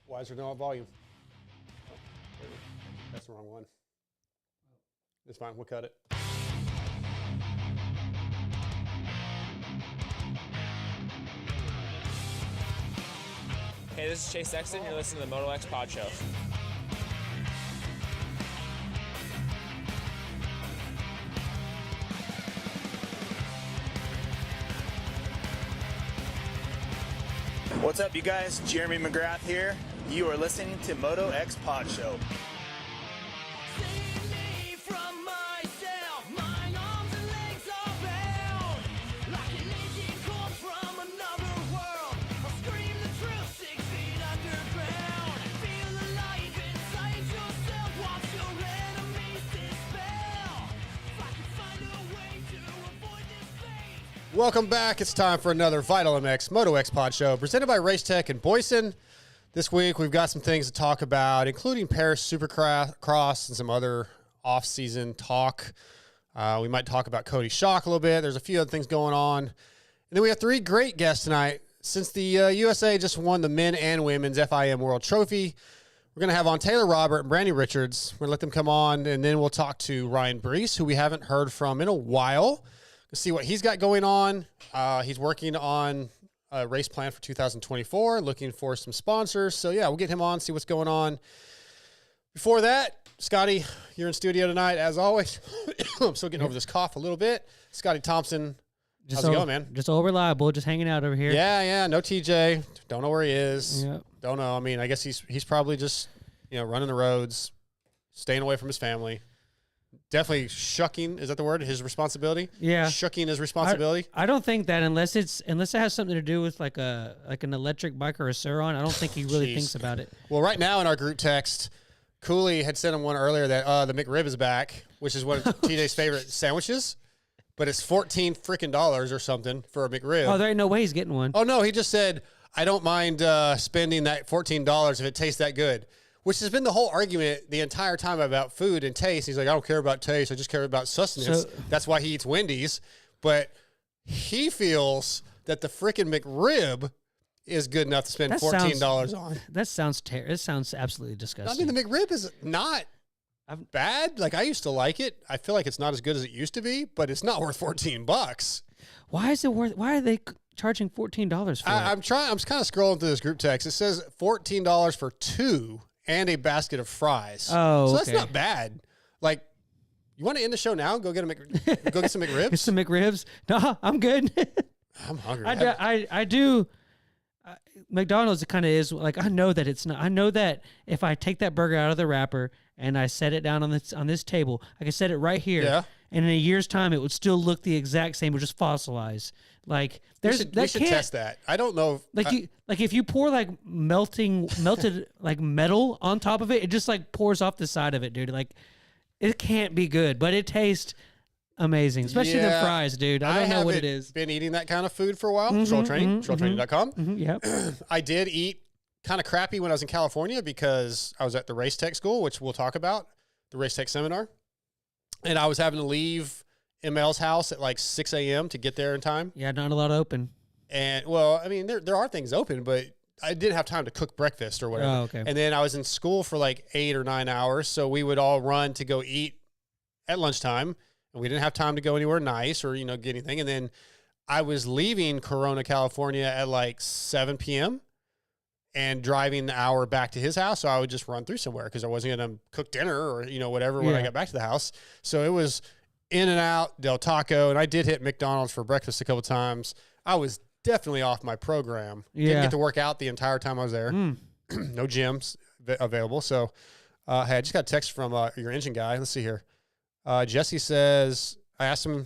Why is there no volume? Oh, that's the wrong one. It's fine. We'll cut it. Hey, this is Chase Sexton. You're listening to the MotoXpod show. What's up, you guys? Jeremy McGrath here. You are listening to MotoXpod show. Welcome back. It's time for another Vital MX MotoXpod show presented by Racetech and Boyesen. This week we've got some things to talk about, including Paris Supercross and some other off-season talk. We might talk about Cody Schock a little bit. There's a few other things going on. And then we have three great guests tonight. Since the USA just won the men and women's FIM World Trophy, we're going to have on Taylor Robert and Brandy Richards. We're going to let them come on, and then we'll talk to Ryan Breece, who we haven't heard from in a while. See what he's got going on. He's working on a race plan for 2024, looking for some sponsors. So, yeah, we'll get him on, see what's going on. Before that, Scotty, you're in studio tonight, as always. I'm still getting over this cough a little bit. Scotty Thompson, how's it going, man? Just all reliable, just hanging out over here. Yeah, no TJ. Don't know where he is. Yep. Don't know. I mean, I guess he's probably just, running the roads, staying away from his family. Definitely shucking, is that the word? His responsibility? Yeah. Shucking his responsibility? I don't think that unless it has something to do with like an electric bike or a Suron, I don't think he really thinks about it. Well, right now in our group text, Cooley had sent him one earlier that the McRib is back, which is one of TJ's favorite sandwiches, but it's $14 freaking or something for a McRib. Oh, there ain't no way he's getting one. Oh, no, he just said, I don't mind spending that $14 if it tastes that good. Which has been the whole argument the entire time about food and taste. He's like, I don't care about taste. I just care about sustenance. So, that's why he eats Wendy's. But he feels that the freaking McRib is good enough to spend $14 on. That sounds terrible. It sounds absolutely disgusting. I mean, the McRib is not bad. Like, I used to like it. I feel like it's not as good as it used to be, but it's not worth $14. Why is it worth? Why are they charging $14 for it? I'm kind of scrolling through this group text. It says $14 for two. And a basket of fries. Oh, so that's not bad. Like, you want to end the show now? Go get some McRibs. Get some McRibs. No, I'm good. I'm hungry. I do. McDonald's kind of is like, I know that it's not. I know that if I take that burger out of the wrapper and I set it down on this table, I can set it right here. Yeah. And in a year's time, it would still look the exact same, but just fossilized. Like we should test that. I don't know. If you pour like melted like metal on top of it, it just like pours off the side of it, dude. Like it can't be good, but it tastes amazing, especially the fries, dude. I don't know what it is. Been eating that kind of food for a while. Trolltraining.com. Yep. I did eat kind of crappy when I was in California because I was at the Racetech school, which we'll talk about, the Racetech seminar. And I was having to leave ML's house at like 6 a.m. to get there in time. Yeah, not a lot open. And, well, I mean, there are things open, but I didn't have time to cook breakfast or whatever. Oh, okay. And then I was in school for like 8 or 9 hours, so we would all run to go eat at lunchtime, and we didn't have time to go anywhere nice or, get anything. And then I was leaving Corona, California at like 7 p.m., and driving the hour back to his house, so I would just run through somewhere because I wasn't going to cook dinner or, whatever when I got back to the house. So it was in and out, Del Taco, and I did hit McDonald's for breakfast a couple of times. I was definitely off my program. Yeah. Didn't get to work out the entire time I was there. No gyms available. So, hey, I just got a text from your engine guy. Let's see here. Jesse says, I asked him,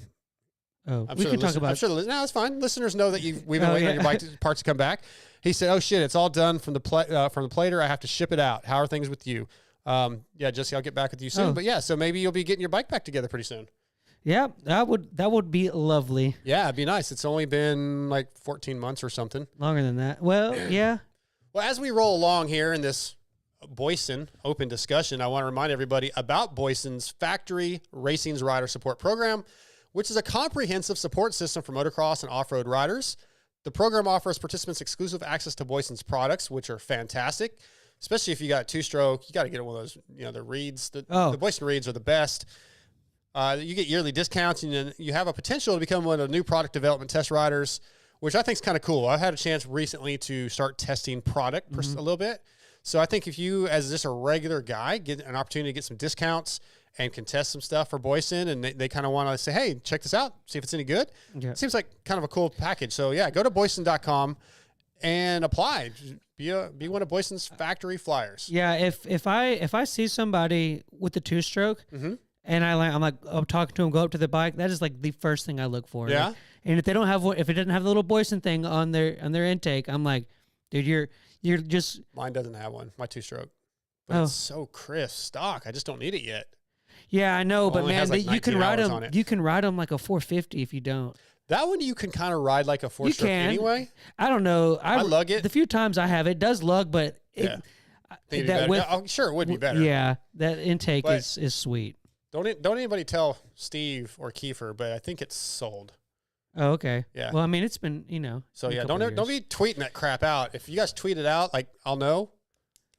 we can talk about it. No, it's fine. Listeners know that we've been waiting on your bike parts to come back. He said, "Oh shit, it's all done from the plater. I have to ship it out. How are things with you?" Yeah, Jesse, I'll get back with you soon. But yeah, so maybe you'll be getting your bike back together pretty soon. Yeah, that would be lovely. Yeah, it'd be nice. It's only been like 14 months or something. Longer than that. Well, yeah. Well, as we roll along here in this Boyesen open discussion, I want to remind everybody about Boyesen's Factory Racing's Rider Support Program, which is a comprehensive support system for motocross and off-road riders. The program offers participants exclusive access to Boyesen's products, which are fantastic. especially if you got a 2-stroke, you got to get one of those, the reeds. The Boyesen reeds are the best. You get yearly discounts, and then you have a potential to become one of the new product development test riders, which I think is kind of cool. I've had a chance recently to start testing product a little bit. So I think if you, as just a regular guy, get an opportunity to get some discounts and can test some stuff for Boyesen, and they kind of want to say, hey, check this out, see if it's any good. Yeah. It seems like kind of a cool package. So, yeah, go to Boyesen.com and apply. Be one of Boyesen's factory flyers. Yeah, if I see somebody with the 2-stroke and I'm talking to them, go up to the bike, that is like the first thing I look for. Yeah. Like, and if they don't have one, if it doesn't have the little Boyesen thing on their intake, I'm like, dude, you're just. Mine doesn't have one. My 2-stroke, but it's so crisp stock. I just don't need it yet. Yeah, I know, but man, like you can ride them. You can ride them like a 450 if you don't. That one you can kind of ride like a 4-stroke anyway. I don't know. I lug it. The few times I have, it does lug, but sure, it would be better. Yeah, that intake is sweet. Don't anybody tell Steve or Kiefer, but I think it's sold. Oh, okay. Yeah. Well, I mean, it's been, So yeah, don't be tweeting that crap out. If you guys tweet it out, like I'll know,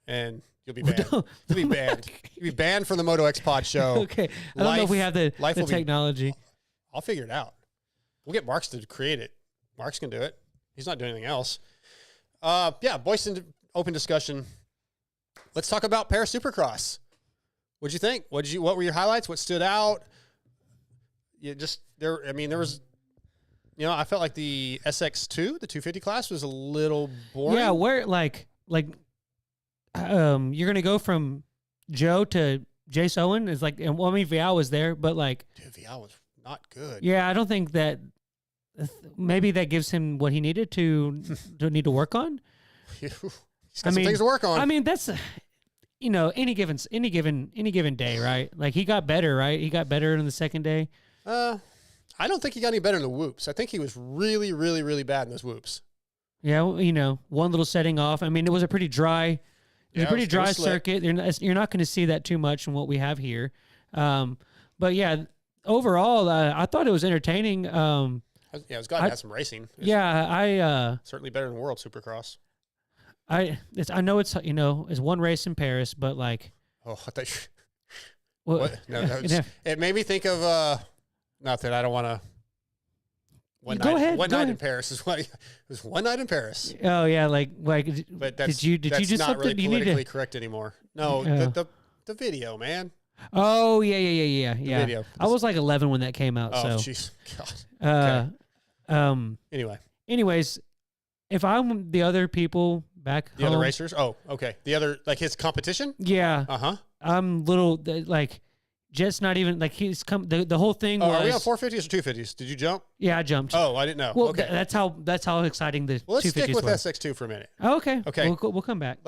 and you'll be banned. You'll be banned. You'll be banned from the MotoXpod show. Okay. I don't know if we have the technology. I'll figure it out. We'll get Marks to create it. Marks can do it. He's not doing anything else. Boyesen open discussion. Let's talk about Paris Supercross. What'd you think? What were your highlights? What stood out? There was. I felt like the SX2, the 250 class, was a little boring. Yeah, where you're gonna go from Joe to Jace Owen is like, and Vial was there, but dude, Vial was not good. Yeah, I don't think that. Maybe that gives him what he needed to need to work on. He's got some things to work on. I mean, that's any given day, right? Like he got better, right? He got better in the second day. I don't think he got any better in the whoops. I think he was really, really, really bad in those whoops. Yeah, one little setting off. I mean, it was a pretty dry, circuit. You're not going to see that too much in what we have here. But yeah, overall, I thought it was entertaining. It was glad to have some racing. I certainly better than World Supercross. I know it's one race in Paris, but like. Oh, I thought. What? No, it made me think of. Nothing. I don't want to. One night in Paris is what it was. One night in Paris. Oh yeah, But did you do something? Not really politically correct anymore. No, the video, man. Oh yeah. The video. I was like 11 when that came out. Oh so. jeez, God. Okay. Anyways, if I'm the other people back the home, other racers. Oh, okay. The other his competition. Yeah. I'm little just not even he's come. The whole thing was. Are we on 450s or 250s? Did you jump? Yeah, I jumped. Oh, I didn't know. Well, okay. That's how exciting the 250s let's stick with were. SX2 for a minute. Oh, okay. Okay. We'll come back.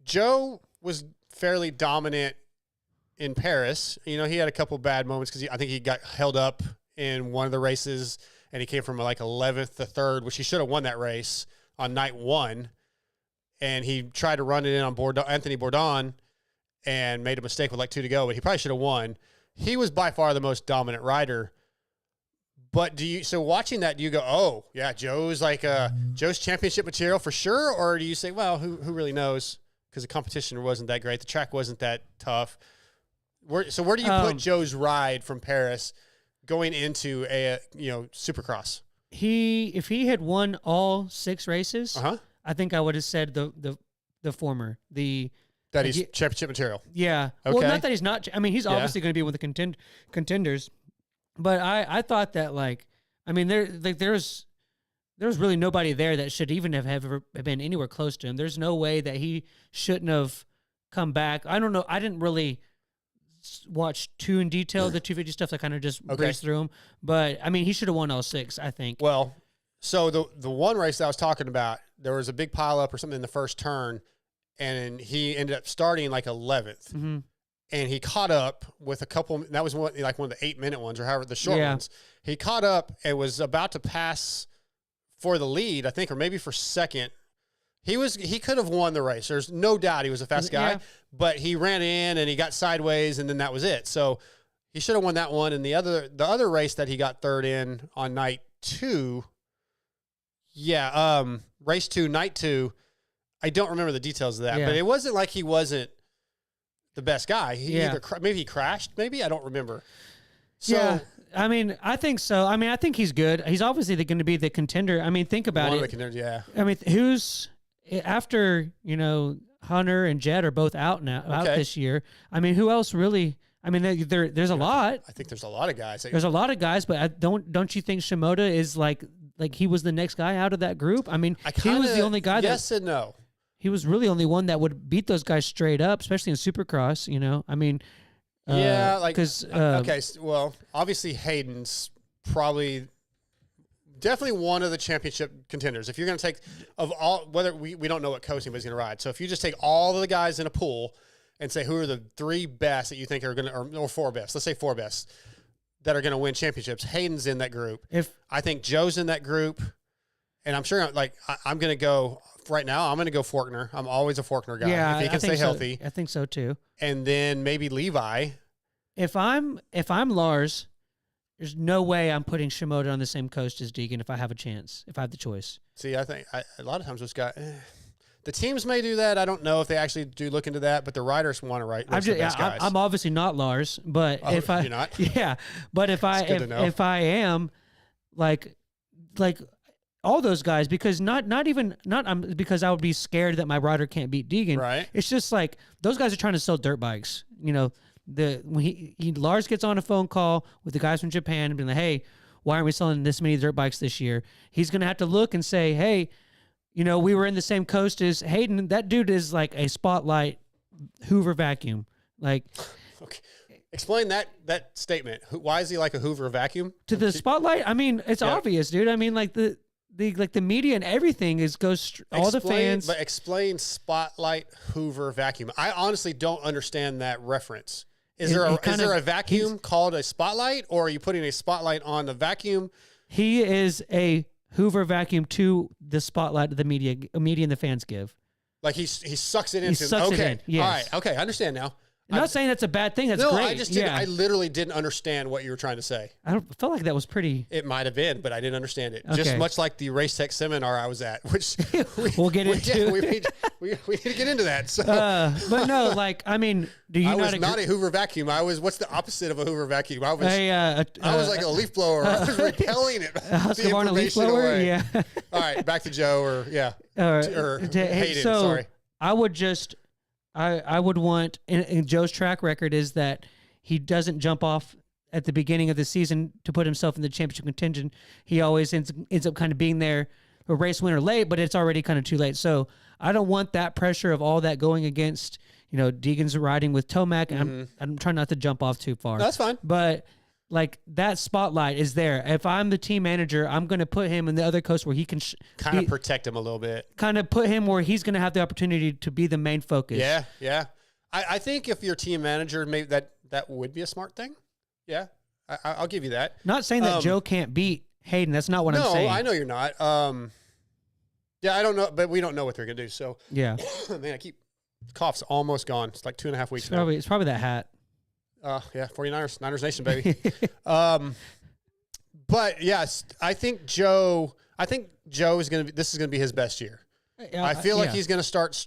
Joe was fairly dominant in Paris. He had a couple bad moments because I think he got held up in one of the races, and he came from 11th to 3rd, which he should have won that race on night 1. And he tried to run it in on Anthony Bourdon and made a mistake with 2 to go, but he probably should have won. He was by far the most dominant rider. But so watching that, do you go, oh yeah, Joe's Joe's championship material for sure? Or do you say, well, who really knows? Because the competition wasn't that great. The track wasn't that tough. Where do you put Joe's ride from Paris going into a Supercross? If he had won all 6 races, I think I would have said the former. That he's championship material. Yeah. Okay. Well, not that he's not. I mean, he's obviously going to be with the contenders. But I thought that there's really nobody there that should even have ever been anywhere close to him. There's no way that he shouldn't have come back. I don't know. I didn't really watch too in detail the 250 stuff. I kind of just breezed through them. But I mean, he should have won all 6. I think. Well, so the one race that I was talking about, there was a big pileup or something in the first turn. And he ended up starting 11th, and he caught up with a couple. That was one of the 8-minute ones, or however the short ones. He caught up and was about to pass for the lead, I think, or maybe for second. He could have won the race. There's no doubt he was a fast guy, but he ran in and he got sideways, and then that was it. So he should have won that one. And the other race that he got 3rd in on night 2, race 2, night 2. I don't remember the details of that, Yeah. but it wasn't like he wasn't the best guy. He Yeah. either maybe he crashed, maybe I don't remember. So Yeah, I mean, I think so. I mean, I think he's good. He's obviously going to be the contender. I mean, think about one it. of the contenders, yeah. I mean, who's after Hunter and Jed are both out now out Okay. this year. I mean, who else really? I mean, there's a lot. I think there's a lot of guys. There's a lot of guys, but don't you think Shimoda is like he was the next guy out of that group? I mean, he was the only guy yes and no. he was really only one that would beat those guys straight up, especially in Supercross. I mean, Yeah, like because okay, well, obviously Hayden's probably definitely one of the championship contenders. If you're going to take of all, whether we don't know what coach anybody's going to ride, so if you just take all of the guys in a pool and say who are the 3 best that you think are going to, or 4 best, let's say 4 best that are going to win championships, Hayden's in that group. I think Joe's in that group, and I'm sure I'm going to go right now. I'm going to go Forkner. I'm always a Forkner guy. yeah, if he can stay healthy, I think so too. and then maybe Levi. If I'm Lars, there's no way I'm putting Shimoda on the same coast as Deegan if I have a chance, if I have the choice. See, I think a lot of times those guys, the teams may do that. I don't know if they actually do look into that, but the riders want to race the best guys. I'm obviously not Lars, but Oh, if I, you're not? yeah, but if if I am, like all those guys, because not because I would be scared that my rider can't beat Deegan. Right. It's just like those guys are trying to sell dirt bikes. When Lars gets on a phone call with the guys from Japan and be like, hey, why aren't we selling this many dirt bikes this year? He's going to have to look and say, hey, we were in the same coast as Hayden. That dude is like a Spotlight Hoover vacuum. Like, Okay. Explain that statement. Why is he like a Hoover vacuum? to the Spotlight, I mean, it's obvious, dude. I mean, like the media and everything all the fans. But explain Spotlight Hoover vacuum. I honestly don't understand that reference. Is there a vacuum called a spotlight, or are you putting a spotlight on the vacuum? He is a Hoover vacuum to the spotlight that the media and the fans give. Like he sucks it into. Sucks it okay, in, yes. all right, okay, I understand now. I'm not saying that's a bad thing. That's No, great. I just didn't. Yeah. I literally didn't understand what you were trying to say. I felt like that was pretty. It might have been, but I didn't understand it. Okay. Just much like the race tech seminar I was at, which We'll get into. we need to get into that. So But no, like, I mean, do you I was not not agree? a Hoover vacuum. What's the opposite of a Hoover vacuum? I was like a leaf blower. I was repelling it. Husqvarna leaf blower? Away. Yeah. All right, back to Joe or Hayden. So Sorry. I would just, I would want, and Joe's track record is that he doesn't jump off at the beginning of the season to put himself in the championship contention. He always ends up kind of being there, a race winner late, but it's already kind of too late. So I don't want that pressure of all that going against, Deegan's riding with Tomac. And I'm trying not to jump off too far. No, that's fine. But like that spotlight is there. If I'm the team manager, I'm going to put him in the other coast where he can Kind of protect him a little bit. kind of put him where he's going to have the opportunity to be the main focus. Yeah. I think if you're team manager, maybe that would be a smart thing. Yeah, I'll give you that. Not saying that Joe can't beat Hayden. That's not what I'm saying. No, I know you're not. Yeah, I don't know, but we don't know what they're gonna do. So Yeah. man, cough's almost gone. It's like 2.5 weeks now. It's probably that hat. Yeah, 49ers, Niners Nation, baby. But yes, I think Joe is going to be, this is going to be his best year. I feel like he's going to start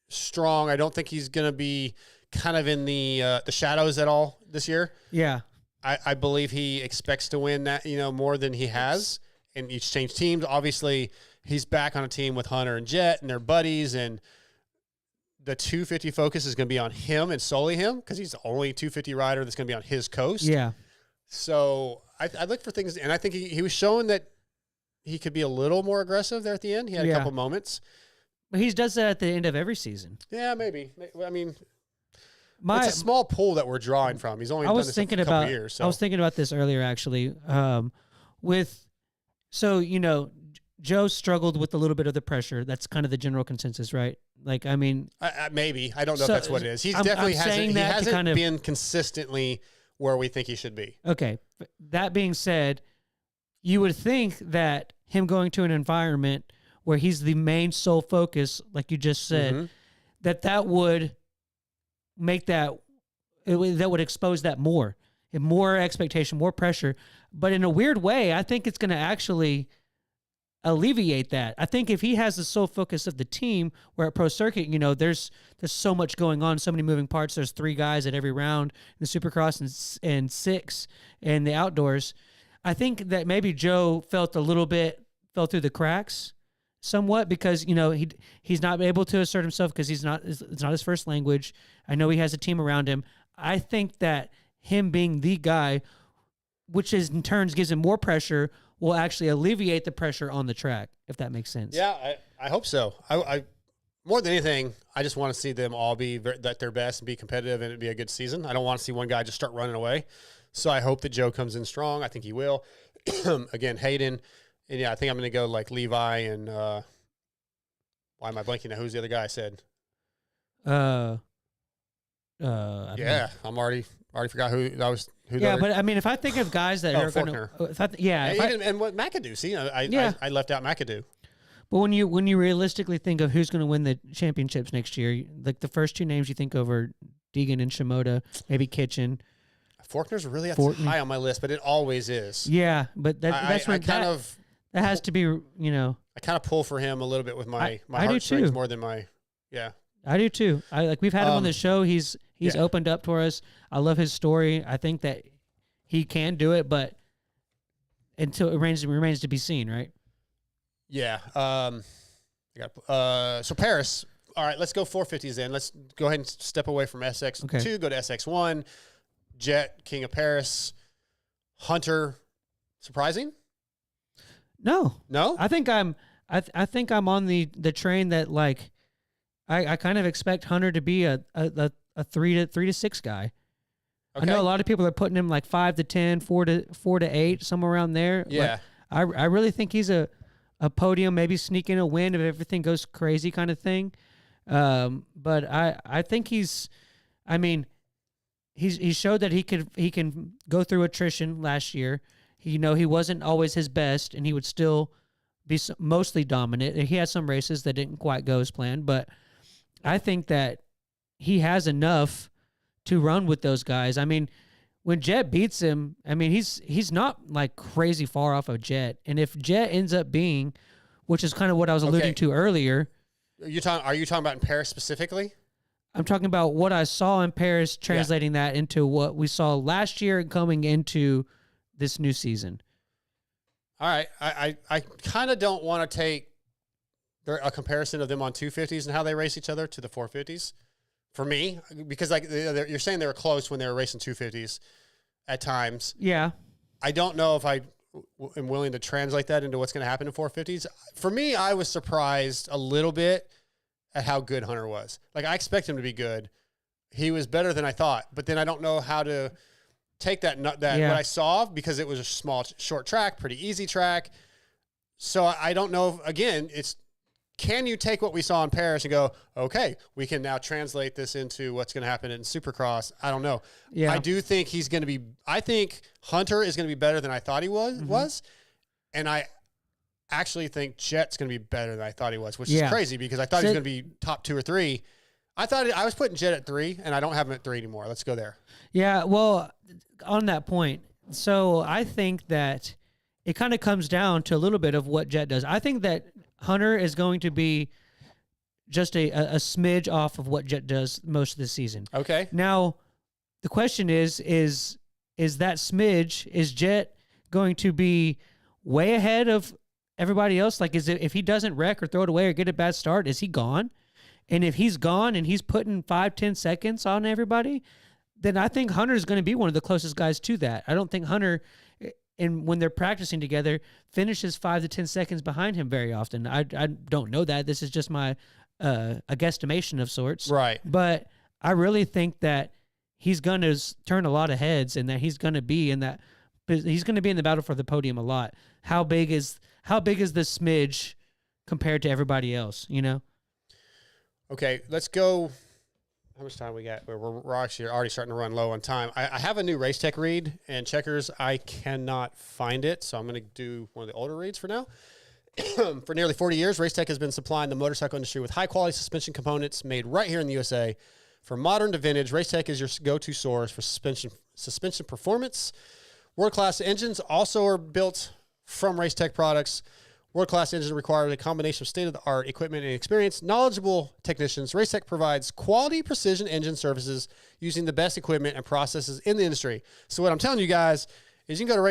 strong. I don't think he's going to be kind of in the shadows at all this year. Yeah. I believe he expects to win that, more than he has, and he's changed teams. Obviously, he's back on a team with Hunter and Jet, and they're buddies, and the 250 focus is going to be on him and solely him because he's the only 250 rider that's going to be on his coast. Yeah. So I look for things, and I think he was showing that he could be a little more aggressive there at the end. He had a couple moments. But he does that at the end of every season. Yeah, maybe. I mean, it's a small pool that we're drawing from. He's only done this for a couple years. So. I was thinking about this earlier, actually. Joe struggled with a little bit of the pressure. That's kind of the general consensus, right? Like, I mean, maybe. I don't know if that's what it is. He definitely hasn't been consistently where we think he should be. Okay. That being said, you would think that him going to an environment where he's the main sole focus, like you just said, that would make that would expose that more expectation, more pressure. But in a weird way, I think it's going to actually alleviate that. I think if he has the sole focus of the team, where at Pro Circuit, there's so much going on, so many moving parts. There's 3 guys at every round in the Supercross and 6 in the outdoors. I think that maybe Joe fell through the cracks somewhat because he's not able to assert himself because it's not his first language. I know he has a team around him. I think that him being the guy, which in turns gives him more pressure, will actually alleviate the pressure on the track, if that makes sense. Yeah, I hope so. I more than anything, I just want to see them all be at their best and be competitive, and it'd be a good season. I don't want to see one guy just start running away. So I hope that Joe comes in strong. I think he will. Again, Hayden, and I think I'm going to go like Levi and why am I blanking now? Who's the other guy I said? I'm already forgot who that was. Yeah, but I mean, if I think of guys that are going to, and what McAdoo? See, I left out McAdoo. But when you realistically think of who's going to win the championships next year, like the first 2 names you think of are Deegan and Shimoda, maybe Kitchen. Faulkner's really high on my list, but it always is. Yeah, but that has to be, I kind of pull for him a little bit with my I heartstrings more than my, I do too. We've had him on the show. He's opened up to us. I love his story. I think that he can do it, but until it remains to be seen, right? Yeah. So Paris. All right, let's go 450s then. Let's go ahead and step away from SX2, go to SX1. Jet, King of Paris, Hunter. Surprising? No. No? I think I'm on the train that like I kind of expect Hunter to be a 3 to 6 guy. Okay. I know a lot of people are putting him like 5 to 10, 4 to 8, somewhere around there. Yeah. I really think he's a podium, maybe sneak in a win if everything goes crazy kind of thing. But I think he showed that he can go through attrition last year. He wasn't always his best, and he would still be mostly dominant. He had some races that didn't quite go as planned, but I think that he has enough to run with those guys. I mean, when Jet beats him, I mean, he's not like crazy far off of Jet. And if Jet ends up being, which is kind of what I was alluding to earlier. Are you talking about in Paris specifically? I'm talking about what I saw in Paris, translating that into what we saw last year and coming into this new season. All right. I kind of don't want to take a comparison of them on 250s and how they race each other to the 450s for me, because like you're saying they were close when they were racing 250s at times. Yeah. I don't know if I am willing to translate that into what's going to happen in 450s. For me, I was surprised a little bit at how good Hunter was. Like, I expect him to be good. He was better than I thought, but then I don't know how to take what I saw, because it was a short track, pretty easy track. So I don't know. Again, can you take what we saw in Paris and go, okay, we can now translate this into what's going to happen in Supercross? I don't know. Yeah. I do think I think Hunter is going to be better than I thought he was. And I actually think Jet's going to be better than I thought he was, which is crazy because I thought he was going to be top 2 or 3. I thought I was putting Jet at 3, and I don't have him at 3 anymore. Let's go there. Yeah, well, on that point, so I think that it kind of comes down to a little bit of what Jet does. I think that Hunter is going to be just a smidge off of what Jet does most of the season. Okay. Now, the question is that smidge, is Jet going to be way ahead of everybody else? Like, if he doesn't wreck or throw it away or get a bad start, is he gone? And if he's gone and he's putting 5-10 seconds on everybody, then I think Hunter is going to be one of the closest guys to that. I don't think Hunter, and when they're practicing together, finishes 5 to 10 seconds behind him very often. I don't know that. This is just my a guesstimation of sorts. Right. But I really think that he's going to turn a lot of heads, and that he's going to be in that. He's going to be in the battle for the podium a lot. How big is the smidge compared to everybody else? Okay, let's go. How much time we got? We're actually already starting to run low on time. I have a new race tech read, and Checkers, I cannot find it, so I'm going to do one of the older reads for now. For nearly 40 years, Race Tech has been supplying the motorcycle industry with high-quality suspension components made right here in the USA. From modern to vintage, Race Tech is your go-to source for suspension performance. World-class engines also are built from Race Tech products. World-class engine requires a combination of state-of-the-art equipment and experience. Knowledgeable technicians, Racetech provides quality precision engine services using the best equipment and processes in the industry. So what I'm telling you guys is you can go to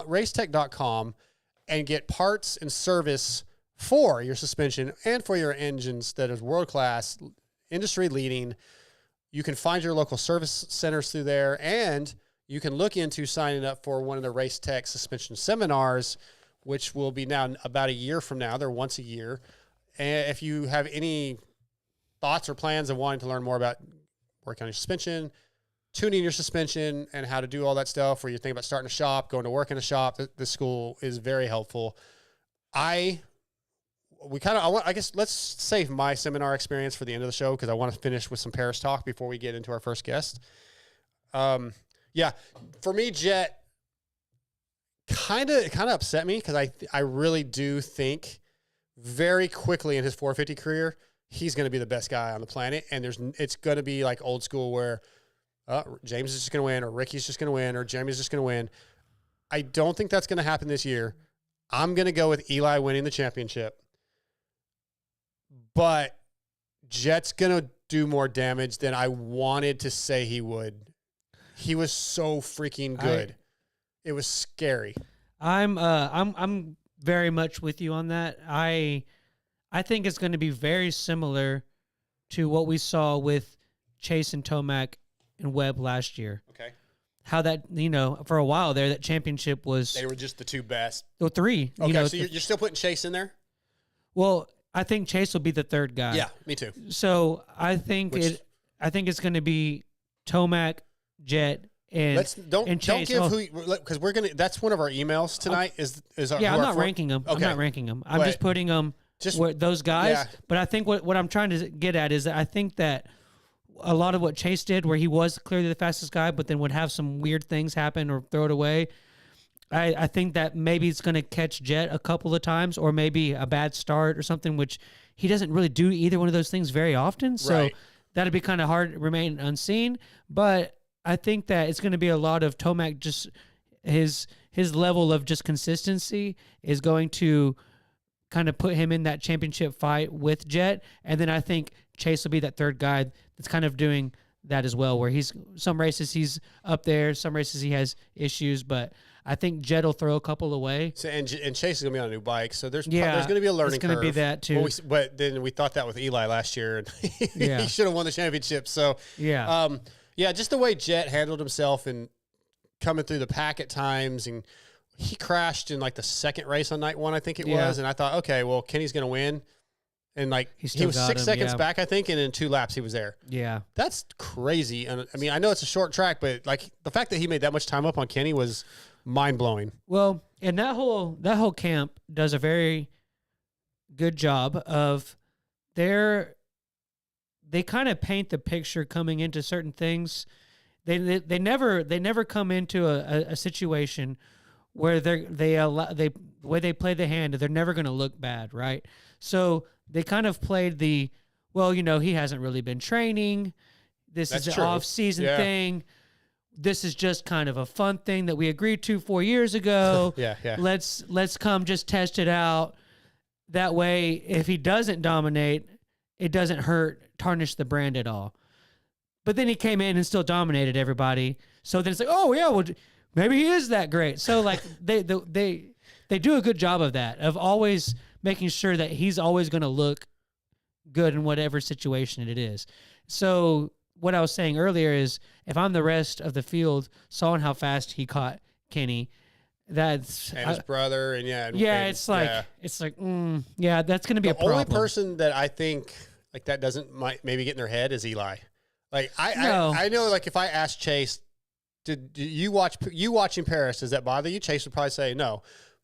racetech.com and get parts and service for your suspension and for your engines that is world-class, industry-leading. You can find your local service centers through there, and you can look into signing up for one of the Racetech suspension seminars, which will be now about a year from now. They're once a year. And if you have any thoughts or plans of wanting to learn more about working on your suspension, tuning your suspension, and how to do all that stuff, or you're thinking about starting a shop, going to work in a shop, this school is very helpful. I guess let's save my seminar experience for the end of the show because I want to finish with some Paris talk before we get into our first guest. Yeah, for me, Jet kind of upset me because I really do think very quickly in his 450 career he's going to be the best guy on the planet, and it's going to be like old school where James is just going to win, or Ricky's just going to win, or Jeremy's just going to win. I don't think that's going to happen this year. I'm going to go with Eli winning the championship, but Jet's going to do more damage than I wanted to say he would. He was so freaking good. It was scary. I'm very much with you on that. I think it's going to be very similar to what we saw with Chase and Tomac and Webb last year. Okay. How that, for a while there, that championship was... They were just the two best. Or three. Okay, so you're still putting Chase in there? Well, I think Chase will be the third guy. Yeah, me too. So I think it's going to be Tomac, Jet, and don't Chase. Don't give because we're gonna. That's one of our emails tonight. I'm not ranking them. Okay. I'm not ranking them. I'm just putting them where those guys. Yeah. But I think what I'm trying to get at is that I think that a lot of what Chase did, where he was clearly the fastest guy, but then would have some weird things happen or throw it away. I think that maybe it's going to catch Jet a couple of times, or maybe a bad start or something, which he doesn't really do either one of those things very often. So that'd be kind of hard to remain unseen. But I think that it's going to be a lot of Tomac, just his level of just consistency is going to kind of put him in that championship fight with Jet. And then I think Chase will be that third guy that's kind of doing that as well, where some races he's up there, some races he has issues, but I think Jet will throw a couple away. So, and Chase is going to be on a new bike, so there's going to be a learning curve. It's going to be that too. But then we thought that with Eli last year, and he should have won the championship. So just the way Jet handled himself and coming through the pack at times, and he crashed in like the second race on night one, I think it was, and I thought, okay, well, Kenny's going to win. And like he was 6 seconds back, I think, and in 2 laps he was there. Yeah, that's crazy. And I mean, I know it's a short track, but like the fact that he made that much time up on Kenny was mind blowing. Well, and that whole camp does a very good job of they kind of paint the picture coming into certain things. They never come into a situation where the way they play the hand, they're never going to look bad, right? So they kind of played he hasn't really been training. This is an off-season thing. This is just kind of a fun thing that we agreed to 4 years ago. Let's come just test it out. That way, if he doesn't dominate, it doesn't tarnish the brand at all. But then he came in and still dominated everybody. So then it's like, oh yeah, well maybe he is that great. So like they do a good job of that, of always making sure that he's always going to look good in whatever situation it is. So what I was saying earlier is if I'm the rest of the field, saw how fast he caught Kenny, that's and his brother, and it's like that's going to be a problem. The only person that I think like that doesn't maybe get in their head is Eli. Like I know, like if I asked Chase, did you watching Paris, does that bother you? Chase would probably say no.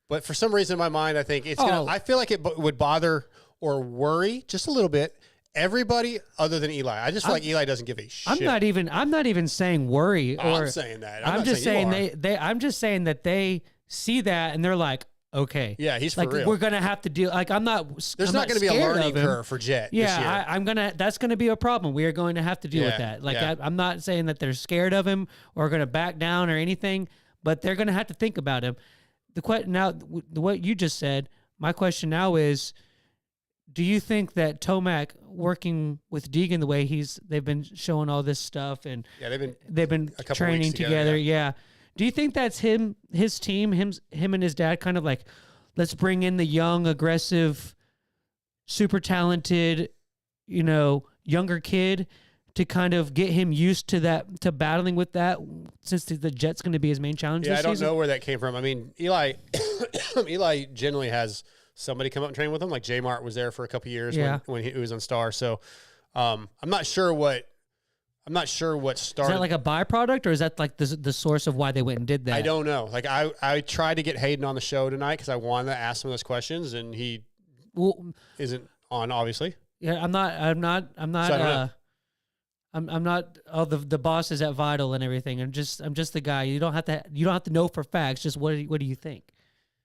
But for some reason in my mind, I think I feel like it would bother or worry just a little bit everybody other than Eli. I just feel like Eli doesn't give a shit. I'm not even saying worry. I'm saying that. I'm just saying I'm just saying that they see that and they're like, okay, yeah, he's like for real. We're gonna have to deal. Like There's not going to be a learning curve for Jet. Yeah, this year. That's going to be a problem. We are going to have to deal with that. Like I'm not saying that they're scared of him or going to back down or anything, but they're going to have to think about him. What you just said my question now is, do you think that Tomac working with Deegan the way they've been showing all this stuff and they've been a couple training weeks together, together? Yeah. Do you think that's his team, him and his dad kind of like, let's bring in the young, aggressive, super talented, younger kid to kind of get him used to that, to battling with that, since the Jet's going to be his main challenge this I don't season? know where that came from. I mean, Eli generally has somebody come up and train with him. Like J Mart was there for a couple years when he was on Star. So I'm not sure what started. Is that like a byproduct, or is that like the source of why they went and did that? I don't know. Like I tried to get Hayden on the show tonight because I wanted to ask him those questions, and he isn't on, obviously. Yeah, I'm not. So I'm not. Oh, the boss is at Vital and everything. I'm just the guy. You don't have to know for facts. Just what do you think?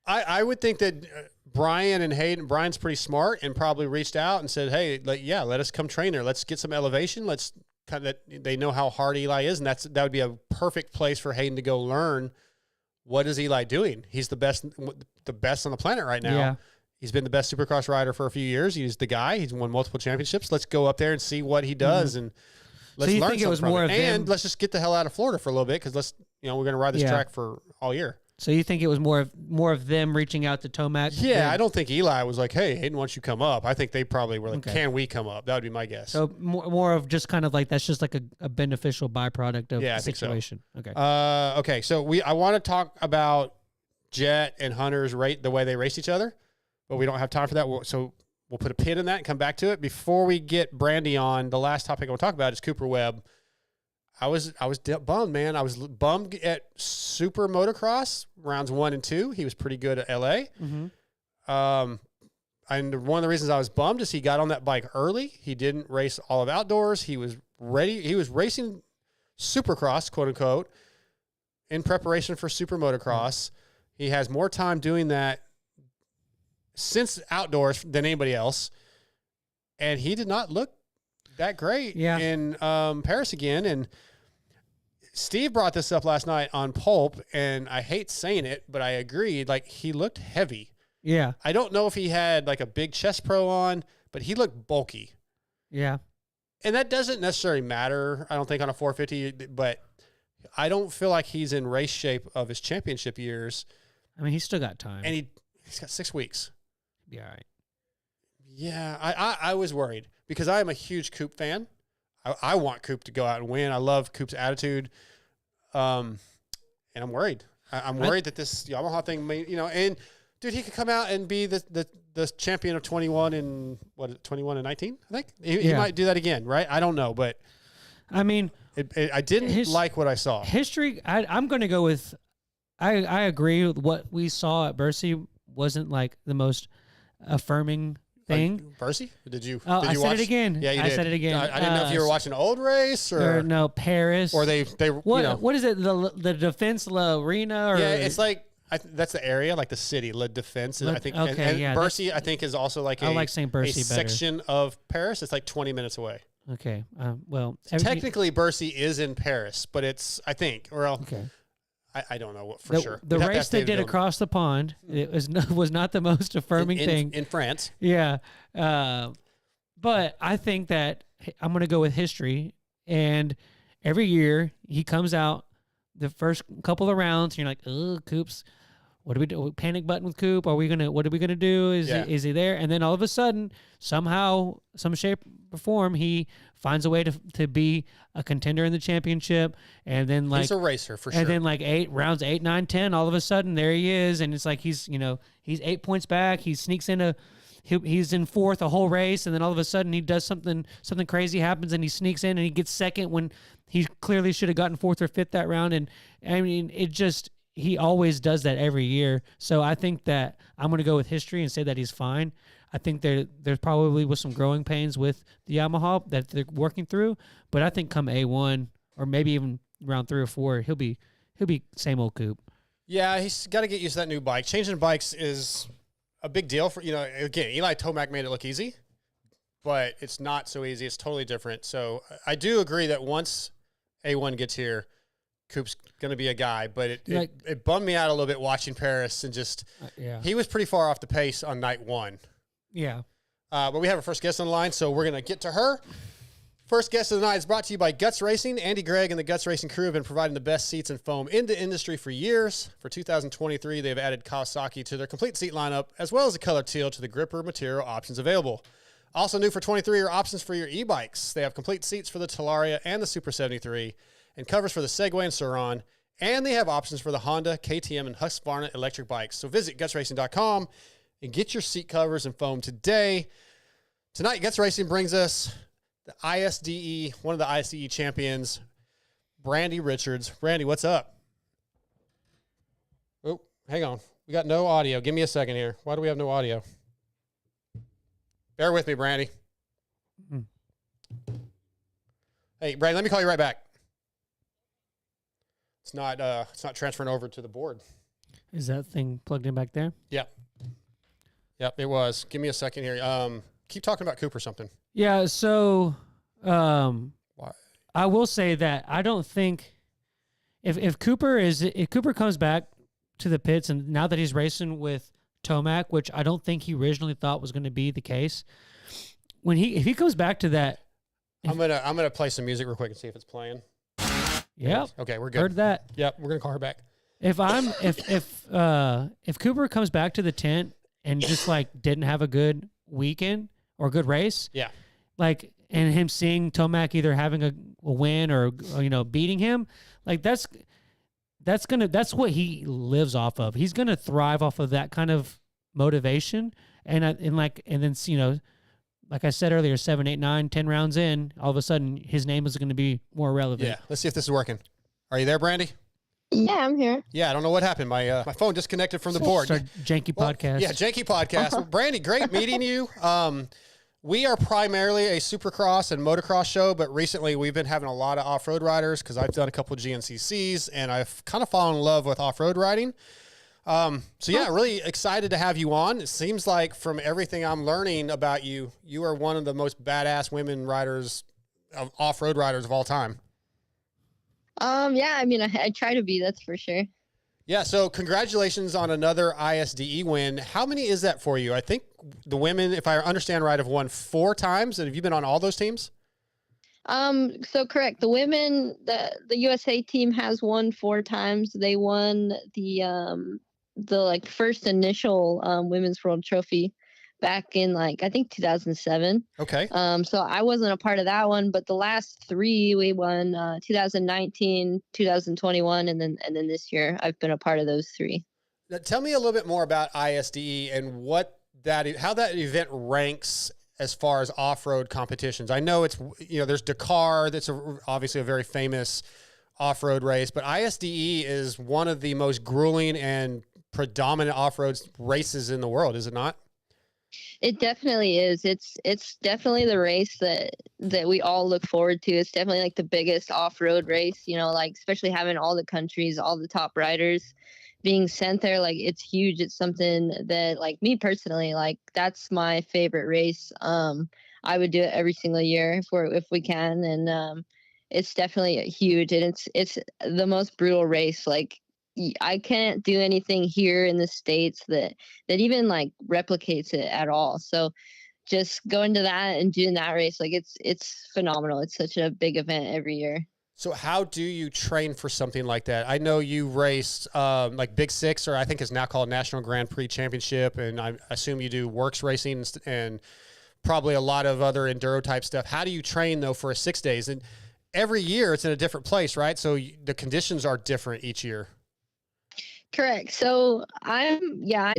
I would think that Brian and Hayden. Brian's pretty smart and probably reached out and said, "Hey, let us come train there. Let's get some elevation. Let's kind of." They know how hard Eli is, and that would be a perfect place for Hayden to go learn. What is Eli doing? He's the best on the planet right now. Yeah. He's been the best Supercross rider for a few years. He's the guy. He's won multiple championships. Let's go up there and see what he does, and let's learn something from it. And let's just get the hell out of Florida for a little bit, because we're going to ride this track for all year. So you think it was more of them reaching out to Tomac? Yeah, I don't think Eli was like, "Hey, Hayden, why don't you come up?" I think they probably were like, "Can we come up?" That would be my guess. So more of just kind of like, that's just like a beneficial byproduct of the situation. So. Okay. Okay. So I want to talk about Jet and Hunter's the way they race each other, but we don't have time for that. So we'll put a pin in that and come back to it. Before we get Brandy on, the last topic I want to talk about is Cooper Webb. I was bummed, man. I was bummed at Super Motocross rounds 1 and 2. He was pretty good at LA. Mm-hmm. And one of the reasons I was bummed is he got on that bike early. He didn't race all of outdoors. He was ready. He was racing Supercross, quote unquote, in preparation for Super Motocross. He has more time doing that since outdoors than anybody else. And he did not look that great in Paris again. And Steve brought this up last night on Pulp, and I hate saying it, but I agreed. Like, he looked heavy. Yeah. I don't know if he had like a big chest pro on, but he looked bulky. Yeah. And that doesn't necessarily matter, I don't think, on a 450, but I don't feel like he's in race shape of his championship years. I mean, he's still got time. And he's got 6 weeks. Yeah. Right. Yeah. I was worried because I am a huge Coop fan. I want Coop to go out and win. I love Coop's attitude. And I'm worried. I'm worried that this Yamaha thing may, and dude, he could come out and be the champion of 21 and 21 and 19. I think he might do that again, right? I don't know, but I mean, I didn't like what I saw. History. I'm going to go with. I agree with what we saw at Bercy wasn't like the most affirming thing. Bercy? Did you? Oh, did I you said watch? it again. Yeah, you I did. said it again. I didn't know if you were watching an old race or no Paris or they what is it, the Defense La Arena, or it's like that's the area, like the city, La Defense. I think. Okay, and Bercy, I think, is also like I like saying Bercy better. Section of Paris. It's like 20 minutes away. Okay. Well, technically Bercy is in Paris, but it's, I think, or else, okay. I don't know what for sure. The race they did across the pond, it was not the most affirming thing in France. Yeah. But I think that I'm going to go with history, and every year he comes out the first couple of rounds, and you're like, oh, Coop's, what do we do? Panic button with Coop? What are we gonna do? Is he there? And then all of a sudden, somehow, some shape or form, he finds a way to be a contender in the championship. And then he's a racer for sure. And then like rounds 8, 9, 10, all of a sudden there he is, and it's like he's 8 points back. He sneaks in he's in fourth a whole race, and then all of a sudden he does something crazy happens, and he sneaks in and he gets second when he clearly should have gotten fourth or fifth that round. And I mean, he always does that every year. So I think that I'm going to go with history and say that he's fine. I think there's probably was some growing pains with the Yamaha that they're working through, but I think come A1 or maybe even round 3 or 4, he'll be same old Coop. Yeah, he's got to get used to that new bike. Changing bikes is a big deal for, again, Eli Tomac made it look easy, but it's not so easy. It's totally different. So I do agree that once A1 gets here, Coop's going to be a guy, but it bummed me out a little bit watching Paris and just he was pretty far off the pace on night one. Yeah. But we have our first guest on the line, so we're going to get to her. First guest of the night is brought to you by Guts Racing. Andy Gregg and the Guts Racing crew have been providing the best seats and foam in the industry for years. For 2023, they've added Kawasaki to their complete seat lineup, as well as the color teal to the gripper material options available. Also new for 23 are options for your e-bikes. They have complete seats for the Talaria and the Super 73, and covers for the Segway and Sur-Ron, and they have options for the Honda, KTM, and Husqvarna electric bikes. So visit gutsracing.com and get your seat covers and foam today. Tonight, Guts Racing brings us the ISDE, one of the ISDE champions, Brandy Richards. Brandy, what's up? Oh, hang on. We got no audio. Give me a second here. Why do we have no audio? Bear with me, Brandy. Hey, Brandy, let me call you right back. It's not transferring over to the board. Is that thing plugged in back there? Yep, it was. Give me a second here. Keep talking about Coop or something. Yeah, so Why? I will say that I don't think if Cooper comes back to the pits, and now that he's racing with Tomac, which I don't think he originally thought was going to be the case, if he comes back to that, I'm gonna play some music real quick and see if it's playing. Yep. Okay, we're good. Heard that. Yep, we're gonna call her back. If Cooper comes back to the tent and just like didn't have a good weekend or a good race, like, and him seeing Tomac either having a win or beating him, like that's what he lives off of. He's gonna thrive off of that kind of motivation, and then like I said earlier, 7, 8, 9, 10 rounds in, all of a sudden his name is going to be more relevant. Yeah, let's see if this is working. Are you there, Brandy? Yeah, I'm here. Yeah, I don't know what happened. My phone disconnected from the board. Janky podcast. Yeah, janky podcast. Well, Brandy, great meeting you. We are primarily a supercross and motocross show, but recently we've been having a lot of off-road riders because I've done a couple of GNCCs, and I've kind of fallen in love with off-road riding. Really excited to have you on. It seems like from everything I'm learning about you, you are one of the most badass women riders, off-road riders of all time. Yeah, I mean, I try to be, that's for sure. Yeah, so congratulations on another ISDE win. How many is that for you? I think the women, if I understand right, have won 4 times. And have you been on all those teams? So correct. The women, the USA team has won 4 times. They won the first initial Women's World Trophy back in I think 2007. Okay. So I wasn't a part of that one, but the last 3 we won 2019, 2021, and then this year I've been a part of those 3. Now, tell me a little bit more about ISDE and how that event ranks as far as off-road competitions. I know it's there's Dakar, that's obviously a very famous off-road race, but ISDE is one of the most grueling and predominant off-road races in the world, is it not? It definitely is. It's definitely the race that we all look forward to. It's definitely like the biggest off-road race, especially having all the countries, all the top riders being sent there. It's huge. It's something that me personally, that's my favorite race. I would do it every single year if we can. And it's definitely huge, and it's the most brutal race. I can't do anything here in the States that even replicates it at all. So just going to that and doing that race, it's phenomenal. It's such a big event every year. So how do you train for something like that? I know you raced Big Six, or I think it's now called National Grand Prix Championship, and I assume you do works racing and probably a lot of other enduro type stuff. How do you train though for a 6 days? And every year it's in a different place, right? So the conditions are different each year. Correct. So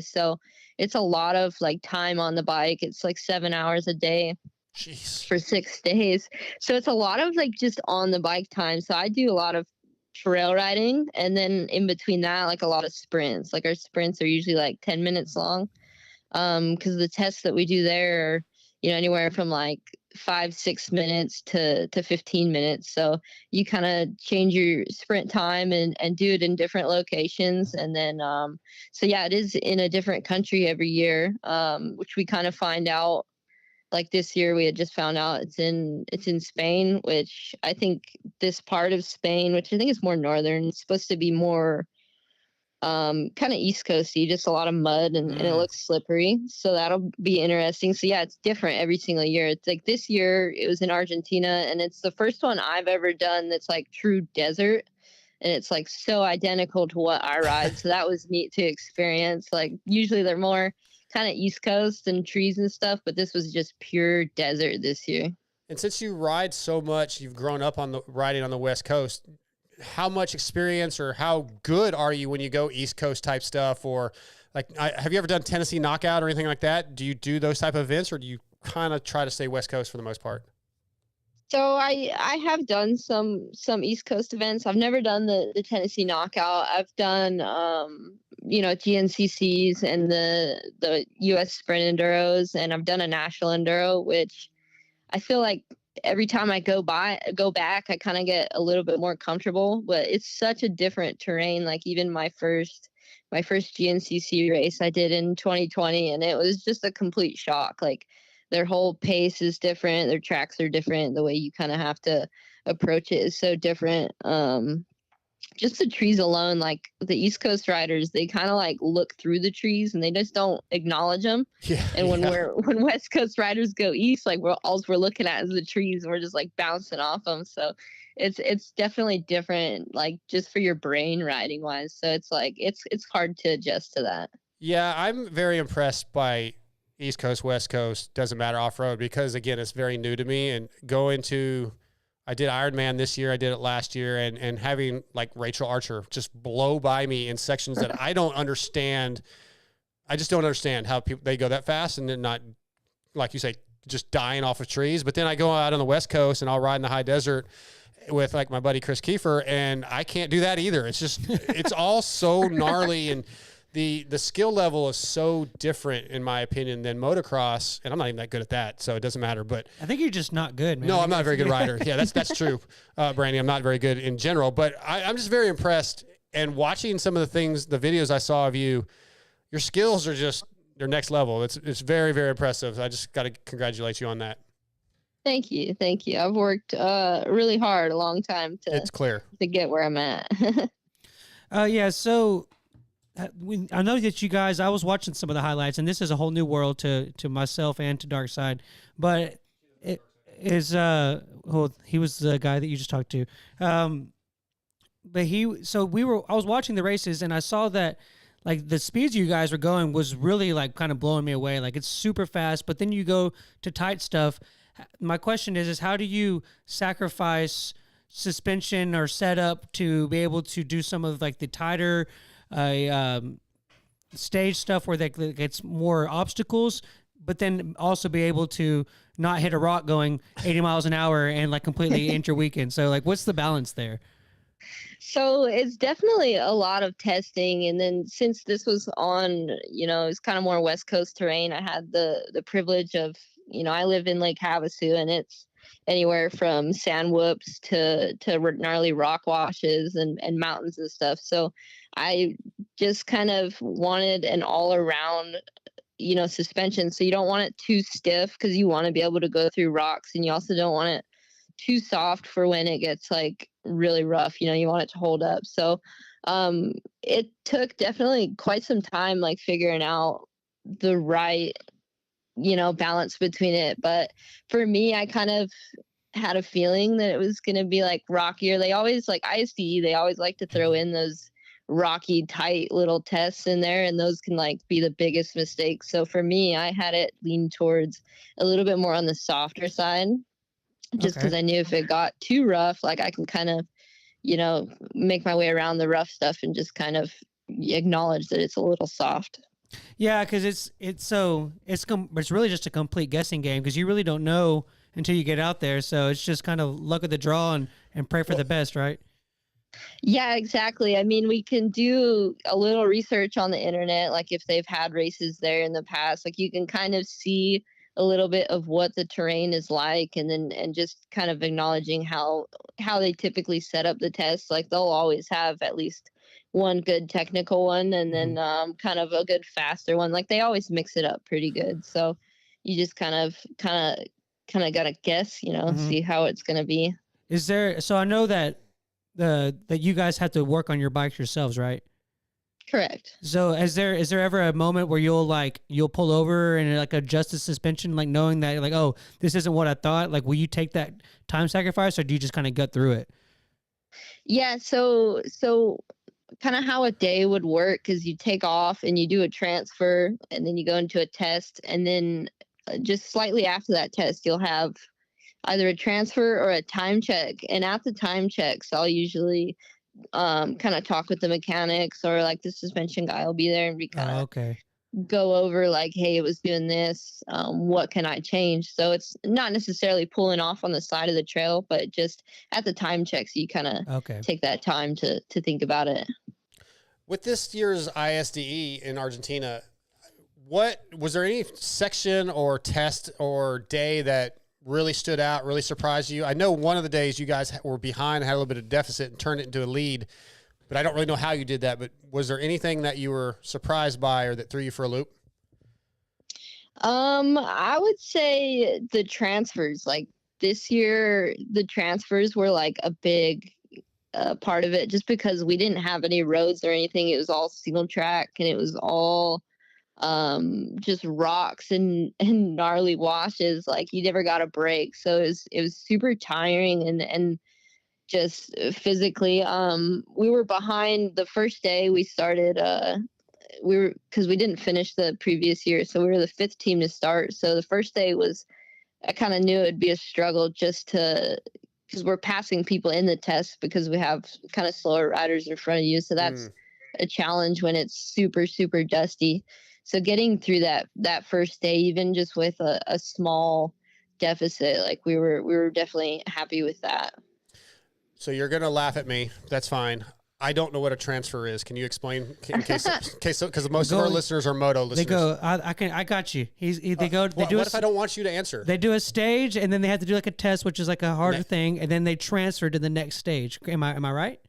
so it's a lot of time on the bike. It's 7 hours a day. Jeez. For 6 days. So it's a lot of just on the bike time. So I do a lot of trail riding, and then in between that, a lot of sprints. Our sprints are usually 10 minutes long. Because the tests that we do there are, anywhere from 5-6 minutes to 15 minutes. So you kind of change your sprint time and do it in different locations. And then, it is in a different country every year, which we kind of find out like this year we had just found out it's in Spain, which I think this part of Spain, which I think is more northern, it's supposed to be more kind of East Coasty, just a lot of mud and it looks slippery. So that'll be interesting. So yeah, it's different every single year. It's like this year it was in Argentina, and it's the first one I've ever done that's like true desert. And it's like so identical to what I ride. So that was neat to experience. Like usually they're more kind of East Coast and trees and stuff, but this was just pure desert this year. And since you ride so much, you've grown up on the riding on the West Coast. How much experience or how good are you when you go East Coast type stuff? Or like, have you ever done Tennessee Knockout or anything like that? Do you do those type of events, or do you kind of try to stay West Coast for the most part? So I have done some East Coast events. I've never done the Tennessee Knockout. I've done GNCCs and the US Sprint Enduros, and I've done a National Enduro, which I feel like every time I go back, I kind of get a little bit more comfortable. But it's such a different terrain. Like even my first GNCC race I did in 2020, and it was just a complete shock. Like their whole pace is different, their tracks are different, the way you kind of have to approach it is so different. Just the trees alone, like the East Coast riders, they kind of like look through the trees and they just don't acknowledge them. Yeah. And when West Coast riders go east, like we're looking at is the trees, and we're just like bouncing off them. So it's definitely different, like just for your brain riding wise. So it's like it's hard to adjust to that. Yeah, I'm very impressed by East Coast, West Coast, doesn't matter, off-road, because again, it's very new to me. And I did Ironman this year, I did it last year, and having like Rachel Archer just blow by me in sections that I don't understand. I just don't understand how they go that fast and then not, like you say, just dying off of trees. But then I go out on the West Coast and I'll ride in the high desert with like my buddy Chris Kiefer, and I can't do that either. It's just, it's all so gnarly, and the skill level is so different, in my opinion, than motocross, and I'm not even that good at that, so it doesn't matter. But I think you're just not good, man. No, I'm not a very good rider. Yeah, that's true, Brandy. I'm not very good in general, but I'm just very impressed. And watching some of the videos I saw of you, your skills are just, they're next level. It's very, very impressive. I just got to congratulate you on that. Thank you. I've worked really hard a long time it's clear to get where I'm at. Yeah, so I know that you guys, I was watching some of the highlights, and this is a whole new world to myself and to Dark Side, but it is, he was the guy that you just talked to. But I was watching the races, and I saw that like the speeds you guys were going was really like kind of blowing me away. Like it's super fast, but then you go to tight stuff. My question is how do you sacrifice suspension or setup to be able to do some of like the tighter stage stuff where it's more obstacles, but then also be able to not hit a rock going 80 miles an hour and like completely end your weekend? So like, what's the balance there? So it's definitely a lot of testing. And then since this was on, it's kind of more West Coast terrain, I had the privilege of, I live in Lake Havasu, and it's anywhere from sand whoops to gnarly rock washes and mountains and stuff. So I just kind of wanted an all around, suspension. So you don't want it too stiff because you want to be able to go through rocks, and you also don't want it too soft for when it gets like really rough. You want it to hold up. So it took definitely quite some time, like figuring out the right balance between it. But for me, I kind of had a feeling that it was going to be like rockier. They always, like ISTE, they always like to throw in those rocky tight little tests in there, and those can like be the biggest mistakes. So for me, I had it lean towards a little bit more on the softer side, just because I knew if it got too rough, like I can kind of make my way around the rough stuff and just kind of acknowledge that it's a little soft. Yeah, because it's really just a complete guessing game, because you really don't know until you get out there. So it's just kind of luck of the draw and pray for the best, right? Yeah, exactly. I mean, we can do a little research on the internet, like if they've had races there in the past, like you can kind of see a little bit of what the terrain is like, and just kind of acknowledging how they typically set up the tests. Like they'll always have at least one good technical one, and then kind of a good faster one. Like they always mix it up pretty good. So you just kind of gotta guess, see how it's gonna be. Is there? So I know that that you guys have to work on your bikes yourselves, right? Correct. So is there ever a moment where you'll pull over and like adjust the suspension, like knowing that like, oh, this isn't what I thought? Like, will you take that time sacrifice, or do you just kind of gut through it? Yeah. So kind of how a day would work is you take off and you do a transfer, and then you go into a test, and then just slightly after that test, you'll have either a transfer or a time check. And at the time checks, I'll usually kind of talk with the mechanics, or like the suspension guy will be there, and we kind of okay. go over like, hey, it was doing this. What can I change? So it's not necessarily pulling off on the side of the trail, but just at the time checks, you kind of take that time to think about it. With this year's ISDE in Argentina, what was there any section or test or day that really stood out, really surprised you? I know one of the days you guys were behind, had a little bit of deficit, and turned it into a lead, but I don't really know how you did that. But was there anything that you were surprised by or that threw you for a loop? I would say the transfers. Like this year, the transfers were like a big part of it, just because we didn't have any roads or anything. It was all single track, and it was all just rocks and gnarly washes. Like you never got a break, so it was super tiring and just physically. We were behind the first day we started. Because we didn't finish the previous year, so we were the 5th team to start. So the first day was, I kind of knew it'd be a struggle because we're passing people in the test because we have kind of slower riders in front of you. So that's a challenge when it's super, super dusty. So getting through that first day, even just with a small deficit, like we were definitely happy with that. So you're going to laugh at me. That's fine. I don't know what a transfer is. Can you explain in case because most of our listeners are moto listeners. They go, I got you. They go. They do what if I don't want you to answer? They do a stage, and then they have to do like a test, which is like a harder thing, and then they transfer to the next stage. Am I right?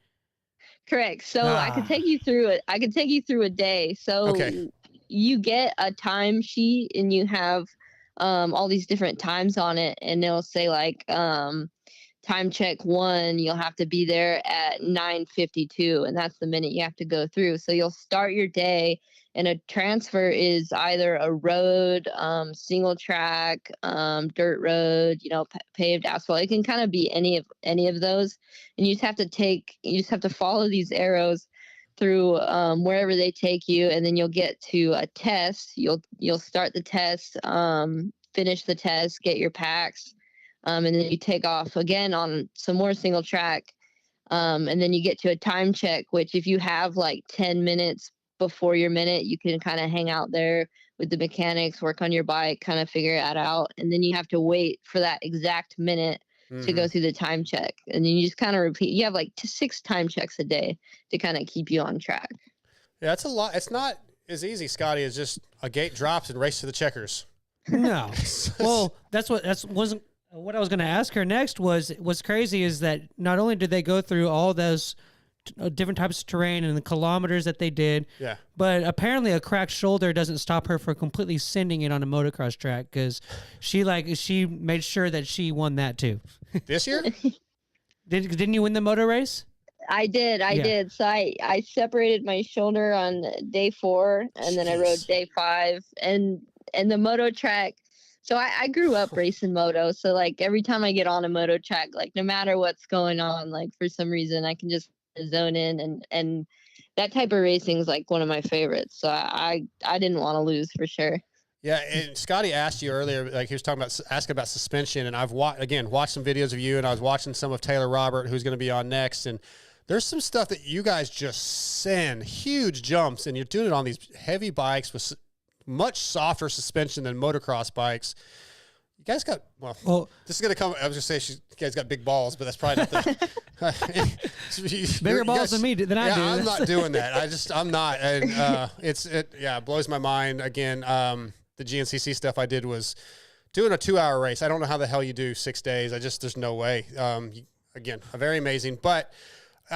Correct. So I could take you through it. I could take you through a day. So you get a time sheet, and you have all these different times on it, and it'll say like time check 1, you'll have to be there at 9:52, and that's the minute you have to go through. So you'll start your day, and a transfer is either a road, single track, dirt road, paved asphalt. It can kind of be any of those, and you just have to follow these arrows through wherever they take you, and then you'll get to a test. You'll start the test, finish the test, get your packs. And then you take off again on some more single track. And then you get to a time check, which if you have like 10 minutes before your minute, you can kind of hang out there with the mechanics, work on your bike, kind of figure that out. And then you have to wait for that exact minute to go through the time check. And then you just kind of repeat. You have like 6 time checks a day to kind of keep you on track. Yeah, that's a lot. It's not as easy, Scotty, as just a gate drops and race to the checkers. No. Well, what I was going to ask her next was, what's crazy is that not only did they go through all those different types of terrain and the kilometers that they did, but apparently a cracked shoulder doesn't stop her from completely sending it on a motocross track, because she made sure that she won that too. This year? Didn't you win the moto race? I did. So I separated my shoulder on day 4, and then I rode day 5, and the moto track. So I grew up racing moto. So like every time I get on a moto track, like no matter what's going on, like for some reason I can just zone in, and that type of racing is like one of my favorites. So I didn't want to lose for sure. Yeah. And Scotty asked you earlier, like he was asking about suspension, and I've watched some videos of you, and I was watching some of Taylor Robert, who's going to be on next. And there's some stuff that you guys just send huge jumps, and you're doing it on these heavy bikes with much softer suspension than motocross bikes. You guys got, this is going to come, I was going to say you guys got big balls, but that's probably not the bigger balls than I do. I'm not doing that. I'm not. And it blows my mind. Again, the GNCC stuff I did was doing a 2-hour race. I don't know how the hell you do 6 days. There's no way. Again, very amazing. But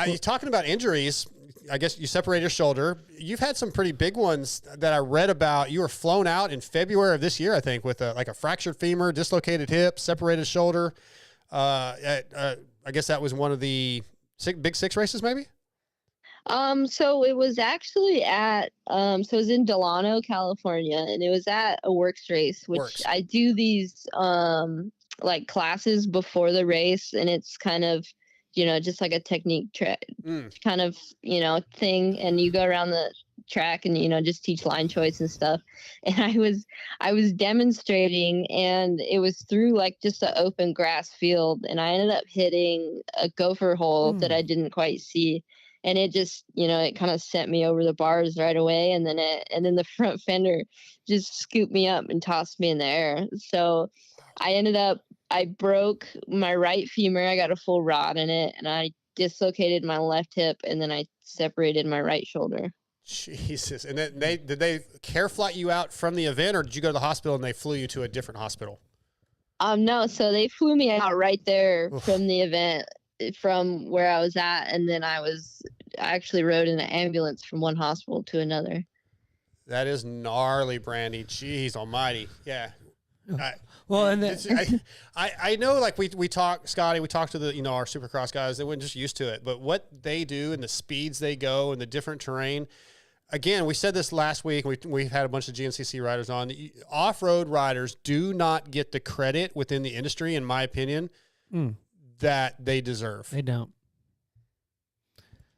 you're talking about injuries. I guess you separated your shoulder. You've had some pretty big ones that I read about. You were flown out in February of this year, I think, with a fractured femur, dislocated hip, separated shoulder. I guess that was one of the big six races, maybe? So it was actually at, so it was in Delano, California, and it was at a works race, which I do these, like classes before the race, and it's kind of, just like a technique kind of, thing. And you go around the track and, just teach line choice and stuff. And I was demonstrating, and it was through like just an open grass field. And I ended up hitting a gopher hole that I didn't quite see. And it just, it kind of sent me over the bars right away. And then the front fender just scooped me up and tossed me in the air. So I broke my right femur. I got a full rod in it, and I dislocated my left hip, and then I separated my right shoulder. Jesus. And then did they care flight you out from the event, or did you go to the hospital and they flew you to a different hospital? No. So they flew me out right there from the event, from where I was at. And then I actually rode in an ambulance from one hospital to another. That is gnarly, Brandy. Jeez almighty. Yeah. I know, like we talk, Scotty, we talked to the, our Supercross guys, they weren't just used to it, but what they do and the speeds they go and the different terrain. Again, we said this last week. We've had a bunch of GNCC riders on. Off-road riders do not get the credit within the industry, in my opinion, that they deserve. They don't.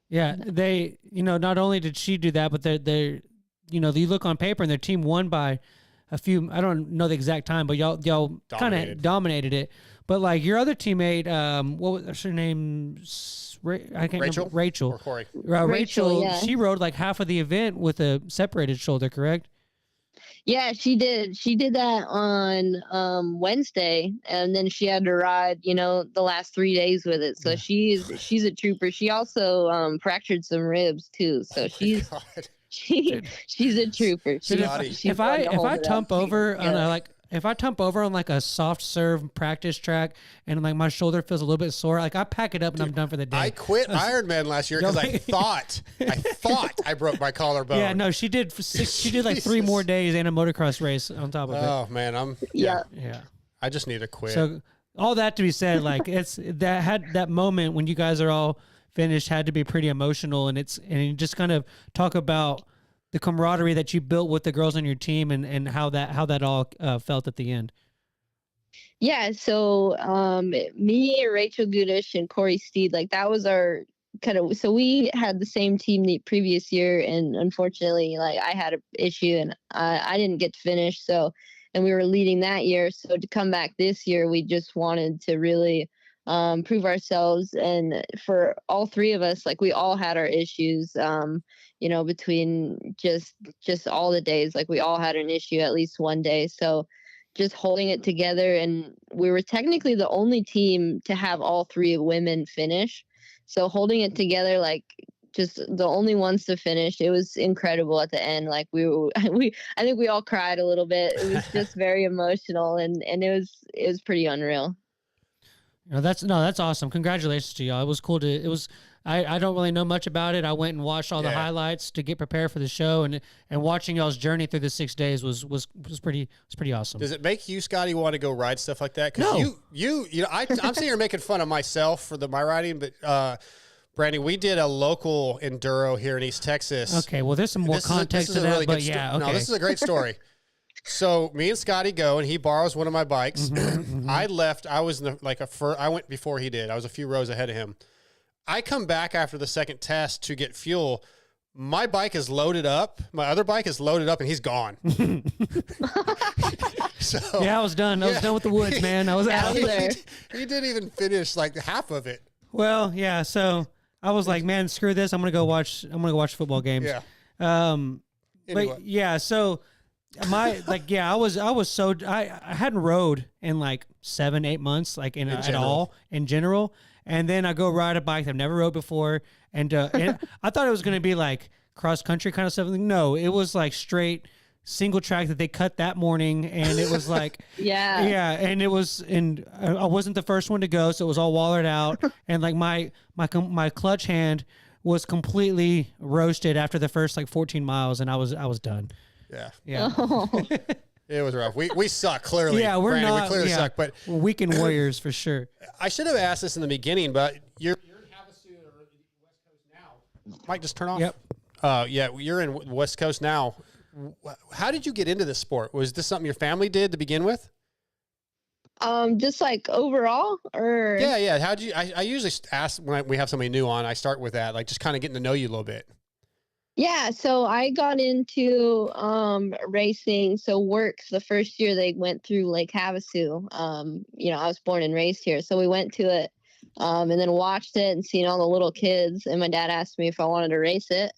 Yeah, they, not only did she do that, but they're you look on paper and their team won by a few, I don't know the exact time, but y'all kind of dominated it. But like your other teammate, what was her name? I can't remember. Rachel. Or Corey. Rachel, yeah. She rode like half of the event with a separated shoulder, correct? Yeah, she did. She did that on Wednesday, and then she had to ride, the last 3 days with it. So she's a trooper. She also fractured some ribs too. So she's a trooper. If I tump over on if I tump over on like a soft serve practice track and like my shoulder feels a little bit sore, like I pack it up and I'm done for the day. I quit Ironman last year because I thought I broke my collarbone. Yeah, no, she did. She did like 3 more days and a motocross race on top of it. Oh man, yeah. I just need to quit. So all that to be said, like that moment when you guys are all finished had to be pretty emotional, and you just kind of talk about the camaraderie that you built with the girls on your team and how that all felt at the end. Yeah. So me, Rachel Gudish, and Corey Steed, like that was our so we had the same team the previous year, and unfortunately, like I had an issue and I didn't get to finish. So, and we were leading that year. So to come back this year, we just wanted to really prove ourselves. And for all 3 of us, like we all had our issues, between just all the days, like we all had an issue at least one day. So just holding it together, and we were technically the only team to have all 3 women finish. So holding it together, like just the only ones to finish, it was incredible at the end. Like I think we all cried a little bit. It was just very emotional, and it was pretty unreal. That's awesome. Congratulations to y'all. It was cool I don't really know much about it. I went and watched all the highlights to get prepared for the show, and watching y'all's journey through the 6 days was pretty awesome. Does it make you, Scotty, want to go ride stuff like that? No. I'm sitting here making fun of myself for my riding, but Brandy, we did a local enduro here in East Texas. Okay, well, there's some more context to that, really but yeah, okay. No, this is a great story. So me and Scotty go, and he borrows one of my bikes. I left. I was I went before he did. I was a few rows ahead of him. I come back after the second test to get fuel. My bike is loaded up. My other bike is loaded up, and he's gone. I was done. I was done with the woods, man. I was out there. He didn't even finish like half of it. Well, yeah. So I was like, man, screw this. I'm gonna go watch football games. Yeah. Anyway. But yeah. So I hadn't rode in like 7-8 months, like at all in general. And then I go ride a bike I've never rode before. And I thought it was going to be like cross country kind of stuff. No, it was like straight single track that they cut that morning. And it was like, yeah. And I wasn't the first one to go. So it was all wallered out. And like my clutch hand was completely roasted after the first like 14 miles, and I was done. Yeah. Yeah. Oh. It was rough. We suck, clearly. Yeah, we're Brandon, not. We clearly yeah, suck. But we're weekend warriors for sure. I should have asked this in the beginning, but you're in Havasu or West Coast now. Mike, just turn off. Yep. Yeah, you're in West Coast now. How did you get into this sport? Was this something your family did to begin with? Just like overall, or Yeah. How'd you? I usually ask when we have somebody new on. I start with that, like just kind of getting to know you a little bit. yeah. So I got into racing. So works the first year they went through Lake Havasu. I was born and raised here, so we went to it, and then watched it and seen all the little kids. And my dad asked me if I wanted to race it.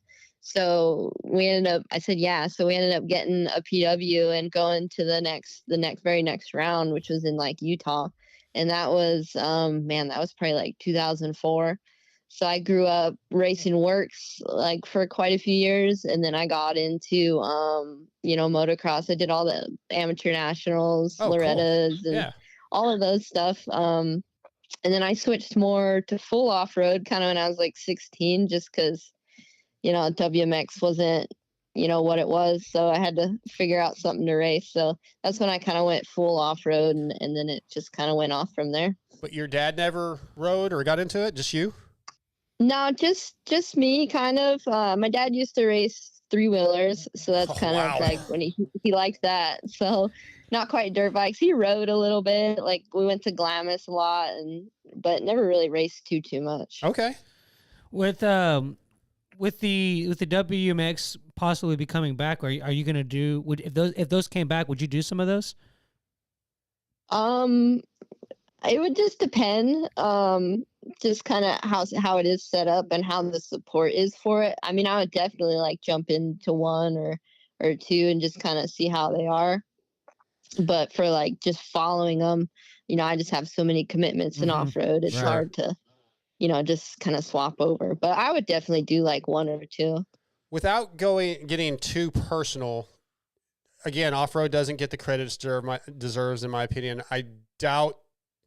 So I said, yeah. So we ended up getting a PW and going to the very next round, which was in like Utah. And that was, that was probably like 2004. So I grew up racing works like for quite a few years. And then I got into, motocross. I did all the amateur nationals, Loretta's, cool. and all of those stuff. And then I switched more to full off-road kind of when I was like 16, just because WMX wasn't, what it was. So I had to figure out something to race. So that's when I kind of went full off-road, and then it just kind of went off from there. But your dad never rode or got into it? Just you? No, just me kind of. My dad used to race three-wheelers. So that's kind of like when he liked that. So not quite dirt bikes. He rode a little bit. Like we went to Glamis a lot, but never really raced too much. Okay. With the WMX possibly be coming back, are you going to do? If those came back, would you do some of those? It would just depend. Just kind of how it is set up and how the support is for it. I mean, I would definitely like jump into one or two and just kind of see how they are. But for like just following them, I just have so many commitments in off-road. It's hard to, just kind of swap over. But I would definitely do like one or two. Without getting too personal, again, off-road doesn't get the credit it deserves, in my opinion. I doubt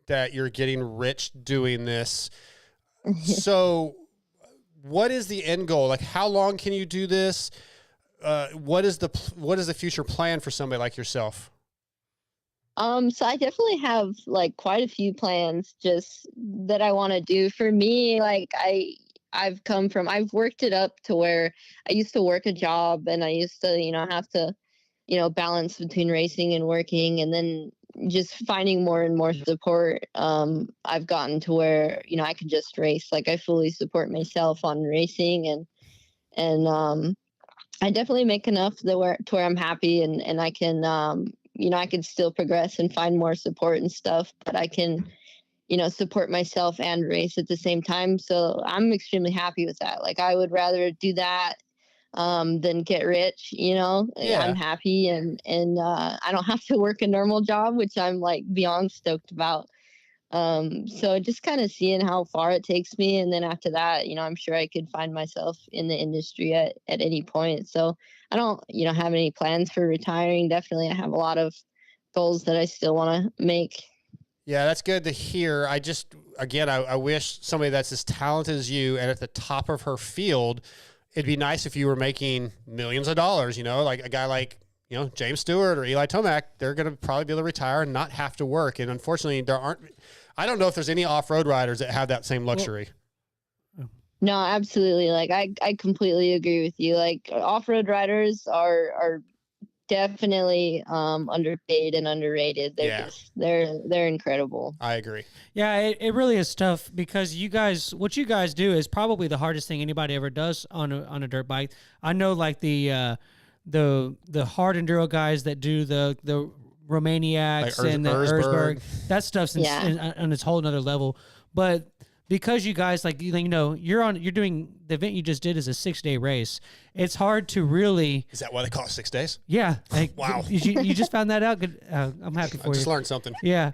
that you're getting rich doing this. So what is the end goal? Like, how long can you do this? What is the future plan for somebody like yourself? So I definitely have like quite a few plans just that I want to do. For me, like I've worked it up to where I used to work a job and I used to, have to, balance between racing and working, and then just finding more and more support. I've gotten to where, I can just race. Like I fully support myself on racing, and I definitely make enough to where I'm happy, and I can, I can still progress and find more support and stuff, but I can, support myself and race at the same time. So I'm extremely happy with that. Like I would rather do that than get rich, Yeah. I'm happy and I don't have to work a normal job, which I'm like beyond stoked about. So just kind of seeing how far it takes me. And then after that, I'm sure I could find myself in the industry at any point. So I don't, have any plans for retiring. Definitely. I have a lot of goals that I still want to make. Yeah, that's good to hear. I wish somebody that's as talented as you and at the top of her field, it'd be nice if you were making millions of dollars, like a guy like, James Stewart or Eli Tomac. They're going to probably be able to retire and not have to work. And unfortunately, I don't know if there's any off-road riders that have that same luxury. No, absolutely. Like I completely agree with you. Like off-road riders are definitely underpaid and underrated. They're incredible. I agree. Yeah, it really is tough because what you guys do is probably the hardest thing anybody ever does on a dirt bike. I know like the hard enduro guys that do the Romaniacs like and the Erzberg, that stuff's on its whole another level. But because you guys you're doing the event you just did is a 6-day race. It's hard to really. Is that why they call it 6 days? Yeah. Wow. You just found that out. Good. I'm happy for you. I just learned something. Yeah.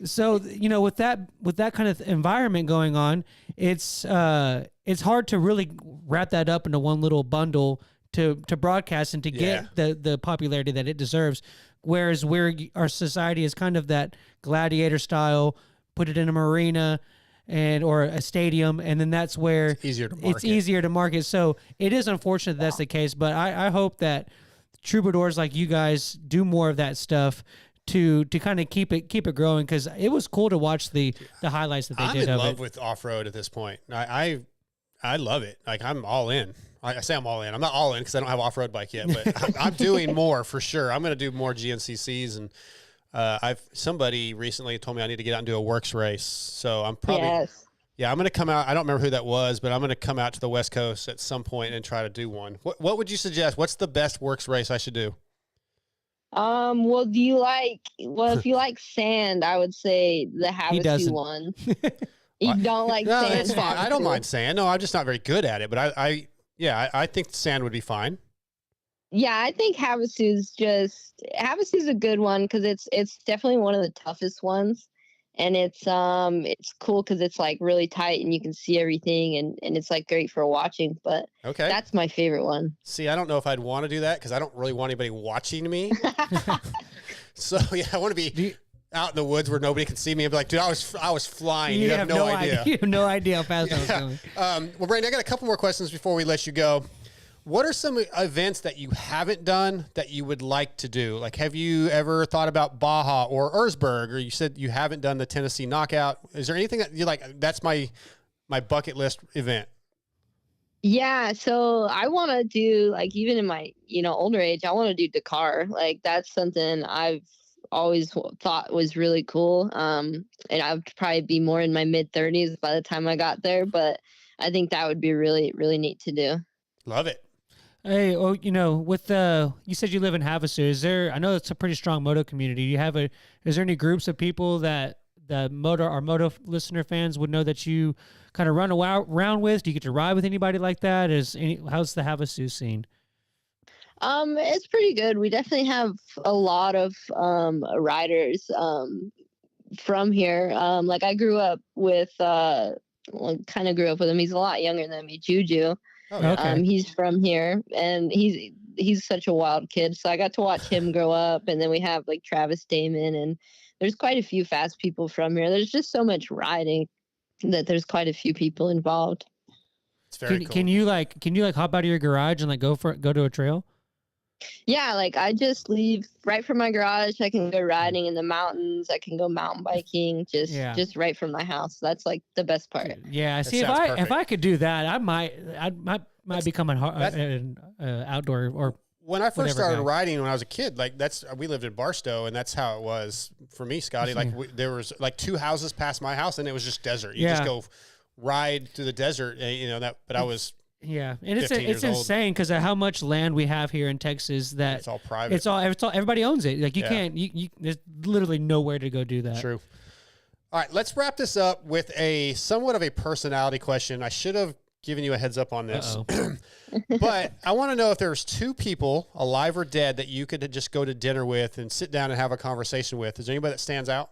So with that kind of environment going on, it's hard to really wrap that up into one little bundle to broadcast and to get the popularity that it deserves. Whereas where our society is kind of that gladiator style, put it in a marina, or a stadium, and then that's where It's easier to market. So it is unfortunate that's the case, but I hope that troubadours like you guys do more of that stuff to kind of keep it growing, because it was cool to watch the highlights that they did I'm in of love it. with off-road at this point. I love it. Like, I'm all in. I say I'm all in. I'm not all in because I don't have an off-road bike yet, but I'm doing more for sure. I'm going to do more GNCCs, and somebody recently told me I need to get out and do a works race. So I'm probably I'm going to come out. I don't remember who that was, but I'm going to come out to the West Coast at some point and try to do one. What would you suggest? What's the best works race I should do? Well, if you like sand, I would say the Havasu one. You don't like no, sand? it's fine. I don't mind sand. No, I'm just not very good at it, but I think sand would be fine. Yeah, I think Havasu's a good one because it's definitely one of the toughest ones, and it's cool because it's like really tight and you can see everything, and it's like great for watching. But okay, that's my favorite one. See, I don't know if I'd want to do that because I don't really want anybody watching me. So yeah, I want to be out in the woods where nobody can see me and be like, dude, I was flying. You have no idea. You have no idea how fast I was going. Well, Brandy, I got a couple more questions before we let you go. What are some events that you haven't done that you would like to do? Like, have you ever thought about Baja or Erzberg, or you said you haven't done the Tennessee Knockout? Is there anything that you like? That's my bucket list event. Yeah, so I want to do, like, even in my older age, I want to do Dakar. Like, that's something I've always thought was really cool. And I would probably be more in my mid-30s by the time I got there, but I think that would be really, really neat to do. Love it. Hey, with you said you live in Havasu. I know it's a pretty strong moto community. Is there any groups of people that the moto listener fans would know that you kind of run around with? Do you get to ride with anybody like that? How's the Havasu scene? It's pretty good. We definitely have a lot of riders from here. Like, I grew up with kind of grew up with him. He's a lot younger than me, Juju. Oh, yeah. Okay. He's from here, and he's such a wild kid. So I got to watch him grow up, and then we have like Travis Damon, and there's quite a few fast people from here. There's just so much riding that there's quite a few people involved. It's very cool. Can you hop out of your garage and like go to a trail? Yeah, like I just leave right from my garage. I can go riding in the mountains. I can go mountain biking just right from my house. That's like the best part. Yeah, That see, if sounds perfect. I could do that, I might become an outdoor or when I first whatever started guy. riding when I was a kid, like we lived in Barstow, and that's how it was for me, Scotty. Like there was like 2 houses past my house, and it was just desert. You just go ride through the desert, but I was. Yeah, and it's 15 years old. insane because of how much land we have here in Texas that It's all private. It's all everybody owns it. Like you can't there's literally nowhere to go do that. True. All right, let's wrap this up with a somewhat of a personality question. I should have given you a heads up on this. But I want to know if there's 2 people, alive or dead, that you could just go to dinner with and sit down and have a conversation with. Is there anybody that stands out?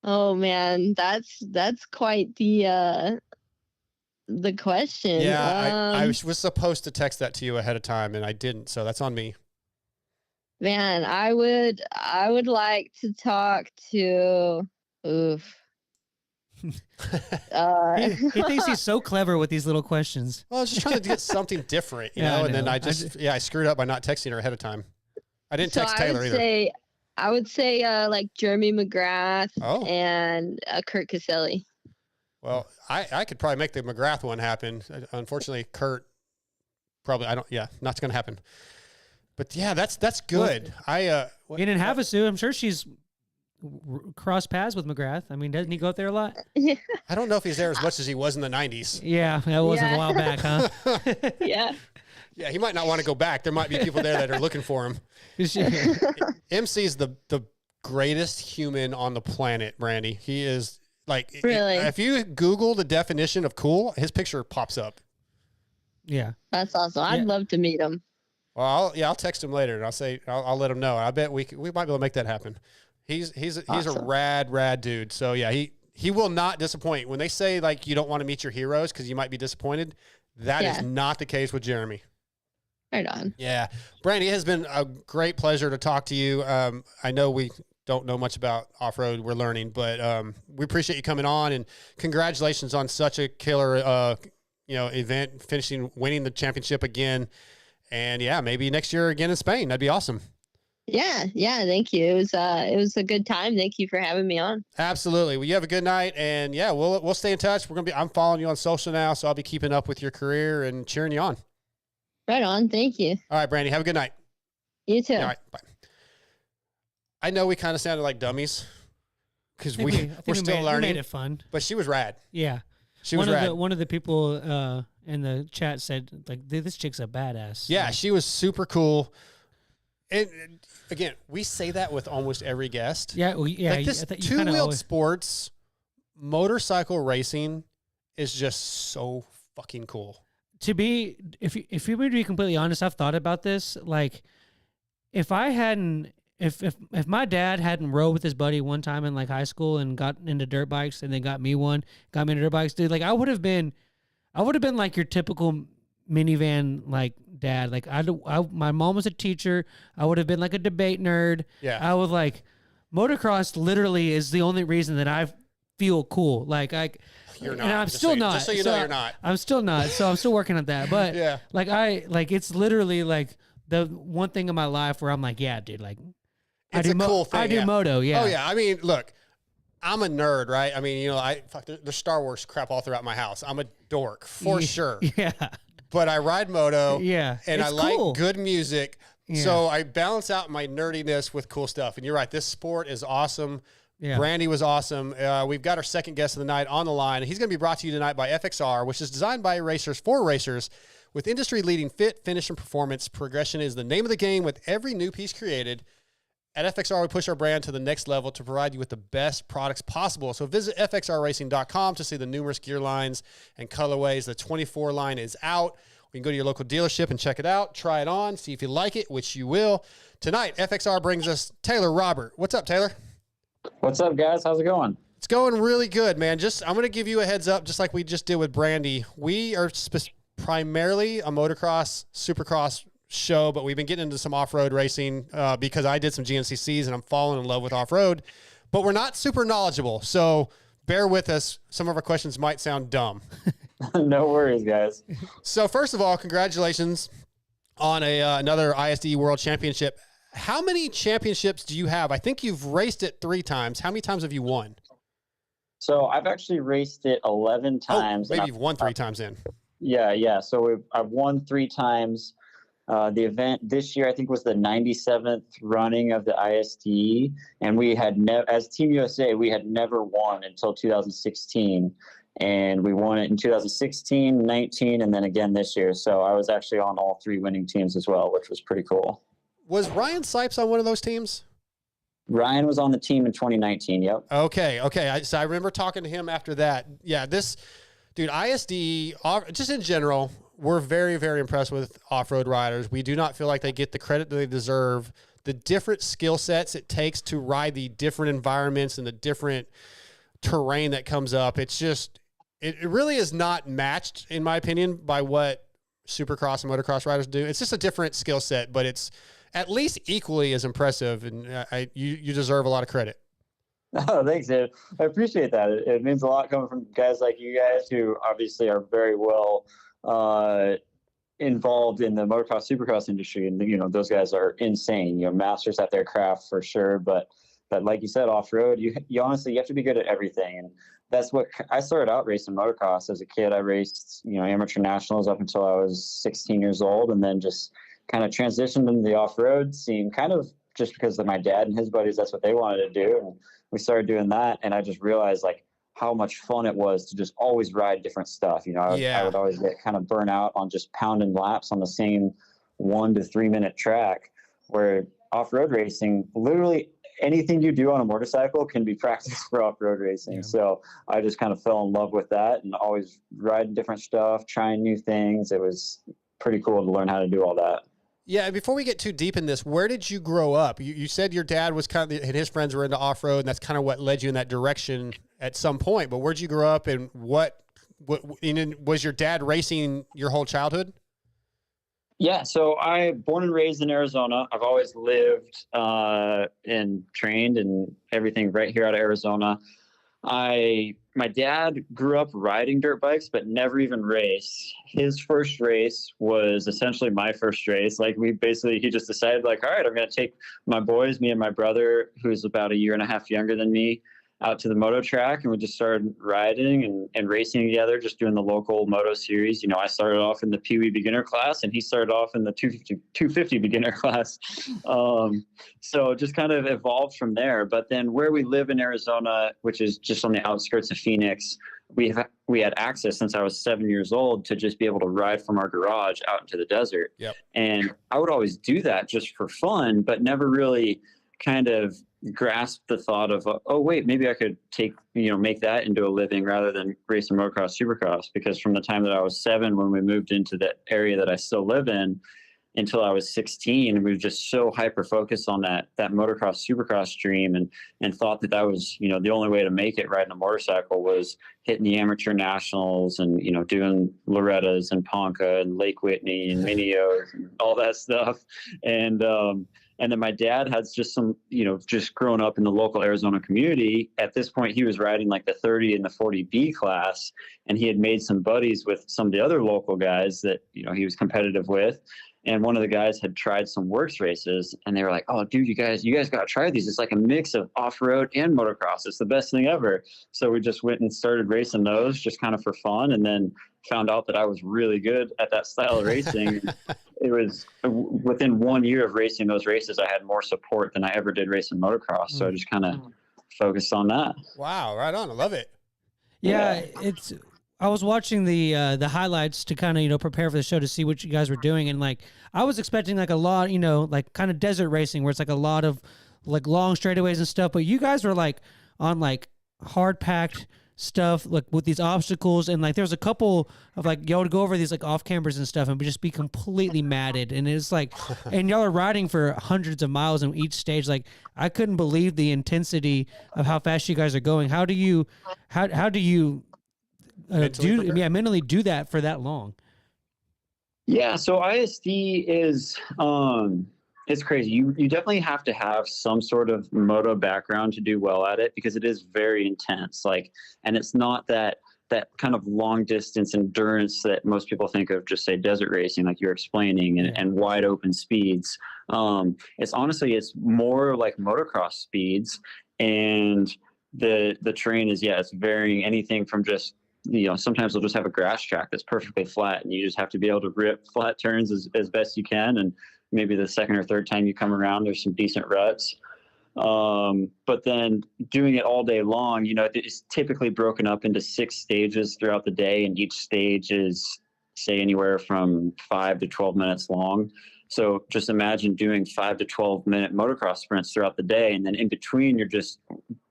Oh man, that's quite the question. Yeah, I was supposed to text that to you ahead of time, and I didn't, so that's on me. Man, I would like to talk to. Oof. He thinks he's so clever with these little questions. Well, I was just trying to get something different, you know, and then I screwed up by not texting her ahead of time. I didn't text Taylor either. I would say like Jeremy McGrath and Kurt Caselli. Well, I could probably make the McGrath one happen. Unfortunately, Kurt probably not going to happen. But yeah, that's good. In Havasu, I'm sure she's crossed paths with McGrath. I mean, doesn't he go up there a lot? I don't know if he's there as much as he was in the 90s. Yeah, that was a while back, huh? Yeah. Yeah, he might not want to go back. There might be people there that are looking for him. MC's the greatest human on the planet, Brandy. He is like, really? If you Google the definition of cool, his picture pops up. Yeah. That's awesome. I'd love to meet him. Well, I'll text him later and I'll let him know. I bet we might be able to make that happen. He's a rad dude. So yeah, he will not disappoint. When they say like you don't want to meet your heroes because you might be disappointed, that is not the case with Jeremy. Right on. Yeah, Brandy, it has been a great pleasure to talk to you. I know we don't know much about off-road. We're learning, but we appreciate you coming on, and congratulations on such a killer, event, winning the championship again. And yeah, maybe next year again in Spain. That'd be awesome. Yeah. Thank you. It was a good time. Thank you for having me on. Absolutely. Well, you have a good night, and yeah, we'll stay in touch. I'm following you on social now, so I'll be keeping up with your career and cheering you on. Right on. Thank you. All right, Brandy, have a good night. You too. All right, bye. I know we kind of sounded like dummies because we're still learning. We made it fun. But she was rad. Yeah. She was rad. One of the people in the chat said, like, dude, this chick's a badass. Yeah, she was super cool. And again, we say that with almost every guest. Yeah, Like this two-wheeled sports, motorcycle racing is just so fucking cool. To be, if you were to be completely honest, I've thought about this. Like, if my dad hadn't rode with his buddy one time in like high school and got into dirt bikes, and then got me into dirt bikes, dude, like I would have been like your typical minivan like dad. Like my mom was a teacher. I would have been like a debate nerd. Yeah. I was like, motocross literally is the only reason that I feel cool. Like You're not. And I'm still not. Just so you know, you're not. I'm still not. So I'm still working on that. But yeah, like it's literally like the one thing in my life where I'm like, yeah, dude, like it's a cool thing. I do moto. Yeah. Oh yeah. I mean, look, I'm a nerd, right? I mean, there's Star Wars crap all throughout my house. I'm a dork for sure. Yeah. But I ride moto. Yeah. And I cool. like good music. Yeah. So I balance out my nerdiness with cool stuff. And you're right. This sport is awesome. Yeah. Brandy was awesome. We've got our second guest of the night on the line. He's going to be brought to you tonight by FXR, which is designed by racers for racers. With industry-leading fit, finish, and performance, progression is the name of the game with every new piece created. At FXR, we push our brand to the next level to provide you with the best products possible. So visit fxrracing.com to see the numerous gear lines and colorways. The 24 line is out. You can go to your local dealership and check it out, try it on, see if you like it, which you will. Tonight, FXR brings us Taylor Robert. What's up, Taylor? What's up, guys? How's it going? It's going really good, man. I'm going to give you a heads up, just like we just did with Brandy. We are primarily a motocross, supercross show, but we've been getting into some off-road racing because I did some GNCCs and I'm falling in love with off-road, but we're not super knowledgeable. So bear with us. Some of our questions might sound dumb. No worries, guys. So first of all, congratulations on another ISD World Championship. How many championships do you have? I think you've raced it 3 times. How many times have you won? So I've actually raced it 11 times. Maybe you've won 3 times in. Yeah. So I've won 3 times. The event this year, I think, was the 97th running of the ISD, and we had as Team USA, we had never won until 2016, and we won it in 2016, 19, and then again this year. So I was actually on all 3 winning teams as well, which was pretty cool. Was Ryan Sipes on one of those teams? Ryan was on the team in 2019. Yep. Okay. So I remember talking to him after that. Yeah, this dude, ISD, just in general, we're very, very impressed with off-road riders. We do not feel like they get the credit that they deserve. The different skill sets it takes to ride the different environments and the different terrain that comes up. It's just, it really is not matched, in my opinion, by what supercross and motocross riders do. It's just a different skill set, but it's at least equally as impressive, and you deserve a lot of credit. Oh, thanks, Dave. I appreciate that. It means a lot coming from guys like you guys who obviously are very well involved in the motocross, supercross industry. And, those guys are insane, masters at their craft for sure. But like you said, off-road, you honestly, you have to be good at everything. And that's what I started out racing motocross as a kid. I raced, amateur nationals up until I was 16 years old, and then just kind of transitioned into the off-road scene, kind of just because of my dad and his buddies, that's what they wanted to do. And we started doing that. And I just realized how much fun it was to just always ride different stuff. I would always get kind of burnt out on just pounding laps on the same 1 to 3 minute track, where off-road racing, literally anything you do on a motorcycle can be practiced for off-road racing. Yeah. So I just kind of fell in love with that and always riding different stuff, trying new things. It was pretty cool to learn how to do all that. Yeah, before we get too deep in this, where did you grow up? You said your dad was and his friends were into off-road, and that's kind of what led you in that direction at some point. But where'd you grow up, and what was your dad racing your whole childhood? Yeah, so I born and raised in Arizona. I've always lived and trained and everything right here out of Arizona. My dad grew up riding dirt bikes, but never even raced. His first race was essentially my first race. Like he just decided like, all right, I'm going to take my boys, me and my brother, who's about a year and a half younger than me, out to the moto track, and we just started riding and racing together, just doing the local moto series. You know, I started off in the Pee Wee beginner class and he started off in the 250 beginner class. So it just kind of evolved from there. But then where we live in Arizona, which is just on the outskirts of Phoenix, we had access since I was 7 years old to just be able to ride from our garage out into the desert. Yep. And I would always do that just for fun, but never really kind of grasp the thought of, oh wait, maybe I could make that into a living rather than racing motocross, supercross. Because from the time that I was 7, when we moved into the area that I still live in, until I was 16, we were just so hyper focused on that motocross, supercross dream, and thought that was, the only way to make it riding a motorcycle was hitting the amateur nationals and, doing Loretta's and Ponca and Lake Whitney and Minios and all that stuff. And then my dad has just just grown up in the local Arizona community. At this point, he was riding like the 30 and the 40B class, and he had made some buddies with some of the other local guys that, he was competitive with. And one of the guys had tried some works races, and they were like, oh, dude, you guys got to try these. It's like a mix of off-road and motocross. It's the best thing ever. So we just went and started racing those just kind of for fun, and then found out that I was really good at that style of racing. It was within 1 year of racing those races, I had more support than I ever did racing motocross. So I just kind of focused on that. Wow, right on. I love it. Yeah, I was watching the highlights to kind of, prepare for the show to see what you guys were doing. And like, I was expecting like a lot, like kind of desert racing where it's like a lot of like long straightaways and stuff. But you guys were like on like hard packed stuff, like with these obstacles. And like, there was a couple of like, y'all would go over these like off campers and stuff and just be completely matted. And it's like, and y'all are riding for hundreds of miles in each stage. Like, I couldn't believe the intensity of how fast you guys are going. How do you mentally do that for that long? Yeah, so ISD is it's crazy. You definitely have to have some sort of moto background to do well at it, because it is very intense. Like, and it's not that kind of long distance endurance that most people think of, just say desert racing, like you're explaining, and wide open speeds. It's more like motocross speeds, and the terrain is it's varying anything from just, sometimes they'll just have a grass track that's perfectly flat, and you just have to be able to rip flat turns as best you can. And maybe the second or third time you come around, there's some decent ruts. But then doing it all day long, it's typically broken up into 6 stages throughout the day. And each stage is, say, anywhere from 5 to 12 minutes long. So just imagine doing 5 to 12 minute motocross sprints throughout the day. And then in between, you're just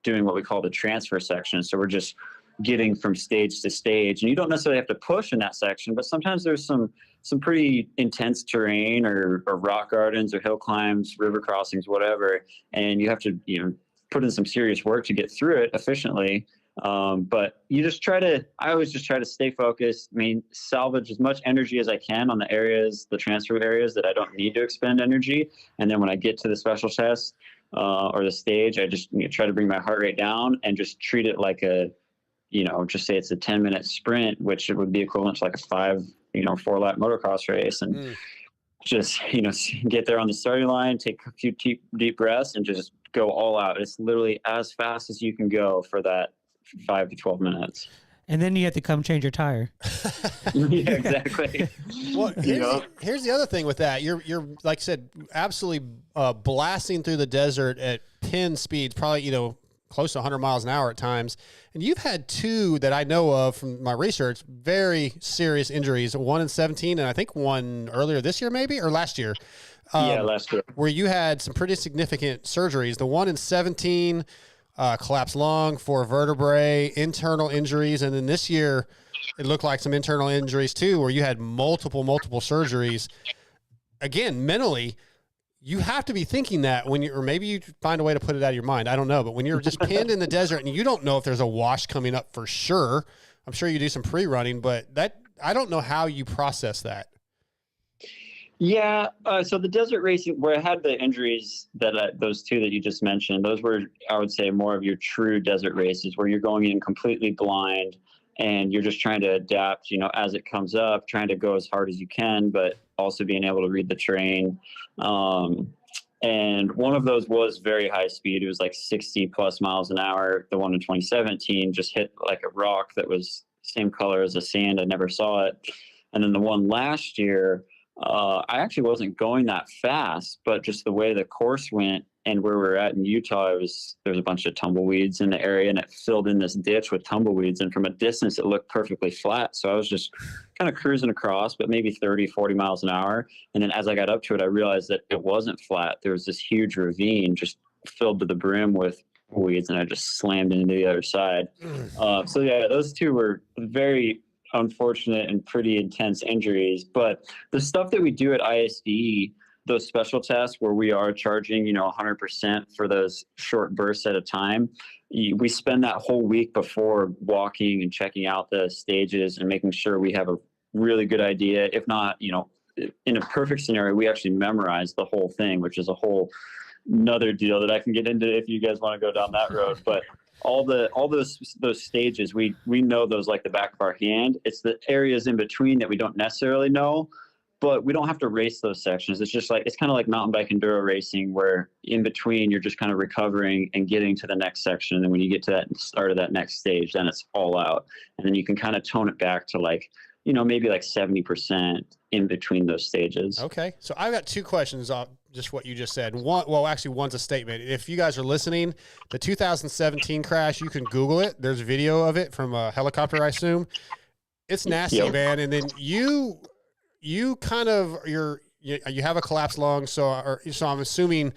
doing what we call the transfer section. So we're just getting from stage to stage, and you don't necessarily have to push in that section, but sometimes there's some pretty intense terrain or rock gardens or hill climbs, river crossings, whatever, and you have to put in some serious work to get through it efficiently. But I always just try to stay focused. I mean, salvage as much energy as I can on the transfer areas that I don't need to expend energy, and then when I get to the special test or the stage, I just try to bring my heart rate down and just treat it like just say it's a 10-minute sprint, which would be equivalent to like a 4-lap motocross race. And just, get there on the starting line, take a few deep breaths, and just go all out. It's literally as fast as you can go for that 5 to 12 minutes. And then you have to come change your tire. Yeah, exactly. Well, here's the other thing with that. You're like I said, absolutely blasting through the desert at pin speeds, probably, close to 100 miles an hour at times. And you've had 2 that I know of from my research, very serious injuries, one in 17, and I think one earlier this year, maybe, or last year. Last year. Where you had some pretty significant surgeries. The one in 17, collapsed lung, 4 vertebrae, internal injuries. And then this year, it looked like some internal injuries too, where you had multiple surgeries. Again, mentally, you have to be thinking that or maybe you find a way to put it out of your mind. I don't know. But when you're just pinned in the desert and you don't know if there's a wash coming up for sure, I'm sure you do some pre-running, but I don't know how you process that. Yeah. So the desert racing, where I had the injuries those two that you just mentioned, those were, I would say, more of your true desert races where you're going in completely blind and you're just trying to adapt, as it comes up, trying to go as hard as you can, but also being able to read the terrain. And one of those was very high speed. It was like 60 plus miles an hour. The one in 2017 just hit like a rock that was same color as the sand. I never saw it. And then the one last year, I actually wasn't going that fast, but just the way the course went and where we're at in Utah, there's a bunch of tumbleweeds in the area, and it filled in this ditch with tumbleweeds. And from a distance, it looked perfectly flat. So I was just kind of cruising across, but maybe 30, 40 miles an hour. And then as I got up to it, I realized that it wasn't flat. There was this huge ravine just filled to the brim with weeds, and I just slammed into the other side. So yeah, those two were very unfortunate and pretty intense injuries. But the stuff that we do at ISD, those special tests where we are charging, 100% for those short bursts at a time, we spend that whole week before walking and checking out the stages and making sure we have a really good idea. If not, in a perfect scenario, we actually memorize the whole thing, which is a whole another deal that I can get into if you guys want to go down that road. But all those stages, we know those like the back of our hand. It's the areas in between that we don't necessarily know, but we don't have to race those sections. It's just it's kind of like mountain bike enduro racing, where in between you're just kind of recovering and getting to the next section. And when you get to that start of that next stage, then it's all out. And then you can kind of tone it back to maybe 70% in between those stages. Okay. So I've got two questions on just what you just said. One's a statement. If you guys are listening, the 2017 crash, you can Google it. There's video of it from a helicopter, I assume. It's nasty, man. And then you kind of, you have a collapsed lung. So I'm assuming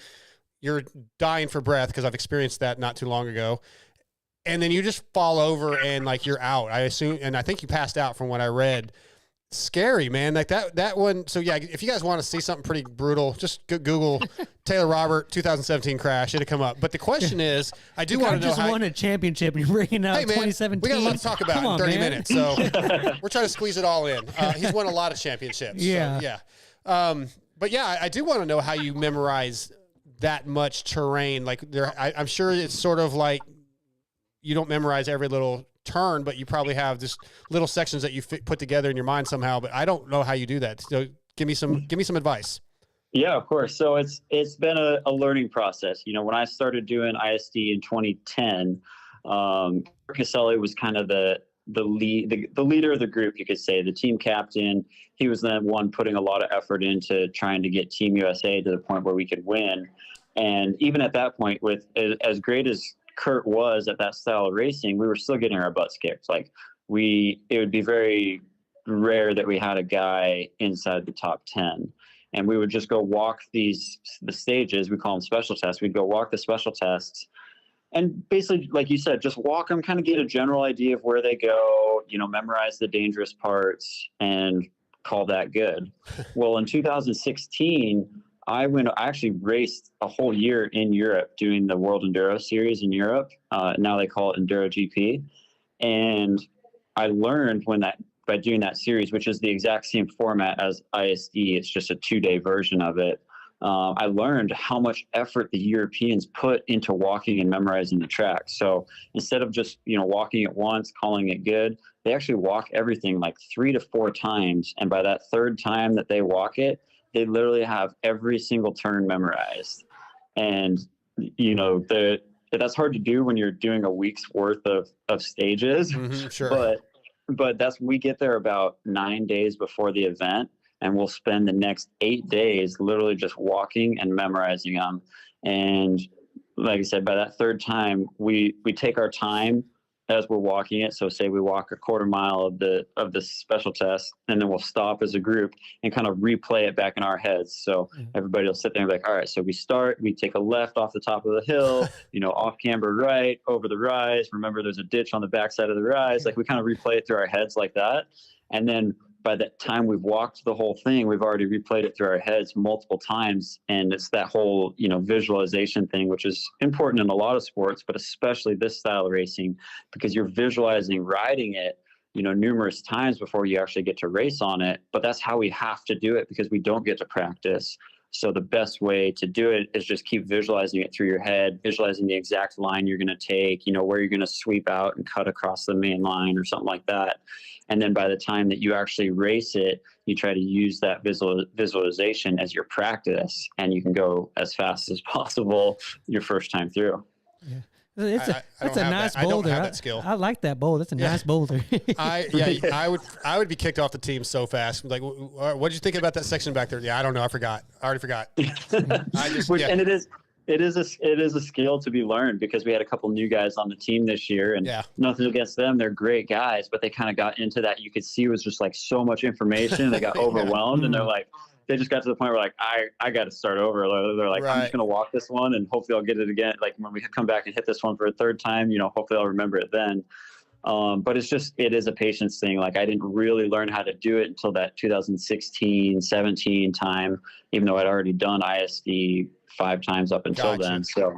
you're dying for breath, because I've experienced that not too long ago. And then you just fall over and you're out, I assume. And I think you passed out from what I read. Scary, man. That one. So yeah, if you guys want to see something pretty brutal, just Google Taylor Robert 2017 crash. It'll come up. But the question is, I do want to know just won a championship and you're bringing out 2017. We got a lot to talk about in 30 minutes. So we're trying to squeeze it all in. He's won a lot of championships. Yeah. So, yeah. But yeah, I do want to know how you memorize that much terrain. I'm sure it's sort of like you don't memorize every little turn, but you probably have just little sections that you put together in your mind somehow. But I don't know how you do that. So give me some advice. Yeah, of course. So it's been a learning process. When I started doing ISD in 2010, Caselli was kind of the leader of the group, you could say, the team captain. He was the one putting a lot of effort into trying to get Team USA to the point where we could win. And even at that point, with as great as Kurt was at that style of racing, we were still getting our butts kicked. It would be very rare that we had a guy inside the top 10, and we would just go walk the stages. We call them special tests. We'd go walk the special tests and basically, like you said, just walk them, kind of get a general idea of where they go, memorize the dangerous parts and call that good. Well, in 2016, I actually raced a whole year in Europe doing the World Enduro Series in Europe. Now they call it Enduro GP. And I learned by doing that series, which is the exact same format as ISD, it's just a 2-day version of it. I learned how much effort the Europeans put into walking and memorizing the track. So instead of just, walking it once, calling it good, they actually walk everything 3 to 4 times. And by that third time that they walk it, they literally have every single turn memorized. And, that's hard to do when you're doing a week's worth of stages. Mm-hmm, sure. But we get there about 9 days before the event, and we'll spend the next 8 days literally just walking and memorizing them. And like I said, by that third time, we take our time as we're walking it. So say we walk a quarter mile of the special test, and then we'll stop as a group and kind of replay it back in our heads. So everybody will sit there and be like, all right, so we take a left off the top of the hill, off camber right, over the rise. Remember, there's a ditch on the backside of the rise. We kind of replay it through our heads like that. And then by the time we've walked the whole thing, we've already replayed it through our heads multiple times. And it's that whole, visualization thing, which is important in a lot of sports, but especially this style of racing, because you're visualizing riding it, numerous times before you actually get to race on it. But that's how we have to do it because we don't get to practice. So the best way to do it is just keep visualizing it through your head, visualizing the exact line you're going to take, where you're going to sweep out and cut across the main line or something like that. And then by the time that you actually race it, you try to use that visualization as your practice, and you can go as fast as possible your first time through. Yeah. That's a nice boulder. I don't have that skill. I like that boulder. That's a nice boulder. I would be kicked off the team so fast. Like, what did you think about that section back there? Yeah, I don't know. I forgot. I already forgot. And it is a skill to be learned because we had a couple new guys on the team this year, and nothing against them. They're great guys, but they kind of got into that. You could see it was just like so much information. They got overwhelmed, and they're like, they just got to the point where like, I got to start over. They're like, I'm just going to walk this one and hopefully I'll get it again. Like when we come back and hit this one for a third time, hopefully I'll remember it then. But it is a patience thing. Like I didn't really learn how to do it until that 2016, 17 time, even though I'd already done ISD 5 times up until then. So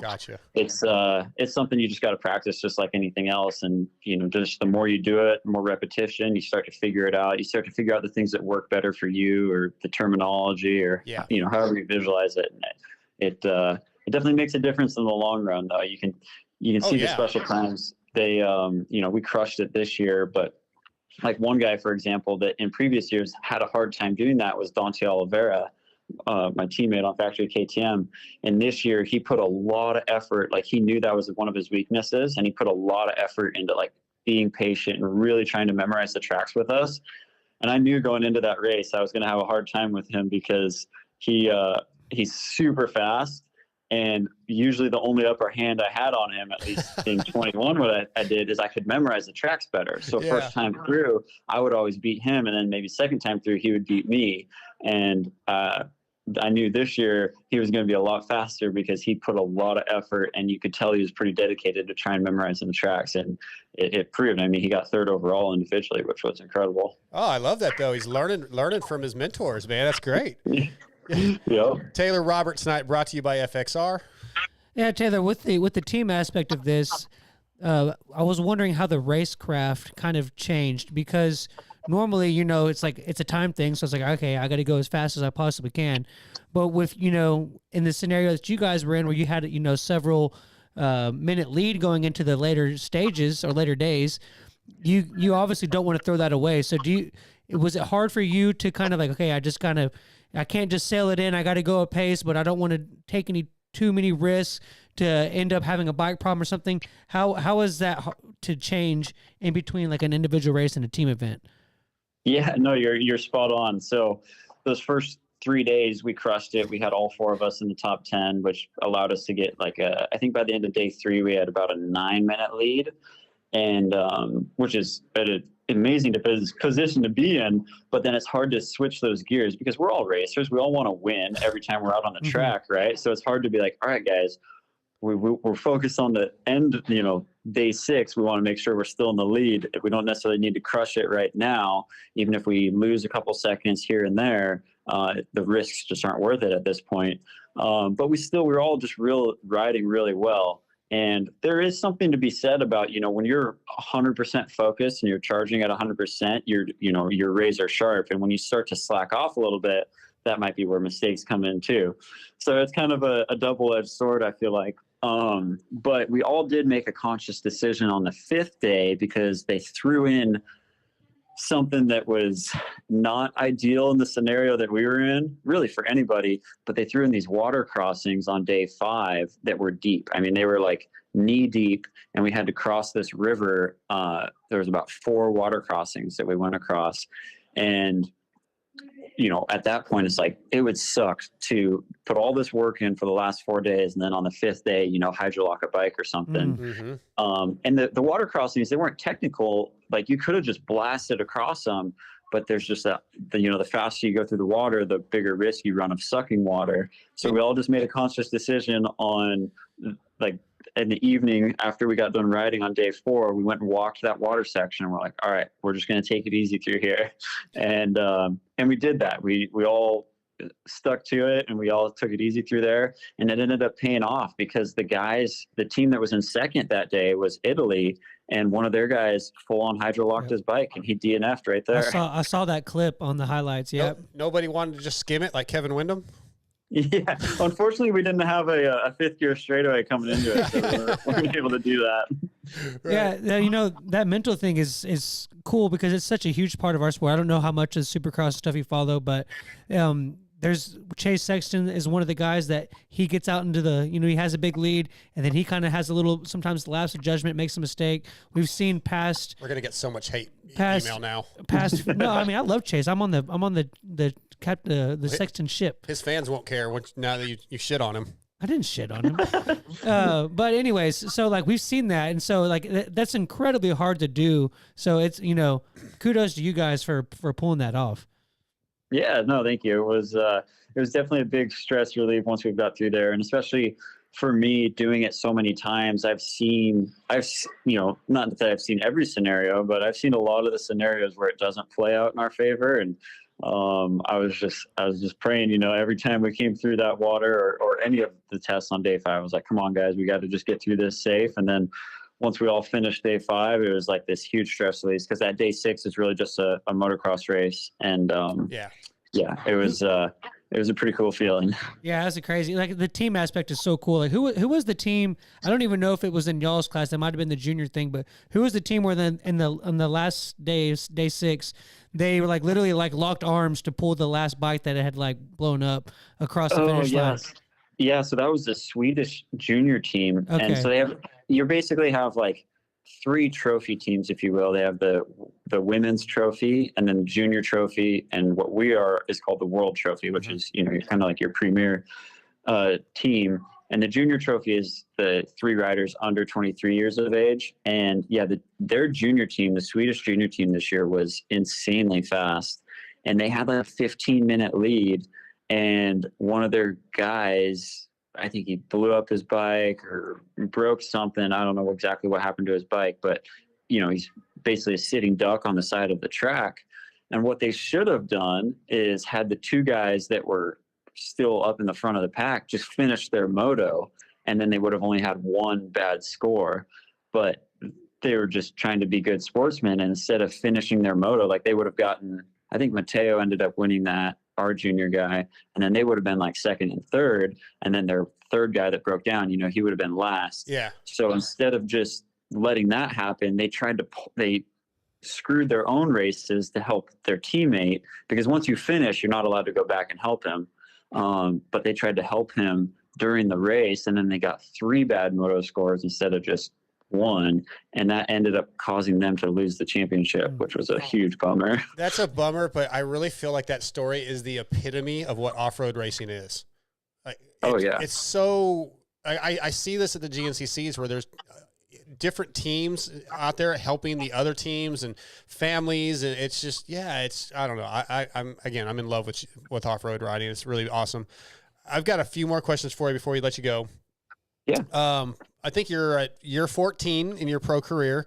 it's something you just got to practice just like anything else. And, just the more you do it, more repetition, you start to figure it out. You start to figure out the things that work better for you or the terminology or, however you visualize it. And it definitely makes a difference in the long run though. You can see the special times. They, we crushed it this year, but like one guy, for example, that in previous years had a hard time doing that was Dante Oliveira, my teammate on Factory KTM. And this year he put a lot of effort. Like he knew that was one of his weaknesses, and he put a lot of effort into like being patient and really trying to memorize the tracks with us. And I knew going into that race, I was going to have a hard time with him because he's super fast. And usually the only upper hand I had on him, at least in 21, what I did is I could memorize the tracks better. So first time through, I would always beat him. And then maybe second time through, he would beat me. And I knew this year he was going to be a lot faster because he put a lot of effort, and you could tell he was pretty dedicated to try and memorizing the tracks. And it proved. I mean, he got 3rd overall individually, which was incredible. Oh, I love that though. He's learning from his mentors, man. That's great. Yep. Taylor Roberts tonight, brought to you by FXR. Yeah, Taylor, with the team aspect of this, I was wondering how the racecraft kind of changed because normally, it's like it's a time thing. So it's like, okay, I got to go as fast as I possibly can. But with, in the scenario that you guys were in where you had, several minute lead going into the later stages or later days, you obviously don't want to throw that away. So was it hard for you to kind of like, okay, I can't just sail it in. I got to go a pace, but I don't want to take too many risks to end up having a bike problem or something. How is that to change in between like an individual race and a team event? Yeah, no, you're spot on. So those first 3 days we crushed it. We had all 4 of us in the top 10, which allowed us to get I think by the end of day 3, we had about a 9-minute lead, and which is an amazing position to be in. But then it's hard to switch those gears because we're all racers. We all want to win every time we're out on the track, right? So it's hard to be like, all right, guys, we're focused on the end, day 6. We want to make sure we're still in the lead. We don't necessarily need to crush it right now. Even if we lose a couple seconds here and there, the risks just aren't worth it at this point. But we're all just riding really well. And there is something to be said about, when you're 100% focused and you're charging at 100%, you're razor sharp. And when you start to slack off a little bit, that might be where mistakes come in too. So it's kind of a double-edged sword, I feel like. But we all did make a conscious decision on the 5th day because they threw in something that was not ideal in the scenario that we were in, really for anybody, but they threw in these water crossings on day 5 that were deep. I mean, they were like knee deep, and we had to cross this river. There was about 4 water crossings that we went across. And, at that point, it's like, it would suck to put all this work in for the last 4 days. And then on the 5th day, hydrolock a bike or something. Mm-hmm. And the water crossings, they weren't technical. Like you could have just blasted across them, but there's just the faster you go through the water, the bigger risk you run of sucking water. So we all just made a conscious decision on in the evening after we got done riding on day 4, we went and walked that water section, and we're like, all right, we're just going to take it easy through here. And we did that. We all stuck to it, and we all took it easy through there, and it ended up paying off because the team that was in second that day was Italy, and one of their guys full on hydrolocked his bike, and he DNF'd right there. I saw that clip on the highlights. Yeah. Nobody wanted to just skim it like Kevin Windham. Yeah, unfortunately, we didn't have a fifth gear straightaway coming into it, so we weren't able to do that. Right. Yeah, you know, that mental thing is cool because it's such a huge part of our sport. I don't know how much of Supercross stuff you follow, but there's Chase Sexton is one of the guys that he gets out into the, he has a big lead, and then he kind of has a little, sometimes lapse of judgment, makes a mistake. We've seen past. We're gonna get so much hate email now. No, I mean, I love Chase. I'm on the Sexton ship. His fans won't care now that you shit on him. I didn't shit on him. But anyways, so like we've seen that. And so like that's incredibly hard to do. So it's, kudos to you guys for pulling that off. Yeah, no, thank you. It was definitely a big stress relief once we got through there. And especially for me doing it so many times, I've not that I've seen every scenario, but I've seen a lot of the scenarios where it doesn't play out in our favor. And I was just praying, every time we came through that water or any of the tests on day 5, I was like, come on guys, we got to just get through this safe. And then once we all finished day 5, it was like this huge stress release because that day 6 is really just a motocross race. And it was a pretty cool feeling. Yeah, that's a crazy. Like the team aspect is so cool. Like who was the team? I don't even know if it was in y'all's class. That might have been the junior thing. But who was the team where then on the last day 6, they were like literally like locked arms to pull the last bike that had like blown up across the finish line? Yeah, so that was the Swedish junior team, okay. And so you basically have like 3 trophy teams, if you will. They have the women's trophy, and then junior trophy, and what we are is called the world trophy, which is you're kind of like your premier team. And the junior trophy is the 3 riders under 23 years of age. And yeah, their junior team, the Swedish junior team this year, was insanely fast, and they had like a 15-minute lead. And one of their guys, I think he blew up his bike or broke something. I don't know exactly what happened to his bike, but he's basically a sitting duck on the side of the track. And what they should have done is had the 2 guys that were still up in the front of the pack just finish their moto, and then they would have only had 1 bad score. But they were just trying to be good sportsmen, and instead of finishing their moto, like they would have gotten, I think Matteo ended up winning that, our junior guy, and then they would have been like 2nd and 3rd, and then their 3rd guy that broke down, he would have been last. Yeah. So instead of just letting that happen, they screwed their own races to help their teammate, because once you finish, you're not allowed to go back and help him. But they tried to help him during the race, and then they got 3 bad moto scores instead of just 1, and that ended up causing them to lose the championship, which was a huge bummer. That's a bummer, but I really feel like that story is the epitome of what off-road racing is. It's so I see this at the GNCCs where there's different teams out there helping the other teams and families, and it's just I don't know. I'm in love with off-road riding. It's really awesome. I've got a few more questions for you before we let you go. Yeah. I think you're at year 14 in your pro career.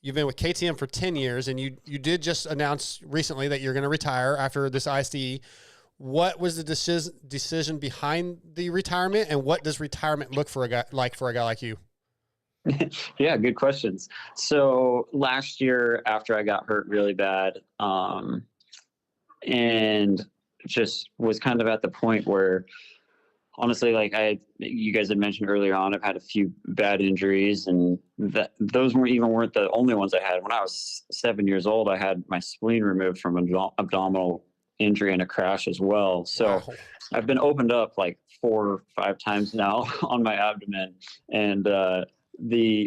You've been with KTM for 10 years, and you did just announce recently that you're going to retire after this ISDE. What was the decision behind the retirement, and what does retirement look for a guy like you? Yeah, good questions. So last year after I got hurt really bad, and just was kind of at the point where, honestly, like you guys had mentioned earlier on, I've had a few bad injuries, and those weren't the only ones I had. When I was 7 years old, I had my spleen removed from an abdominal injury and a crash as well. So wow. I've been opened up like 4 or 5 times now on my abdomen, and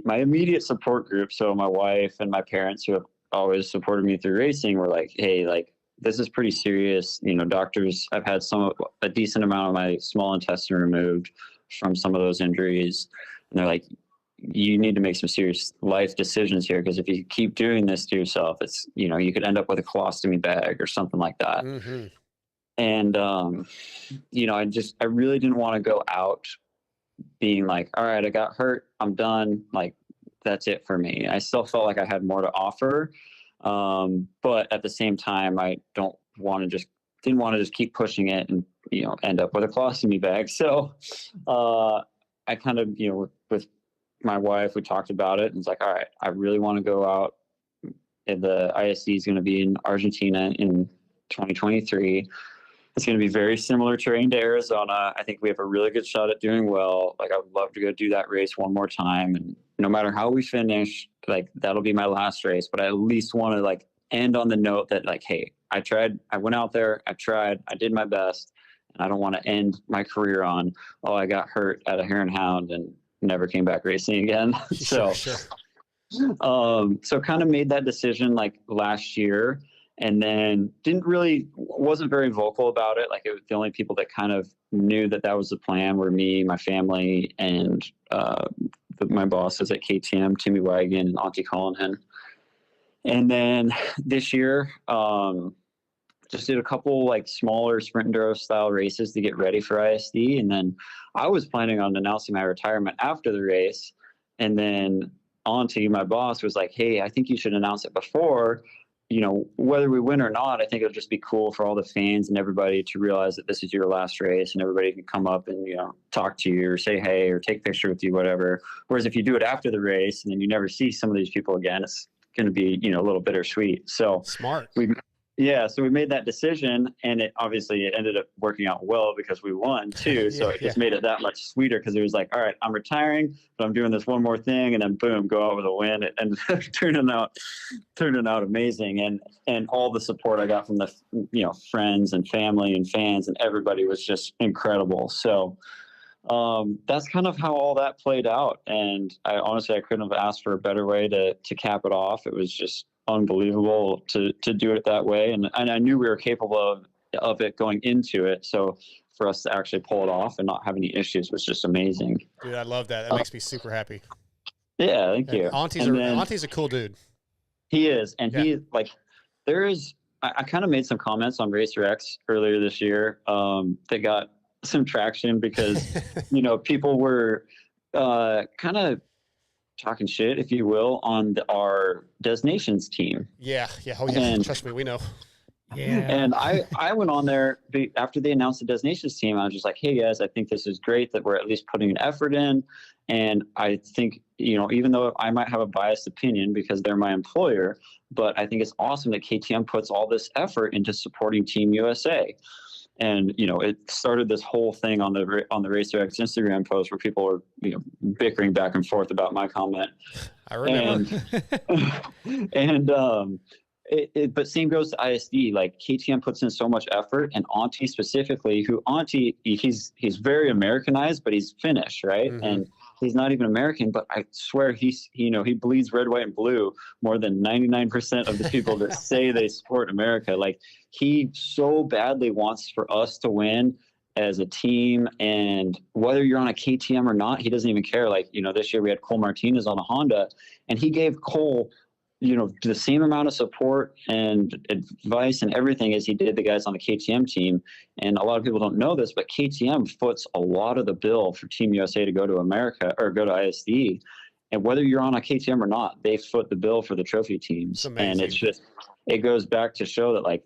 my immediate support group, so my wife and my parents, who have always supported me through racing, were like, hey, like, this is pretty serious. Doctors, I've had a decent amount of my small intestine removed from some of those injuries. And they're like, you need to make some serious life decisions here, because if you keep doing this to yourself, it's, you could end up with a colostomy bag or something like that. Mm-hmm. And, I really didn't want to go out being like, all right, I got hurt, I'm done. Like, that's it for me. I still felt like I had more to offer. But at the same time, I didn't want to just keep pushing it and, end up with a colostomy bag. So, I kind of, with my wife, we talked about it, and it's like, all right, I really want to go out. The ISD is going to be in Argentina in 2023. It's going to be very similar terrain to Arizona. I think we have a really good shot at doing well. Like, I would love to go do that race one more time. And no matter how we finish, like, that'll be my last race. But I at least want to, like, end on the note that, like, hey, I tried. I went out there. I tried. I did my best. And I don't want to end my career on, oh, I got hurt at a Hare and Hound and never came back racing again. So kind of made that decision, like, last year. And then wasn't very vocal about it. Like, it was the only people that kind of knew that was the plan were me, my family, and my bosses at KTM, Timmy Wagon and Auntie Cullinan. And then this year, just did a couple, like, smaller sprint enduro style races to get ready for ISD. And then I was planning on announcing my retirement after the race. And then Auntie, my boss, was like, hey, I think you should announce it before. You know, whether we win or not, I think it'll just be cool for all the fans and everybody to realize that this is your last race, and everybody can come up and, you know, talk to you or say hey or take a picture with you, whatever. Whereas if you do it after the race and then you never see some of these people again, it's going to be, you know, a little bittersweet. So smart. So we made that decision, and it ended up working out well because we won too. So it just made it that much sweeter, because it was like, all right, I'm retiring, but I'm doing this one more thing, and then boom, go out with a win. It ended up turning out amazing, and all the support I got from the, you know, friends and family and fans and everybody was just incredible. So that's kind of how all that played out, and I couldn't have asked for a better way to cap it off. It was just unbelievable to do it that way, and I knew we were capable of it going into it, so for us to actually pull it off and not have any issues was just amazing. Dude, I love that. That makes me super happy. Yeah, thank you. Auntie's a cool dude. He is, and he, like, I kind of made some comments on Racer X earlier this year that got some traction because you know, people were kind of talking shit, if you will, on our Destinations team. Yeah. Oh yeah. And trust me, we know. Yeah. And I went on there after they announced the Destinations team. I was just like, hey guys, I think this is great that we're at least putting an effort in. And I think, you know, even though I might have a biased opinion because they're my employer, but I think it's awesome that KTM puts all this effort into supporting Team USA. And, you know, it started this whole thing on the Racer X Instagram post where people were, you know, bickering back and forth about my comment. I remember. But same goes to ISD. Like, KTM puts in so much effort, and Auntie specifically, he's very Americanized, but he's Finnish, right? Mm-hmm. And he's not even American, but I swear he bleeds red, white, and blue more than 99% of the people that say they support America. Like, he so badly wants for us to win as a team, and whether you're on a KTM or not, he doesn't even care. Like, you know, this year we had Cole Martinez on a Honda, and he gave Cole, you know, the same amount of support and advice and everything as he did the guys on the KTM team. And a lot of people don't know this, but KTM foots a lot of the bill for Team USA to go to America or go to ISD. And whether you're on a KTM or not, they foot the bill for the trophy teams. And it goes back to show that, like,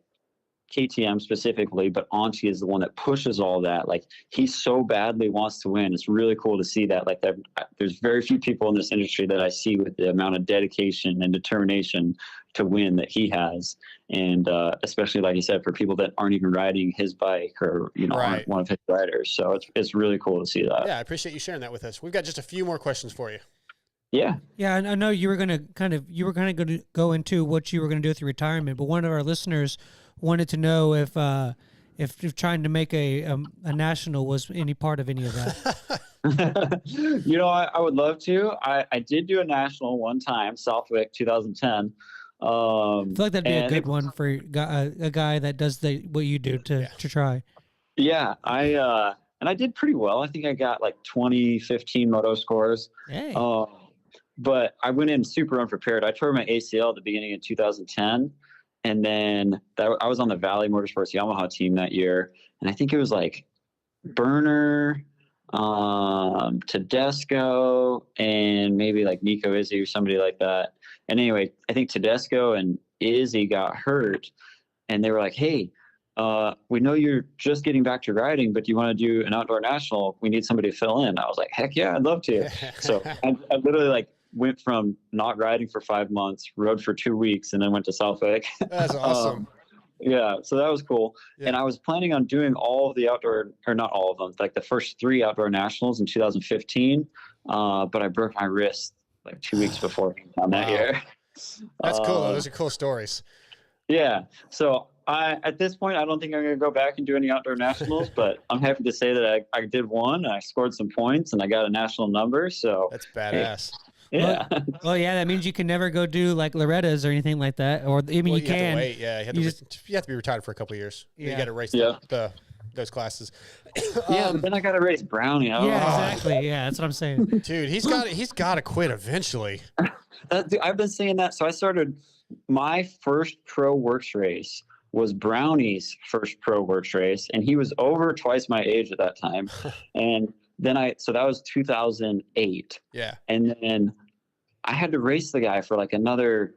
KTM specifically, but Auntie is the one that pushes all that. Like, he so badly wants to win. It's really cool to see that. Like, that there's very few people in this industry that I see with the amount of dedication and determination to win that he has. And especially, like you said, for people that aren't even riding his bike or, you know, aren't one of his riders. So it's really cool to see that. Yeah, I appreciate you sharing that with us. We've got just a few more questions for you. Yeah. Yeah, I know you were going to go into what you were going to do with your retirement, but one of our listeners wanted to know if trying to make a national was any part of any of that. You know, I would love to. I did do a national one time, Southwick 2010. I feel like that'd be a good one for a guy that does what you do to try. Yeah, I did pretty well. I think I got like 2015 moto scores. Hey. But I went in super unprepared. I tore my ACL at the beginning of 2010. And then I was on the Valley Motorsports Yamaha team that year. And I think it was like Burner, Tedesco, and maybe like Nico Izzy or somebody like that. And anyway, I think Tedesco and Izzy got hurt. And they were like, hey, we know you're just getting back to riding, but do you want to do an outdoor national? We need somebody to fill in. I was like, heck yeah, I'd love to. So I literally like went from not riding for 5 months, rode for 2 weeks, and then went to Southwick. That's awesome. Yeah, so that was cool. Yeah. And I was planning on doing all of the outdoor, or not all of them, like the first 3 outdoor nationals in 2015. But I broke my wrist like 2 weeks before that year. That's cool. Those are cool stories. Yeah. So at this point, I don't think I'm going to go back and do any outdoor nationals, but I'm happy to say that I did one. I scored some points and I got a national number. So that's badass. Yeah. Well, yeah, that means you can never go do like Loretta's or anything like that. Or I mean, you can. Have to wait. Yeah, you have to be retired for a couple of years. Yeah. You got to race those classes. But then I got to race Brownie. Exactly. Yeah, that's what I'm saying. Dude, he's got to quit eventually. I've been saying that. So I started my first pro works race was Brownie's first pro works race, and he was over twice my age at that time. And then so that was 2008. Yeah. And then I had to race the guy for like another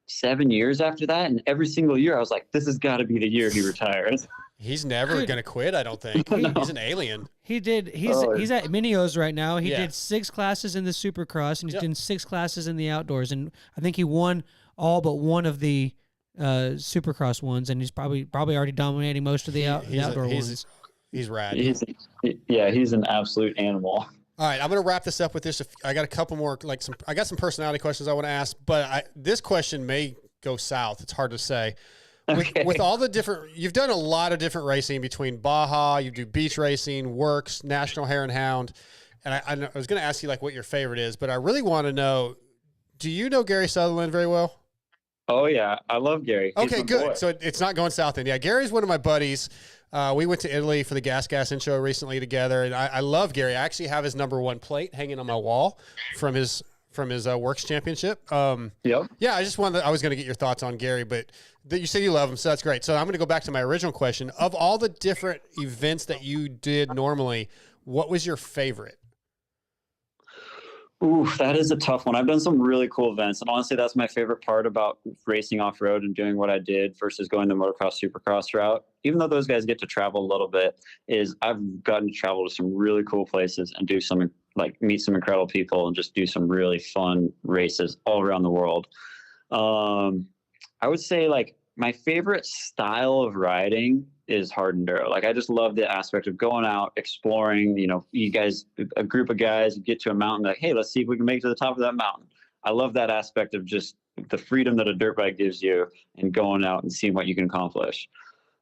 7 years after that. And every single year I was like, this has got to be the year he retires. He's never going to quit, I don't think. He's an alien. He's at Minios right now. He Yeah. did 6 classes in the Supercross, and he's done 6 classes in the outdoors. And I think he won all but one of the Supercross ones, and he's probably already dominating most of the outdoor ones. He's rad. He's an absolute animal. All right, I'm going to wrap this up with this. I got a couple more, I got some personality questions I want to ask, but this question may go south. It's hard to say. With all the different, you've done a lot of different racing between Baja, you do beach racing, works, National Hare and Hound, and I was going to ask you like what your favorite is, but I really want to know, do you know Gary Sutherland very well? Oh yeah, I love Gary. Okay, good. So it's not going south then. Yeah, Gary's one of my buddies. We went to Italy for the Gas Show recently together, and I love Gary. I actually have his #1 plate hanging on my wall from his works championship. Yep. Yeah, I was going to get your thoughts on Gary, but you said you love him, so that's great. So I'm going to go back to my original question. Of all the different events that you did normally, what was your favorite? Ooh, that is a tough one. I've done some really cool events, and honestly, that's my favorite part about racing off-road and doing what I did versus going the motocross, supercross route. Even though those guys get to travel a little bit, is I've gotten to travel to some really cool places and do some meet some incredible people and just do some really fun races all around the world. I would say like my favorite style of riding is hard enduro. Like I just love the aspect of going out, exploring, you guys, a group of guys get to a mountain, like, hey, let's see if we can make it to the top of that mountain. I love that aspect of just the freedom that a dirt bike gives you and going out and seeing what you can accomplish.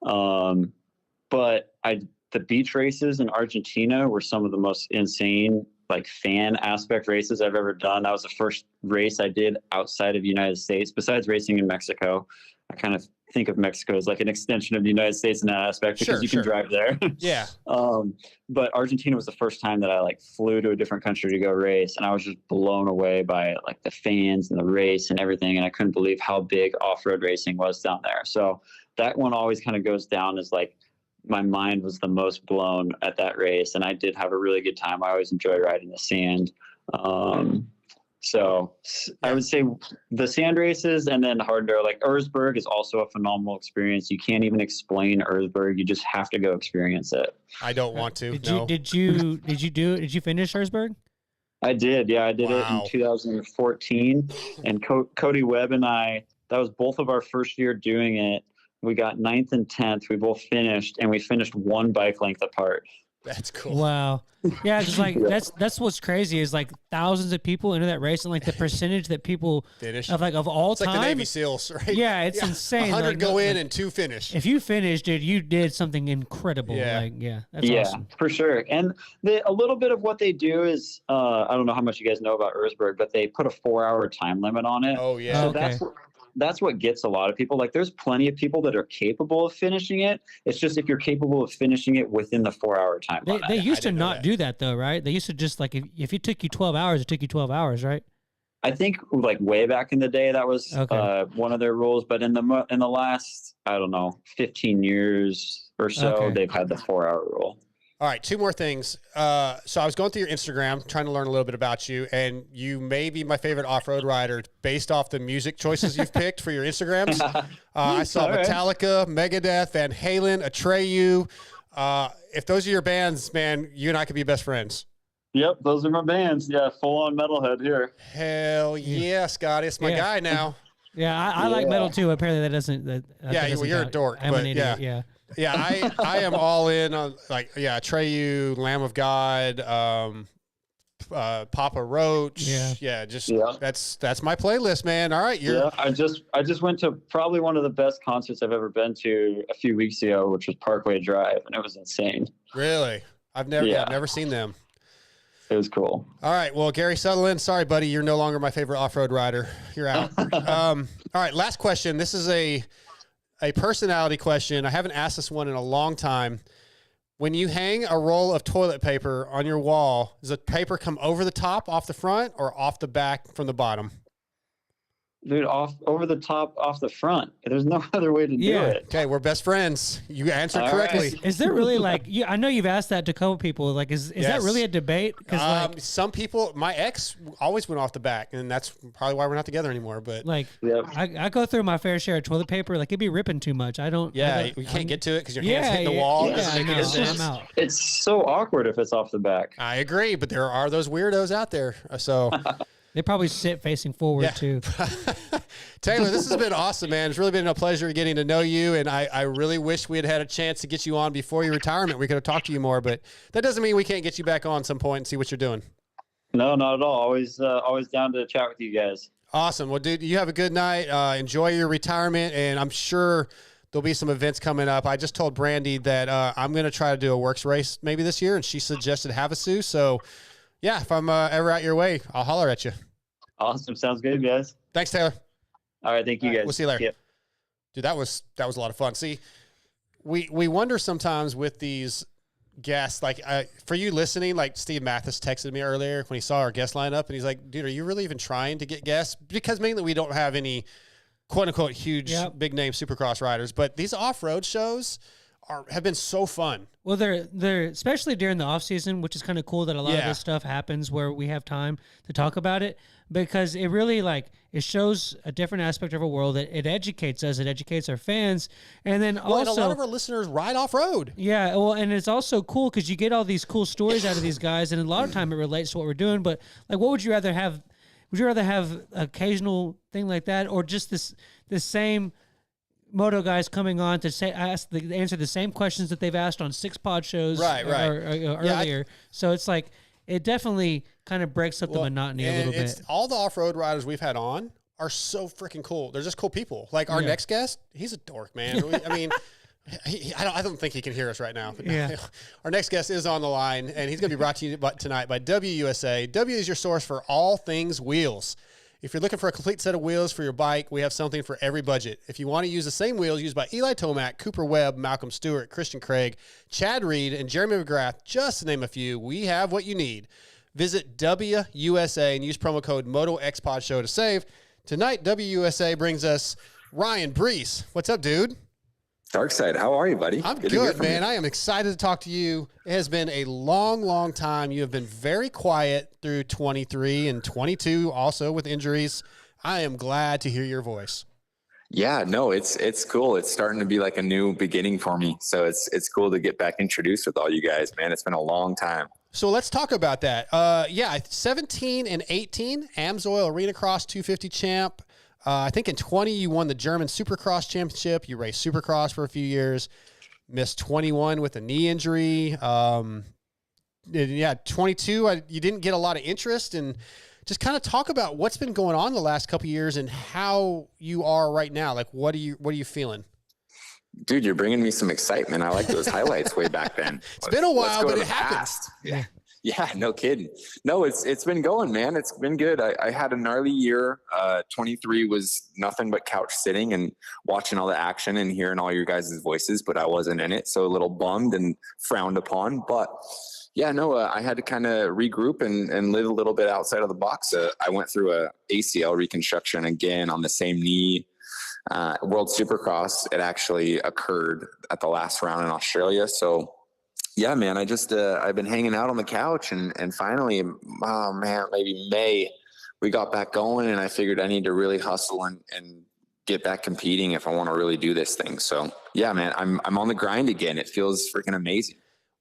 But the beach races in Argentina were some of the most insane, like fan aspect races I've ever done. That was the first race I did outside of the United States, besides racing in Mexico. I kind of think of Mexico as like an extension of the United States in that aspect because you can drive there. Yeah. But Argentina was the first time that I like flew to a different country to go race, and I was just blown away by like the fans and the race and everything. And I couldn't believe how big off-road racing was down there. So that one always kind of goes down as like my mind was the most blown at that race. And I did have a really good time. I always enjoy riding the sand. So I would say the sand races and then hard enduro, like Erzberg is also a phenomenal experience. You can't even explain Erzberg. You just have to go experience it. I don't want to. Did you finish Erzberg? I did. Yeah, I did it in 2014. And Cody Webb and I, that was both of our first year doing it. We got 9th and 10th. We both finished, and we finished 1 bike length apart. That's cool. Wow. Yeah, just like that's what's crazy is like thousands of people into that race, and like the percentage that people finish of all it's time. Like the Navy SEAls, right? Yeah, it's insane. 100 like, go in and 2 finish. If you finish, dude, you did something incredible. Yeah. That's awesome. For sure. And a little bit of what they do is I don't know how much you guys know about Erzberg, but they put a 4-hour time limit on it. Oh yeah. So okay. That's what gets a lot of people. Like there's plenty of people that are capable of finishing it. It's just if you're capable of finishing it within the 4-hour time limit. They used to not do that though, right? They used to just like if it took you 12 hours, it took you 12 hours, right? I think like way back in the day that was one of their rules, but in the last, I don't know, 15 years or so, they've had the 4-hour rule. All right, two more things. So I was going through your Instagram, trying to learn a little bit about you, and you may be my favorite off-road rider based off the music choices you've picked for your Instagrams. I saw All right. Metallica, Megadeth, Van Halen, Atreyu. If those are your bands, man, you and I could be best friends. Yep, those are my bands. Yeah, full on metalhead here. Hell yeah, Scotty. It's my guy now. Yeah, I like metal too. Apparently that doesn't. That Well, you're a count. dork, I'm an but idiot. Yeah. Yeah, I am all in on Atreyu, Lamb of God, Papa Roach. That's my playlist, man. All right, I just went to probably one of the best concerts I've ever been to a few weeks ago, which was Parkway Drive, and it was insane. Really? I've never seen them. It was cool. All right, well, Gary Sutherland, sorry, buddy, you're no longer my favorite off-road rider. You're out. All right, last question. This is a personality question. I haven't asked this one in a long time. When you hang a roll of toilet paper on your wall, does the paper come over the top, off the front, or off the back from the bottom? Dude, over the top, off the front. There's no other way to do it. Okay, we're best friends. You answered All correctly. right. Is there really I know you've asked that to a couple people. Like, is that really a debate? Because some people, my ex always went off the back, and that's probably why we're not together anymore. But I go through my fair share of toilet paper. Like, it'd be ripping too much. We can't get to it because your hands hitting the wall. I'm out. It's so awkward if it's off the back. I agree, but there are those weirdos out there. So. They probably sit facing forward too. Taylor, this has been awesome, man. It's really been a pleasure getting to know you, and I really wish we had a chance to get you on before your retirement. We could have talked to you more, but that doesn't mean we can't get you back on some point and see what you're doing. No, not at all. Always down to chat with you guys. Awesome. Well, dude, you have a good night. Enjoy your retirement, and I'm sure there'll be some events coming up. I just told Brandy that I'm going to try to do a works race maybe this year, and she suggested Havasu. So, yeah, if I'm ever out your way, I'll holler at you. Awesome. Sounds good, guys. Thanks, Taylor. All right. Thank you, guys. We'll see you later. Yep. Dude, that was a lot of fun. See, we wonder sometimes with these guests, like for you listening, like Steve Mathis texted me earlier when he saw our guest lineup, and he's like, dude, are you really even trying to get guests? Because mainly we don't have any quote unquote huge big name Supercross riders, but these off-road shows have been so fun. Well, they're especially during the off season, which is kind of cool that a lot of this stuff happens where we have time to talk about it, because it really it shows a different aspect of our world. It educates us, it educates our fans, and then and a lot of our listeners ride off road. Yeah, well, and it's also cool because you get all these cool stories out of these guys, and a lot of time it relates to what we're doing. But like, what would you rather have? Would you rather have an occasional thing like that, or just the same moto guys coming on to answer the same questions that they've asked on 6 pod shows earlier? So it's like it definitely kind of breaks up the monotony a little bit. All the off-road riders we've had on are so freaking cool. They're just cool people. Like our next guest, he's a dork, man. I mean, I don't think he can hear us right now. But our next guest is on the line, and he's going to be brought to you tonight by WUSA. W is your source for all things wheels. If you're looking for a complete set of wheels for your bike, we have something for every budget. If you want to use the same wheels used by Eli Tomac, Cooper Webb, Malcolm Stewart, Christian Craig, Chad Reed, and Jeremy McGrath, just to name a few, we have what you need. Visit WUSA and use promo code MotoXpod to save. Tonight, WUSA brings us Ryan Breece. What's up, dude? Darkside, how are you, buddy? I'm good, man. I am excited to talk to you. It has been a long, long time. You have been very quiet through 23 and 22, also with injuries. I am glad to hear your voice. Yeah, no, it's cool. It's starting to be like a new beginning for me. So it's cool to get back introduced with all you guys, man. It's been a long time. So let's talk about that. 17 and 18, Amsoil Arena Cross 250 champ. I think in 20, you won the German Supercross Championship. You raced Supercross for a few years. Missed 21 with a knee injury. 22, you didn't get a lot of interest. And just kind of talk about what's been going on the last couple of years and how you are right now. Like, what are you feeling? Dude, you're bringing me some excitement. I like those highlights way back then. It's been a while, but it happens. Yeah, no kidding. No, it's been going, man. It's been good. I had a gnarly year. 23 was nothing but couch sitting and watching all the action and hearing all your guys' voices, but I wasn't in it. So a little bummed and frowned upon. But yeah, no, I had to kind of regroup and live a little bit outside of the box. I went through a ACL reconstruction again on the same knee. World Supercross, it actually occurred at the last round in Australia. So Yeah, man, I just, I've been hanging out on the couch and finally, oh man, maybe May, we got back going and I figured I need to really hustle and get back competing if I want to really do this thing. So yeah, man, I'm on the grind again. It feels freaking amazing.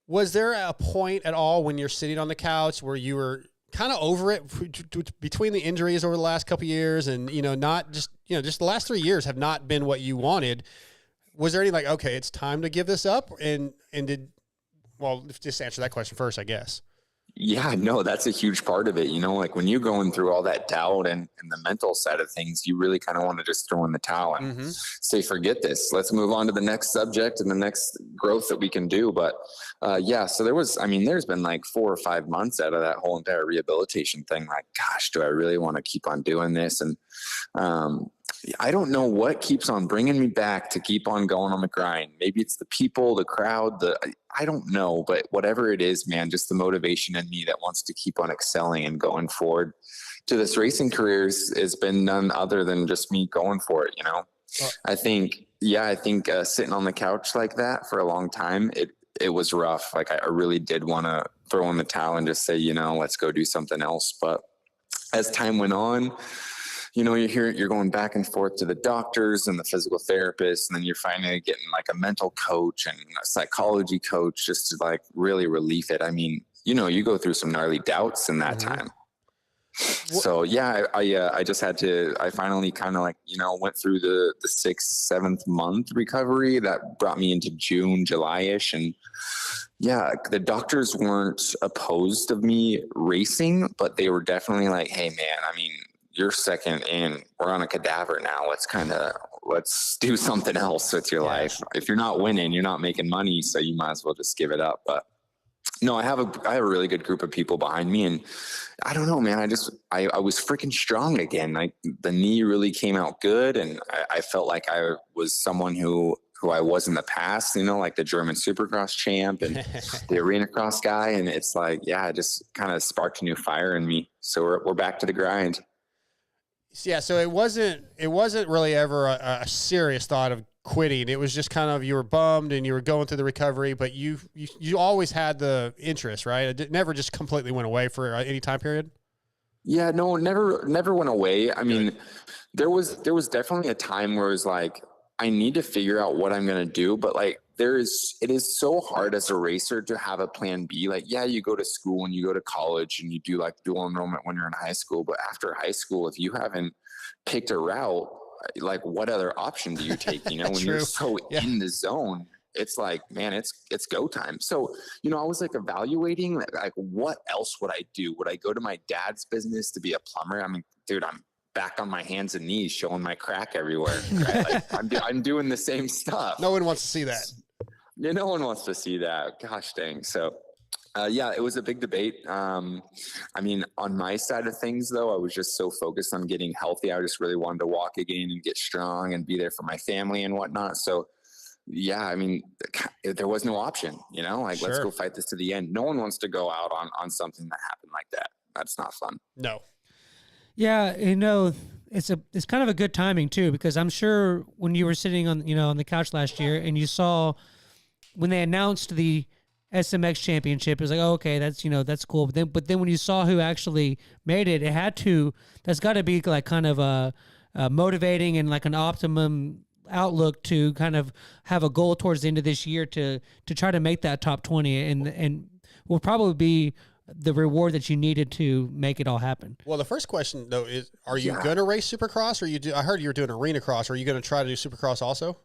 Was there a point at all when you're sitting on the couch where you were kind of over it between the injuries over the last couple of years and, not just, just the last 3 years have not been what you wanted? Was there any like, okay, it's time to give this up? Well, just answer that question first, I guess. Yeah, no, that's a huge part of it. Like when you're going through all that doubt and the mental side of things, you really kind of want to just throw in the towel and say, forget this. Let's move on to the next subject and the next growth that we can do. But yeah, so there's been like 4 or 5 months out of that whole entire rehabilitation thing. Like, gosh, do I really want to keep on doing this? And I don't know what keeps on bringing me back to keep on going on the grind. Maybe it's the people, the crowd, I don't know, but whatever it is, man, just the motivation in me that wants to keep on excelling and going forward to this racing career has been none other than just me going for it. I think sitting on the couch like that for a long time, it was rough. Like I really did want to throw in the towel and just say, let's go do something else. But as time went on, you're going back and forth to the doctors and the physical therapists, and then you're finally getting like a mental coach and a psychology coach just to like really relieve it. I mean, you go through some gnarly doubts in that time. So yeah, I just had to, I finally kind of like, went through the 6th, 7th month recovery that brought me into June, July-ish. And yeah, the doctors weren't opposed of me racing, but they were definitely like, hey man, I mean, you're second and we're on a cadaver now. Let's do something else with your life. If you're not winning, you're not making money. So you might as well just give it up. But no, I have a really good group of people behind me, and I don't know, man. I was freaking strong again. Like the knee really came out good. And I felt like I was someone who I was in the past, like the German Supercross champ and the arena cross guy. And it's like, yeah, it just kind of sparked a new fire in me. So we're back to the grind. Yeah, so it wasn't really ever a serious thought of quitting. It was just kind of you were bummed and you were going through the recovery, but you always had the interest, right? It never just completely went away for any time period. Yeah, no, never went away. I mean, there was definitely a time where it was like, I need to figure out what I'm going to do, but like it is so hard as a racer to have a plan B. Like, yeah, you go to school and you go to college and you do like dual enrollment when you're in high school, but after high school, if you haven't picked a route, like what other option do you take? When you're so in the zone, it's like, man, it's go time. So, I was like evaluating like what else would I do? Would I go to my dad's business to be a plumber? I mean, dude, I'm back on my hands and knees showing my crack everywhere. Right? Like I'm doing the same stuff. No one wants to see that. Yeah, no one wants to see that. Gosh dang. So yeah, it was a big debate. I mean, on my side of things though, I was just so focused on getting healthy. I just really wanted to walk again and get strong and be there for my family and whatnot. So yeah, I mean, there was no option, like let's go fight this to the end. No one wants to go out on something that happened like that. That's not fun. No. Yeah, it's kind of a good timing too, because I'm sure when you were sitting on on the couch last year and you saw when they announced the SMX championship, it was like, oh, okay, that's cool. But then when you saw who actually made it, that's got to be like kind of a motivating and like an optimum outlook to kind of have a goal towards the end of this year to try to make that top 20 and will probably be the reward that you needed to make it all happen. Well, the first question though is, are you going to race Supercross, or I heard you were doing arena cross. Are you going to try to do Supercross also?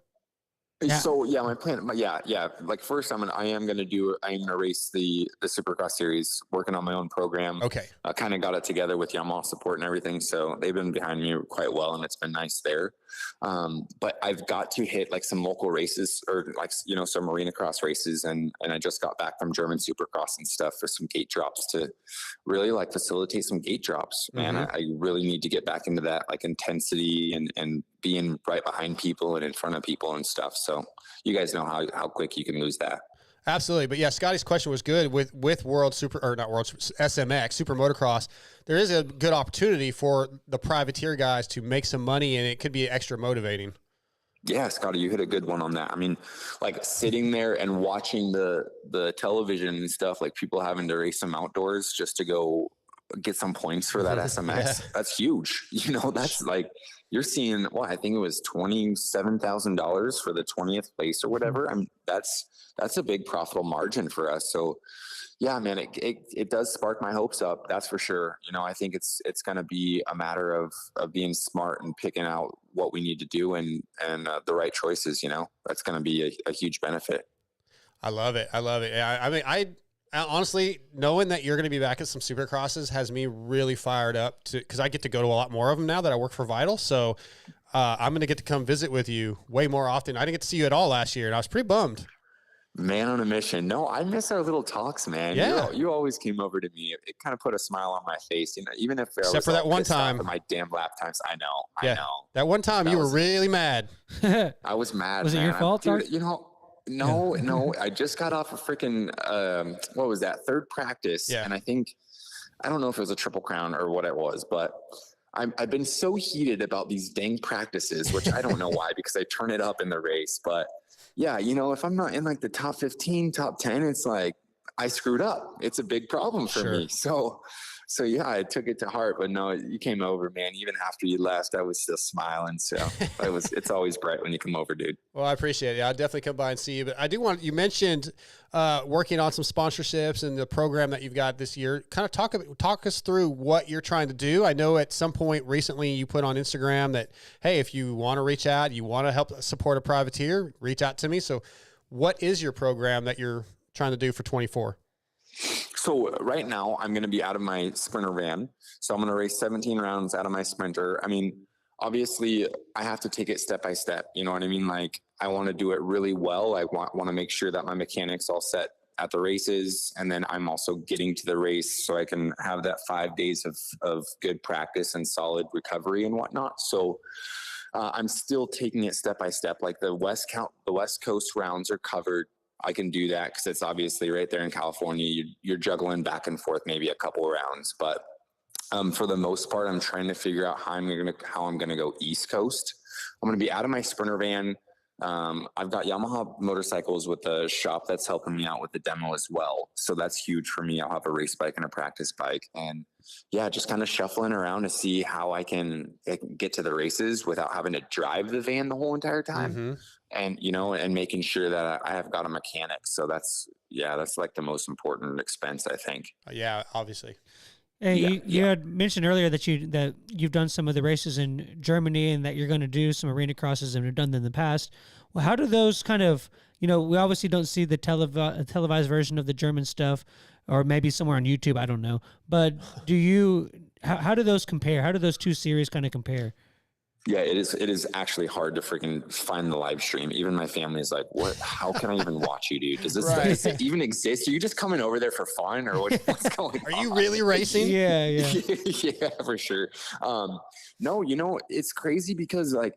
Yeah. So yeah, my plan, like first I am going to race the Supercross series, working on my own program. Okay. I kind of got it together with Yamaha support and everything. So they've been behind me quite well and it's been nice there. But I've got to hit like some local races or like, some arena cross races. And I just got back from German Supercross and stuff for some gate drops to really like facilitate some gate drops, man. I really need to get back into that like intensity and being right behind people and in front of people and stuff. So you guys know how quick you can lose that. Absolutely. But yeah, Scotty's question was good with SMX, Super Motocross. There is a good opportunity for the privateer guys to make some money, and it could be extra motivating. Yeah, Scotty, you hit a good one on that. I mean, like sitting there and watching the television and stuff, like people having to race them outdoors just to go get some points for that SMX. Yeah. That's huge. You know, that's like you're seeing what I think it was $27,000 for the 20th place or whatever. I mean, that's a big profitable margin for us. So yeah, man, it does spark my hopes up. That's for sure. You know, I think it's going to be a matter of being smart and picking out what we need to do and the right choices. You know, that's going to be a huge benefit. I love it. I love it. I mean, I honestly, knowing that you're going to be back at some Supercrosses has me really fired up because I get to go to a lot more of them now that I work for Vital. So I'm going to get to come visit with you way more often. I didn't get to see you at all last year, and I was pretty bummed. Man on a mission. No, I miss our little talks, man. Yeah. You always came over to me. It kind of put a smile on my face, you know, even if there Except was for that one time. my damn lap times. I know. That one time you were really mad. I was mad. Was it man. your fault? Dude, you know, no. I just got off a freaking, what was that? Third practice. Yeah. And I don't know if it was a Triple Crown or what it was, but I've been so heated about these dang practices, which I don't know why, because I turn it up in the race, but yeah, you know, if I'm not in like the top 15, top 10, it's like I screwed up. It's a big problem for me. So yeah, I took it to heart, but no, you came over, man. Even after you left, I was still smiling. So it's always bright when you come over, dude. Well, I appreciate it. I'll definitely come by and see you, but I do want, you mentioned working on some sponsorships and the program that you've got this year. Kind of talk us through what you're trying to do. I know at some point recently you put on Instagram that, hey, if you want to reach out, you want to help support a privateer, reach out to me. So what is your program that you're trying to do for 24? So right now I'm going to be out of my sprinter van. So I'm going to race 17 rounds out of my sprinter. I mean, obviously I have to take it step by step. You know what I mean? Like I want to do it really well. I want to make sure that my mechanics all set at the races. And then I'm also getting to the race so I can have that 5 days of good practice and solid recovery and whatnot. So I'm still taking it step by step. Like the West Coast rounds are covered. I can do that because it's obviously right there in California. You're juggling back and forth maybe a couple of rounds, but for the most part, I'm trying to figure out how I'm gonna go East Coast. I'm gonna be out of my sprinter van. I've got Yamaha motorcycles with the shop that's helping me out with the demo as well, so that's huge for me. I'll have a race bike and a practice bike, and yeah, just kind of shuffling around to see how I can get to the races without having to drive the van the whole entire time. Mm-hmm. And, you know, and making sure that I have got a mechanic. So that's like the most important expense, I think. Yeah, obviously. Hey, you had mentioned earlier that you've done some of the races in Germany and that you're going to do some arena crosses and have done them in the past. Well, how do those kind of, you know, we obviously don't see the televised version of the German stuff, or maybe somewhere on YouTube, I don't know. But how do those compare? How do those two series kind of compare? Yeah, it is actually hard to freaking find the live stream. Even my family is like, "What? How can I even watch you, dude? Does this even exist? Are you just coming over there for fun, or what's going on? Are you really racing?" Yeah. Yeah, for sure. No, you know, it's crazy because like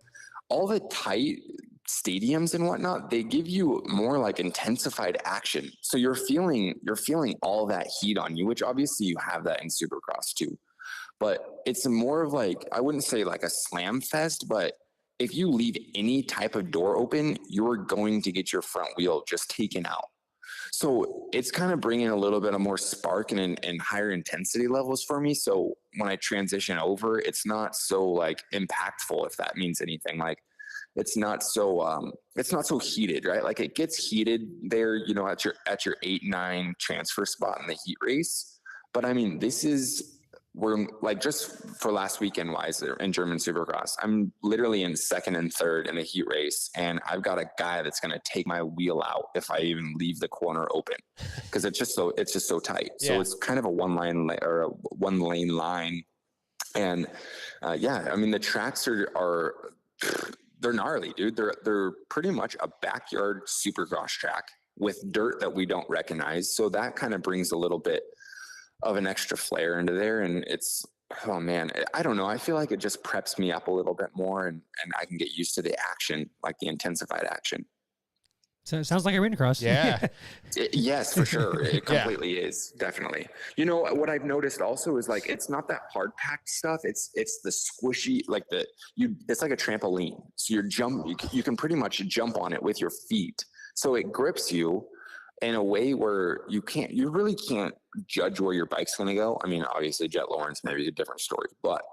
all the tight stadiums and whatnot, they give you more like intensified action. So you're feeling all that heat on you, which obviously you have that in Supercross too. But it's more of like, I wouldn't say like a slam fest, but if you leave any type of door open, you're going to get your front wheel just taken out. So it's kind of bringing a little bit of more spark and higher intensity levels for me. So when I transition over, it's not so like impactful, if that means anything. Like it's not so heated, right? Like it gets heated there, you know, at your 8-9 transfer spot in the heat race. But I mean, we're like, just for last weekend wise in German Supercross, I'm literally in second and third in the heat race. And I've got a guy that's going to take my wheel out if I even leave the corner open, because it's just so tight. Yeah. So it's kind of a one lane line. And I mean, the tracks are they're gnarly, dude. They're pretty much a backyard Supercross track with dirt that we don't recognize. So that kind of brings a little bit of an extra flair into there. And it's, oh man, I don't know. I feel like it just preps me up a little bit more and I can get used to the action, like the intensified action. So it sounds like arena cross. Yeah. Yes, for sure. It completely is. Definitely. You know, what I've noticed also is like, it's not that hard packed stuff. It's the squishy, like it's like a trampoline. So you can pretty much jump on it with your feet. So it grips you in a way where you really can't judge where your bike's going to go. I mean, obviously Jet Lawrence, maybe a different story, but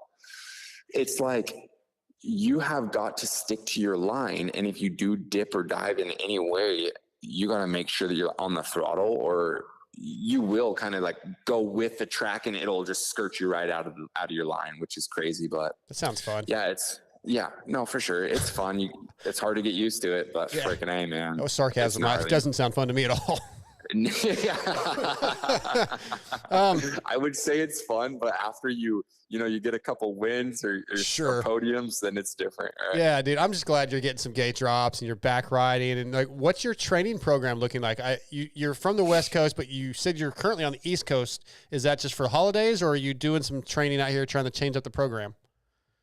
it's like, you have got to stick to your line. And if you do dip or dive in any way, you got to make sure that you're on the throttle, or you will kind of like go with the track and it'll just skirt you right out of your line, which is crazy. But That sounds fun. Yeah, no, for sure. It's fun. It's hard to get used to it, but freaking A, man. No sarcasm. It doesn't sound fun to me at all. I would say it's fun, but after you get a couple wins or podiums, then it's different. Right? Yeah, dude. I'm just glad you're getting some gate drops and you're back riding. And like, what's your training program looking like? You're from the West Coast, but you said you're currently on the East Coast. Is that just for holidays, or are you doing some training out here trying to change up the program?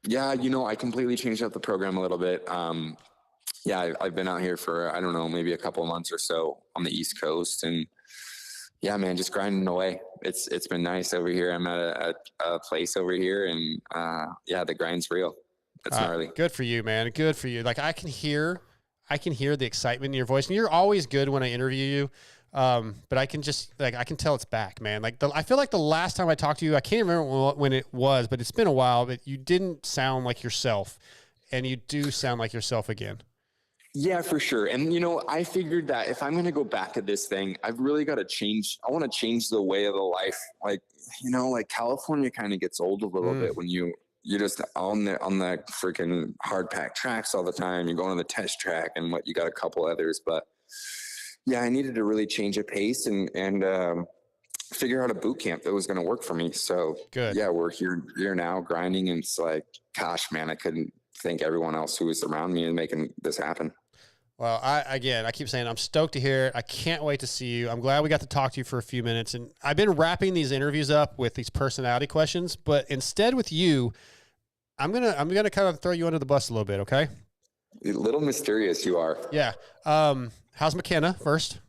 Yeah, I completely changed up the program a little bit. I've been out here for, I don't know, maybe a couple of months or so on the East Coast, and yeah, man, just grinding away. It's been nice over here. I'm at a place over here, and the grind's real. It's gnarly. Good for you, man. Good for you. Like I can hear the excitement in your voice, and you're always good when I interview you. But I can just I can tell it's back, man. Like I feel like the last time I talked to you, I can't remember when it was, but it's been a while. But you didn't sound like yourself, and you do sound like yourself again. Yeah, for sure. And, I figured that if I'm going to go back to this thing, I've really got to change. I want to change the way of the life. Like, California kind of gets old a little bit when you're just on the freaking hard packed tracks all the time. You're going to the test track and you got a couple others. But yeah, I needed to really change a pace and figure out a boot camp that was going to work for me. So good. Yeah, we're here now grinding. And it's like, gosh, man, I couldn't thank everyone else who was around me and making this happen. Well, I keep saying I'm stoked to hear it. I can't wait to see you. I'm glad we got to talk to you for a few minutes. And I've been wrapping these interviews up with these personality questions, but instead with you, I'm gonna kind of throw you under the bus a little bit, okay? A little mysterious you are. Yeah. How's McKenna first?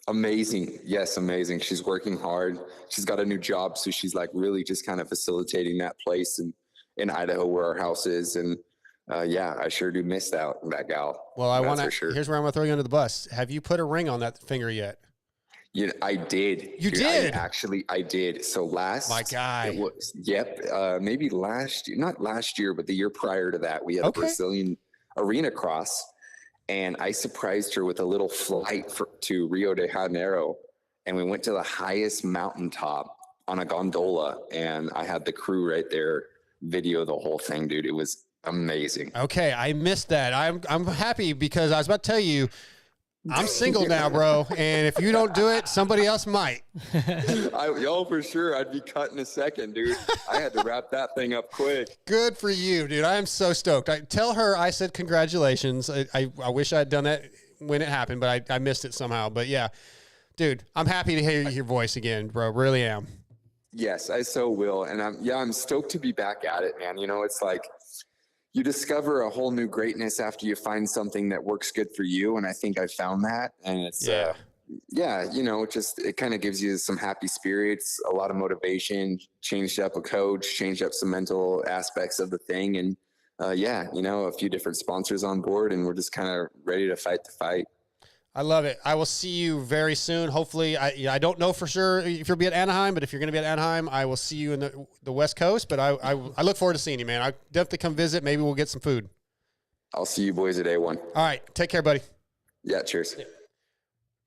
Amazing. Yes, amazing. She's working hard. She's got a new job, so she's like really just kind of facilitating that place in Idaho where our house is. And I sure do miss that gal. Well, here's where I'm gonna throw you under the bus. Have you put a ring on that finger yet? I did. You did? I did. So my guy. Maybe last year, not last year, but the year prior to that, we had a Brazilian arena cross, and I surprised her with a little flight to Rio de Janeiro, and we went to the highest mountaintop on a gondola, and I had the crew right there video the whole thing, dude. It was amazing. Okay, I missed that. I'm happy because I was about to tell you I'm single now, bro, and if you don't do it, somebody else might. For sure. I'd be cut in a second, dude. I had to wrap that thing up quick. Good for you, dude. I am so stoked. Tell her I said congratulations. I wish I had done that when it happened, but I missed it somehow. But yeah, dude, I'm happy to hear your voice again, bro. Really am. Yes, I so will. And I'm stoked to be back at it, man. It's like you discover a whole new greatness after you find something that works good for you. And I think I found that. And it's, it kind of gives you some happy spirits, a lot of motivation, changed up a coach, changed up some mental aspects of the thing. And a few different sponsors on board, and we're just kind of ready to fight the fight. I love it. I will see you very soon. Hopefully, I don't know for sure if you'll be at Anaheim, but if you're going to be at Anaheim, I will see you in the West Coast. But I look forward to seeing you, man. I definitely come visit. Maybe we'll get some food. I'll see you boys at A1. All right. Take care, buddy. Yeah, cheers. Yeah.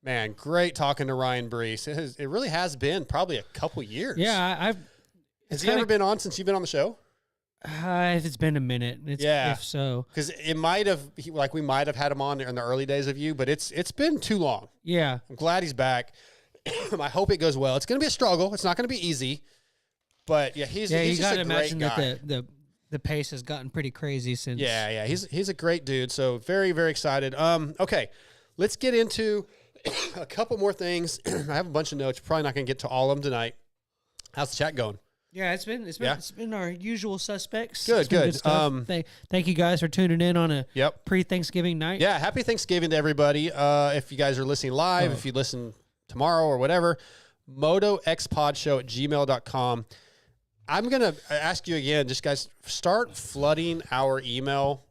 Man, great talking to Ryan Breece. It really has been probably a couple years. Yeah, Has he ever been on since you've been on the show? If it's been a minute, if so, because it might have, we might have had him on in the early days of you, but it's been too long. Yeah, I'm glad he's back. I hope it goes well. It's going to be a struggle. It's not going to be easy, but he's just a great guy. That the pace has gotten pretty crazy since. Yeah, he's a great dude. So very, very excited. Okay, let's get into a couple more things. I have a bunch of notes. Probably not going to get to all of them tonight. How's the chat going? Yeah, it's been our usual suspects. Good, It's been good. stuff. Thank you guys for tuning in on a Yep. pre-Thanksgiving night. Yeah, happy Thanksgiving to everybody. If you guys are listening live, if you listen tomorrow or whatever, MotoXpodShow@gmail.com. I'm going to ask you again, just guys, start flooding our email.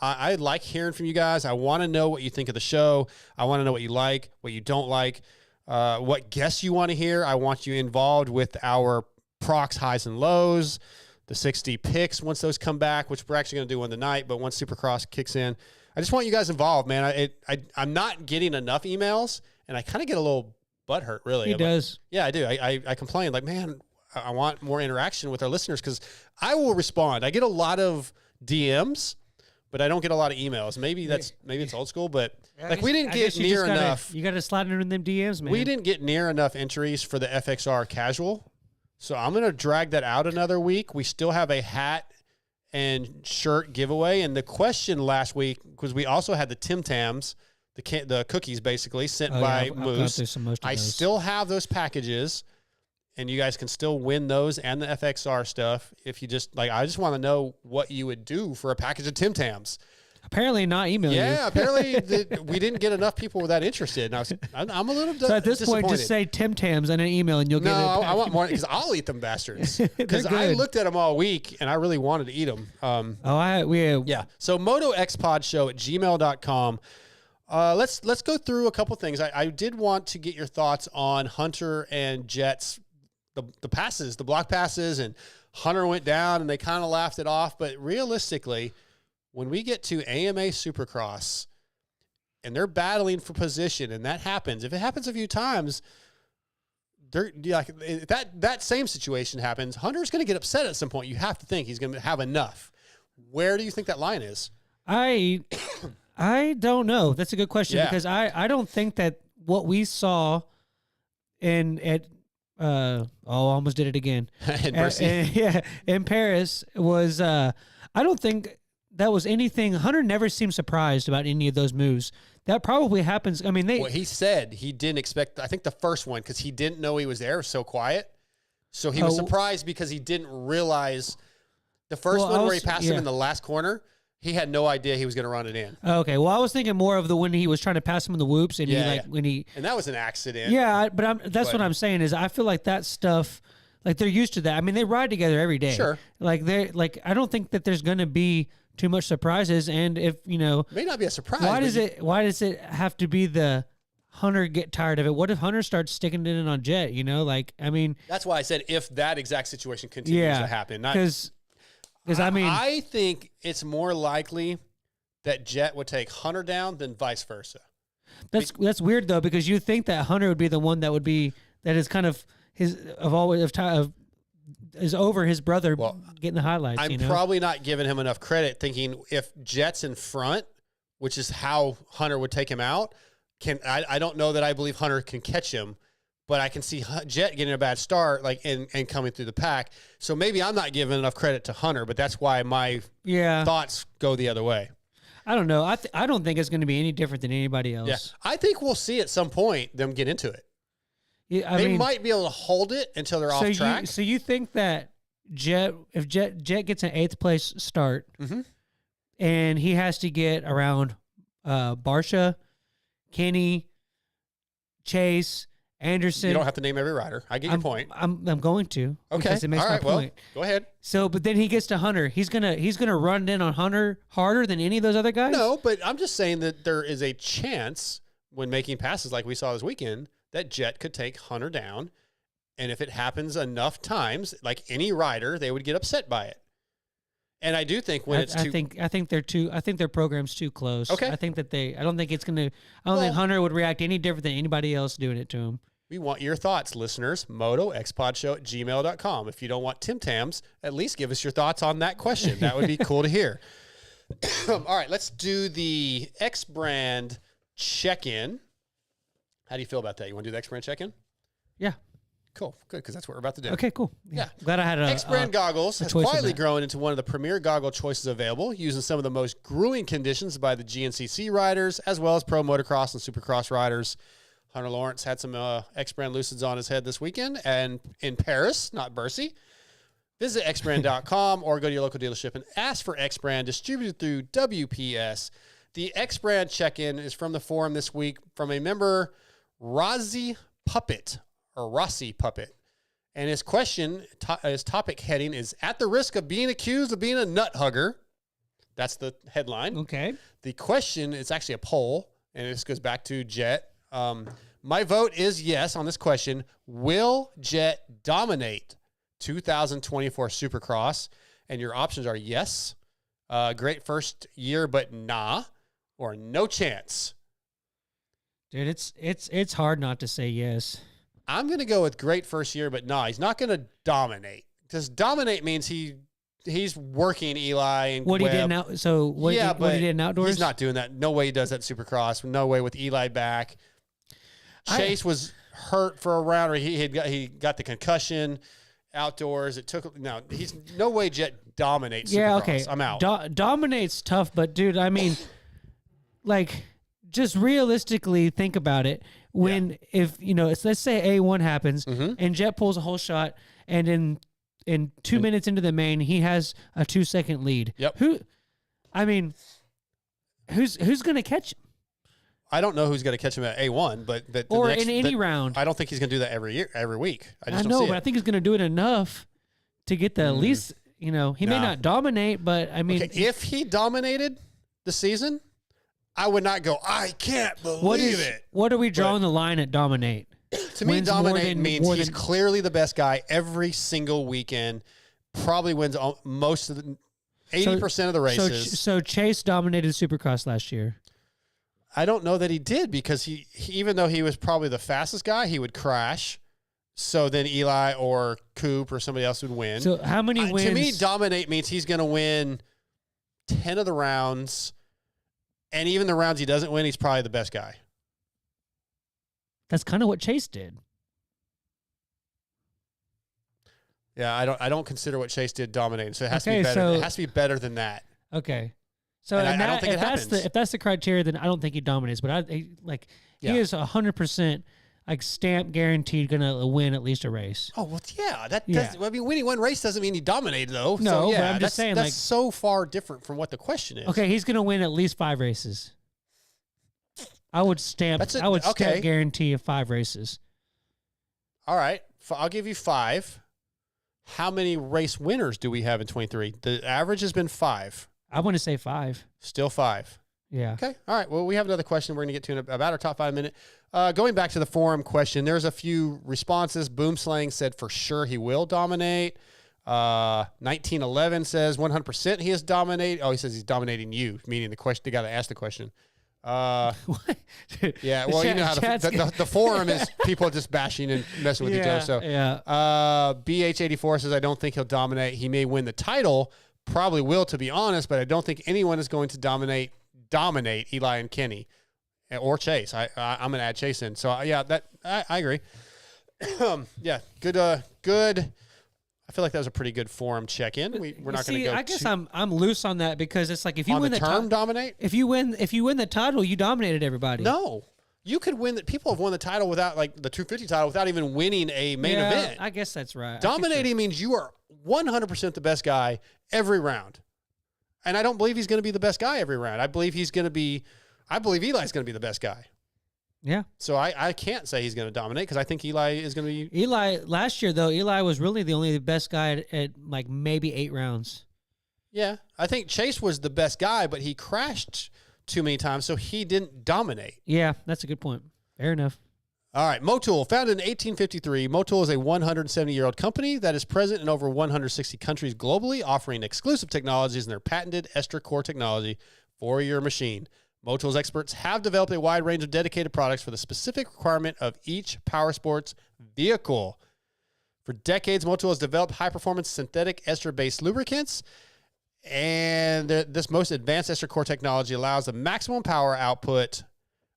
I like hearing from you guys. I want to know what you think of the show. I want to know what you like, what you don't like, what guests you want to hear. I want you involved with our Procs highs and lows, the 60 picks once those come back, which we're actually going to do on the night, but once Supercross kicks in, I just want you guys involved, man. I'm not getting enough emails, and I kind of get a little butthurt, really. He does. Yeah, I do. I complain, like, man, I want more interaction with our listeners because I will respond. I get a lot of DMs, but I don't get a lot of emails. Maybe it's old school, but we didn't get near enough. You got to slide into them DMs, man. We didn't get near enough entries for the FXR casual. So I'm going to drag that out another week. We still have a hat and shirt giveaway. And the question last week, because we also had the Tim Tams, the cookies basically sent by Moose. I still have those packages, and you guys can still win those and the FXR stuff. If you just I just want to know what you would do for a package of Tim Tams. Apparently not emailing you. Yeah, apparently we didn't get enough people that interested. And I'm a little So at this point, just say Tim Tams in an email and you'll get it. No, I want more because I'll eat them bastards. Because I looked at them all week and I really wanted to eat them. Yeah. So MotoXpodShow@gmail.com. Let's go through a couple things. I did want to get your thoughts on Hunter and Jet's the passes, the block passes, and Hunter went down and they kind of laughed it off. But realistically, when we get to AMA Supercross and they're battling for position, and that happens, if it happens a few times, that same situation happens, Hunter's going to get upset at some point. You have to think he's going to have enough. Where do you think that line is? I don't know. That's a good question because I don't think that what we saw I almost did it again. In Paris was I don't think that was anything. Hunter never seemed surprised about any of those moves. That probably happens. I mean, he said he didn't expect, I think the first one, because he didn't know he was there, it was so quiet. So he was surprised because he didn't realize the first one where he passed him in the last corner. He had no idea he was going to run it in. Okay, well, I was thinking more of the when he was trying to pass him in the whoops, and and that was an accident. Yeah, but that's what I'm saying is I feel like that stuff, like they're used to that. I mean, they ride together every day. Sure. I don't think that there's going to be too much surprises, and if may not be a surprise. Why does it have to be the Hunter get tired of it? What if Hunter starts sticking it in on Jet? That's why I said if that exact situation continues to happen, because I think it's more likely that Jet would take Hunter down than vice versa. That's weird though, because you think that Hunter would be the one that is kind of is over his brother getting the highlights. I'm probably not giving him enough credit, thinking if Jet's in front, which is how Hunter would take him out. I don't know that I believe Hunter can catch him. But I can see Jet getting a bad start, and coming through the pack. So maybe I'm not giving enough credit to Hunter, but that's why my thoughts go the other way. I don't know. I don't think it's going to be any different than anybody else. Yeah, I think we'll see at some point them get into it. Yeah, they might be able to hold it until they're off track. So you think that if Jet gets an 8th place start, and he has to get around Barsha, Kenny, Chase, Anderson. You don't have to name every rider. I get your point. I'm going to. Okay. Because it makes my point. Go ahead. So, but then he gets to Hunter. He's gonna run in on Hunter harder than any of those other guys. No, but I'm just saying that there is a chance when making passes like we saw this weekend that Jet could take Hunter down, and if it happens enough times, like any rider, they would get upset by it. And I do think when I think their program's too close. Okay. I don't think Hunter would react any different than anybody else doing it to him. We want your thoughts, listeners. MotoXpodShow@gmail.com. If you don't want Tim Tams, at least give us your thoughts on that question. That would be cool to hear. All right, let's do the X brand check-in. How do you feel about that? You want to do the X brand check-in? Yeah. Cool. Good, because that's what we're about to do. Okay, cool. Yeah. Glad I had X brand goggles has quietly grown into one of the premier goggle choices available, using some of the most grueling conditions by the GNCC riders, as well as pro motocross and supercross riders. Hunter Lawrence had some X brand lucids on his head this weekend and in Paris, not Bercy. Visit xbrand.com or go to your local dealership and ask for X Brand, distributed through WPS. The X Brand check-in is from the forum this week from a member, Rossi Puppet. And his question, his topic heading is, at the risk of being accused of being a nut hugger. That's the headline. Okay. The question is actually a poll, and this goes back to Jet. My vote is yes on this question. Will Jet dominate 2024 Supercross? And your options are yes, great first year, but nah, or no chance. Dude, it's hard not to say yes. I'm going to go with great first year, but nah, he's not going to dominate. Because dominate means he's working Eli and what Webb. he did now. So what he did in outdoors? He's not doing that. No way he does that in Supercross. No way with Eli back. Chase was hurt for a round, or he got the concussion outdoors. He's no way Jet dominates. Yeah, Supercross. okay. I'm out. Dominate's tough, but dude, I mean, like, just realistically think about it. If let's say A1 happens and Jet pulls a whole shot, and in 2 minutes into the main, he has a 2-second lead. Yep. Who's going to catch him? I don't know who's going to catch him at A1, but in any round. I don't think he's going to do that every week. I know, but I think he's going to do it enough to get the at least. He may not dominate, but I mean, if he dominated the season, I would not go, I can't believe it. What are we drawing the line at dominate? To me, dominate means he's clearly the best guy every single weekend. Probably wins most of the 80% of the races. So Chase dominated Supercross last year. I don't know that he did, because he even though he was probably the fastest guy, he would crash. So then Eli or Coop or somebody else would win. So how many wins? To me, dominate means he's going to win 10 of the rounds. And even the rounds he doesn't win, he's probably the best guy. That's kind of what Chase did. Yeah, I don't consider what Chase did dominating. So it has to be better. It has to be better than that. Okay. So I don't think it happens. If that's the criteria, then I don't think he dominates. But he is 100% like stamp guaranteed going to win at least a race. Oh well, yeah. I mean, winning one race doesn't mean he dominated though. No, so, yeah, but I'm just saying that's so far different from what the question is. Okay, he's going to win at least 5 races. I would stamp guarantee of 5 races. All right, I'll give you 5. How many race winners do we have in 23? The average has been 5. I want to say 5. Still 5. Yeah. Okay. All right. Well, we have another question we're going to get to in about our top 5 minute. Going back to the forum question, there's a few responses. Boomslang said for sure he will dominate. 1911 says 100% he is dominating. Oh, he says he's dominating you, meaning the question. They got to ask the question. What? Yeah. Well, you know how the forum is people just bashing and messing with each other. So yeah. BH84 says I don't think he'll dominate. He may win the title. Probably will, to be honest, but I don't think anyone is going to dominate Eli and Kenny or Chase. I'm going to add Chase in. So yeah, I agree. Yeah, good. I feel like that was a pretty good forum check-in. We're not going to go. I guess I'm loose on that, because it's like if you on win the term dominate. If you win the title, you dominated everybody. No, you could win. People have won the title without, like the 250 title, without even winning a main event. I guess that's right. Dominating means you are 100% the best guy every round. And I don't believe he's going to be the best guy every round. I believe Eli's going to be the best guy. Yeah. So I can't say he's going to dominate, because I think Eli is going to be. Last year, though, Eli was really the only best guy at like maybe 8 rounds. Yeah. I think Chase was the best guy, but he crashed too many times, so he didn't dominate. Yeah, that's a good point. Fair enough. All right, Motul, founded in 1853. Motul is a 170-year-old company that is present in over 160 countries globally, offering exclusive technologies in their patented ester core technology for your machine. Motul's experts have developed a wide range of dedicated products for the specific requirement of each power sports vehicle. For decades, Motul has developed high-performance synthetic ester-based lubricants, and this most advanced ester core technology allows the maximum power output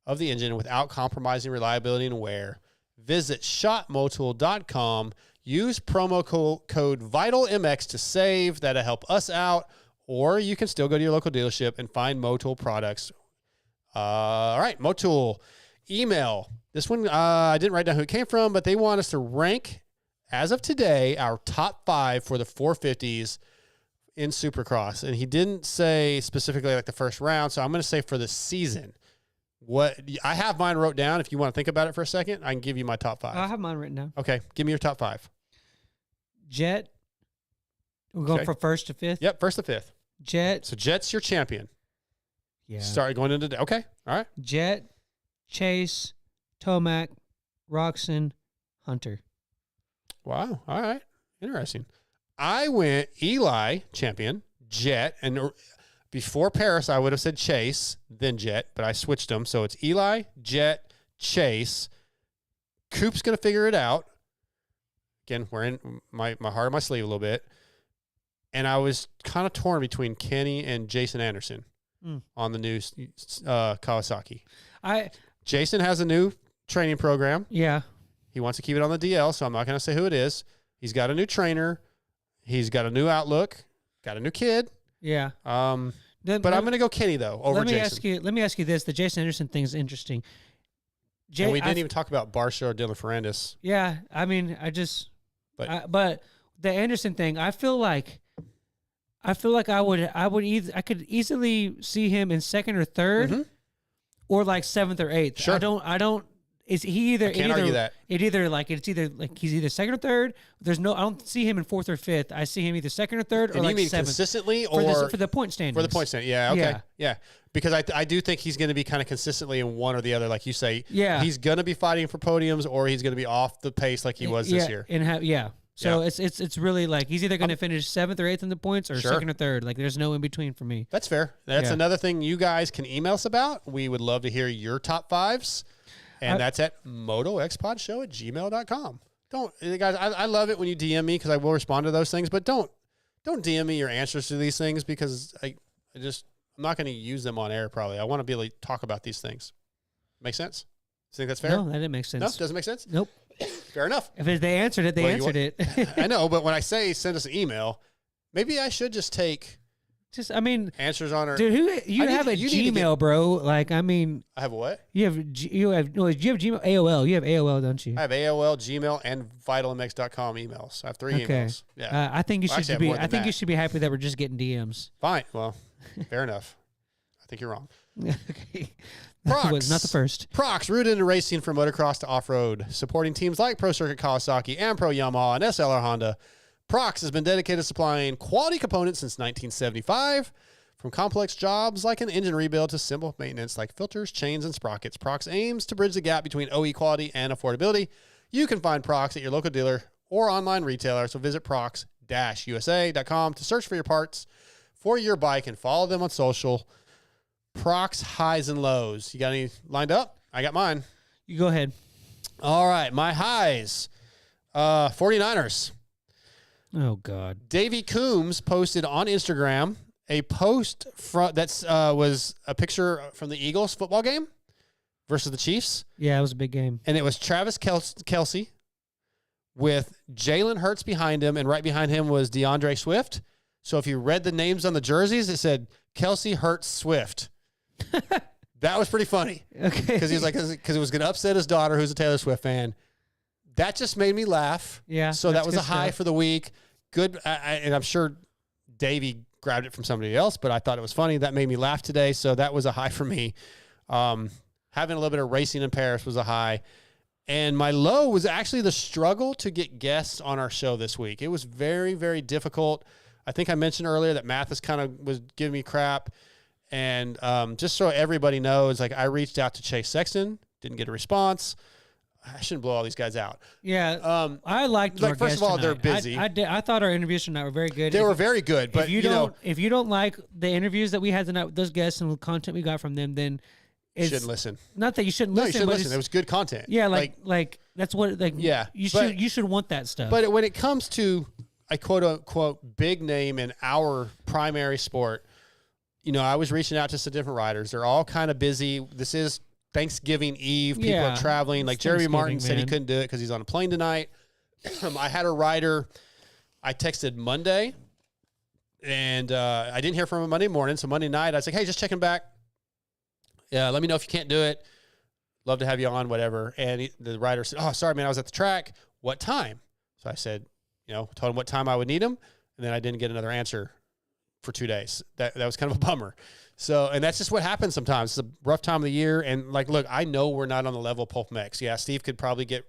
of the engine without compromising reliability and wear. Visit shopmotul.com. Use promo code VITALMX to save. That'll help us out. Or you can still go to your local dealership and find Motul products. All right, Motul. Email. This one, I didn't write down who it came from, but they want us to rank as of today, our top 5 for the 450s in Supercross. And he didn't say specifically like the first round, so I'm going to say for the season. What I have mine wrote down. If you want to think about it for a second, I can give you my top 5. I have mine written down. Okay, give me your top 5. Jet. We're going from first to fifth. Yep, first to fifth. Jet. So Jet's your champion. Yeah. Start going into okay. All right. Jet, Chase, Tomac, Roxon, Hunter. Wow. All right. Interesting. I went Eli, champion, Jet, and before Paris, I would have said Chase, then Jet, but I switched them. So it's Eli, Jet, Chase. Coop's going to figure it out. Again, we're in my heart on my sleeve a little bit. And I was kind of torn between Kenny and Jason Anderson on the new Kawasaki. Jason has a new training program. Yeah. He wants to keep it on the DL, so I'm not going to say who it is. He's got a new trainer. He's got a new outlook. Got a new kid. Yeah. But I'm going to go Kenny, though, over Jason. Let me ask you this. The Jason Anderson thing is interesting. And we didn't even talk about Barsha or Dylan Ferrandis. Yeah. I mean, but the Anderson thing, I feel like I could easily see him in second or third, or like seventh or eighth. Sure. I don't. Is he either? I can't argue that. It's either like he's either second or third. I don't see him in fourth or fifth. I see him either second or third, or And like you mean seventh. consistently, for or the point standings? For the point standing, yeah, okay, Yeah. yeah. Because I do think he's going to be kind of consistently in one or the other, like you say. Yeah. He's going to be fighting for podiums, or he's going to be off the pace like he was this year. So it's really like he's either going to finish seventh or eighth in the points, or Sure. second or third. Like there's no in between for me. That's fair. That's Yeah. another thing you guys can email us about. We would love to hear your top 5s. And that's at motoxpodshow@gmail.com. Guys, I love it when you DM me because I will respond to those things, but don't DM me your answers to these things because I'm not going to use them on air probably. I want to be able to talk about these things. Make sense? You think that's fair? No, that didn't make sense. No? Doesn't make sense? Nope. Fair enough. If they answered it, they answered it. I know, but when I say send us an email, maybe I should just take answers on our dude, you have a Gmail, bro. Like, I mean, I have what? You have Gmail, AOL. You have AOL, don't you? I have AOL, Gmail, and VitalMX.com emails. I have 3 emails. Yeah. I think you should actually have be. more than I think that. you should be happy that we're just getting DMs. Fine. Well, fair enough. I think you're wrong. Okay. Prox. That was not the first. Prox, rooted in racing from motocross to off-road, supporting teams like Pro Circuit Kawasaki and Pro Yamaha and SLR Honda. Prox has been dedicated to supplying quality components since 1975. From complex jobs like an engine rebuild to simple maintenance like filters, chains, and sprockets, Prox aims to bridge the gap between OE quality and affordability. You can find Prox at your local dealer or online retailer, so visit prox-usa.com to search for your parts for your bike and follow them on social. Prox highs and lows. You got any lined up? I got mine. You go ahead. All right, my highs. 49ers. Oh, God. Davey Coombs posted on Instagram a post that was a picture from the Eagles football game versus the Chiefs. Yeah, it was a big game. And it was Travis Kelce with Jalen Hurts behind him, and right behind him was DeAndre Swift. So if you read the names on the jerseys, it said Kelce, Hurts, Swift. That was pretty funny. Okay. Because he was like, because it was going to upset his daughter, who's a Taylor Swift fan. That just made me laugh. Yeah. So that was a good high stuff. for the week. Good. And I'm sure Davey grabbed it from somebody else, but I thought it was funny. That made me laugh today. So that was a high for me. Having a little bit of racing in Paris was a high. And my low was actually the struggle to get guests on our show this week. It was very, very difficult. I think I mentioned earlier that Mathis kind of was giving me crap. And just so everybody knows, like I reached out to Chase Sexton, didn't get a response. I shouldn't blow all these guys out. Yeah, I liked. Like first of all, they're tonight. busy. I thought our interviews tonight were very good. They were very good, but if you don't like the interviews that we had tonight with those guests and the content we got from them, then you shouldn't listen. Not that you shouldn't No, listen. you shouldn't but listen. It was good content. Yeah, like that's what yeah. You should want that stuff. But when it comes to a quote unquote big name in our primary sport, I was reaching out to some different riders. They're all kind of busy. This is Thanksgiving Eve. People are traveling. Like Jeremy Martin said he couldn't do it because he's on a plane tonight. I had a rider. I texted Monday, and I didn't hear from him Monday morning. So Monday night, I was like, hey, just checking back. Yeah, let me know if you can't do it. Love to have you on, whatever. And the rider said, oh, sorry, man, I was at the track. What time? So I said, told him what time I would need him, and then I didn't get another answer for 2 days. That was kind of a bummer. So, and that's just what happens sometimes. It's a rough time of the year, and look, I know we're not on the level of Pulp Mix. Yeah, Steve could probably get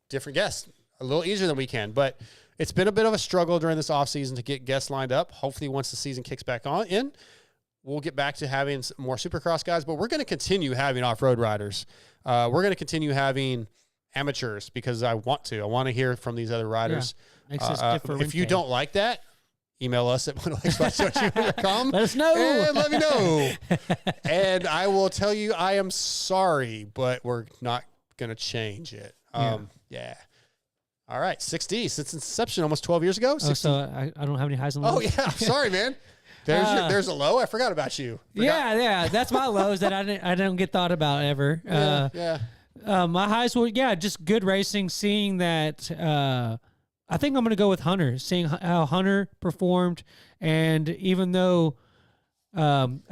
different guests a little easier than we can, but it's been a bit of a struggle during this offseason to get guests lined up. Hopefully, once the season kicks back in, we'll get back to having more Supercross guys, but we're going to continue having off-road riders. We're going to continue having amateurs because I want to. I want to hear from these other riders. Yeah, makes us if you don't like that, email us at motoxpod.com. Let us know. And let me know. And I will tell you I am sorry, but we're not going to change it. Yeah. All right. 6D since inception almost 12 years ago. 60. So I don't have any highs and lows. Oh, yeah. Sorry, man. There's a low. I forgot about you. Yeah. That's my lows that I don't get thought about ever. My highs were, just good racing, seeing that I think I'm going to go with Hunter, seeing how Hunter performed. And even though I'm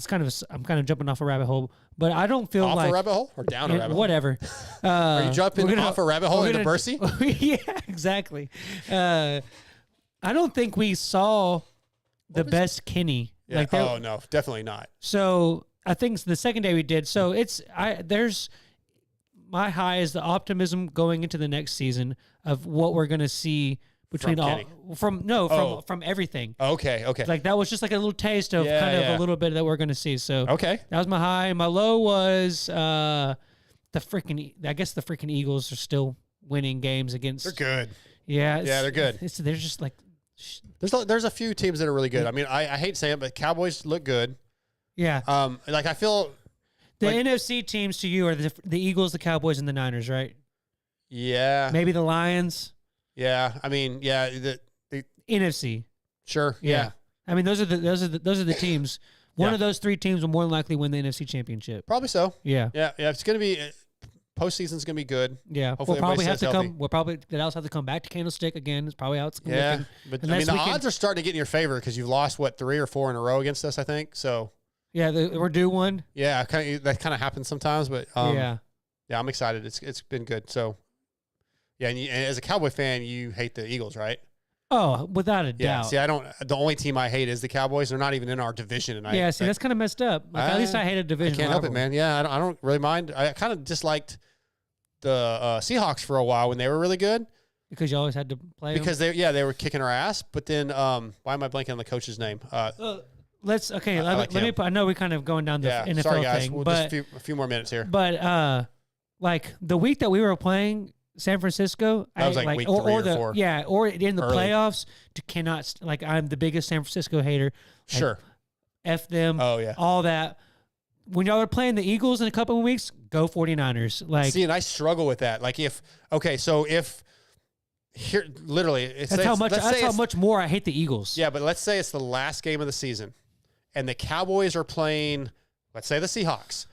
kind of jumping off a rabbit hole, but I don't feel off like a rabbit hole or down a rabbit hole. Whatever. Are you jumping off a rabbit hole into Bercy? Yeah, exactly. I don't think we saw the best Kenny. Yeah. No, definitely not. So I think the second day we did. So there's my high is the optimism going into the next season of what we're going to see between from everything. Okay. Like that was just like a little taste of a little bit that we're going to see. So okay, that was my high. My low was the freaking Eagles are still winning games against. They're good. Yeah, they're good. They're just like there's a few teams that are really good. I mean, I hate saying it, but Cowboys look good. Yeah. I feel the NFC teams to you are the Eagles, the Cowboys, and the Niners, right? Yeah. Maybe the Lions. Yeah. I mean, the NFC. Sure. Yeah. I mean, those are the teams. One of those three teams will more than likely win the NFC Championship. Probably so. Yeah. Yeah. It's going to be postseason's going to be good. Yeah. Hopefully We'll probably have to come back to Candlestick again. It's probably how it's looking. Yeah. But I mean, the odds are starting to get in your favor because you've lost 3 or 4 in a row against us, I think. So. Yeah, we're due one. Yeah, that kind of happens sometimes, but yeah, I'm excited. It's been good. So, yeah, and as a Cowboy fan, you hate the Eagles, right? Oh, without a doubt. See, I don't. The only team I hate is the Cowboys. They're not even in our division, and that's kind of messed up. Like, at least I hate a division. I can't help it, man. Yeah, I don't really mind. I kind of disliked the Seahawks for a while when they were really good because you always had to play because them? they were kicking our ass. But then why am I blanking on the coach's name? Let me. I know we're kind of going down the NFL sorry guys. thing, We'll but just a few more minutes here. But like the week that we were playing San Francisco, that was like week 3 or 4. Yeah, or in the early playoffs, I'm the biggest San Francisco hater. Sure, F them. Oh yeah, all that. When y'all are playing the Eagles in a couple of weeks, go 49ers. Like, see, and I struggle with that. Like if here literally that's how much more I hate the Eagles. Yeah, but let's say it's the last game of the season. And the Cowboys are playing, let's say, the Seahawks.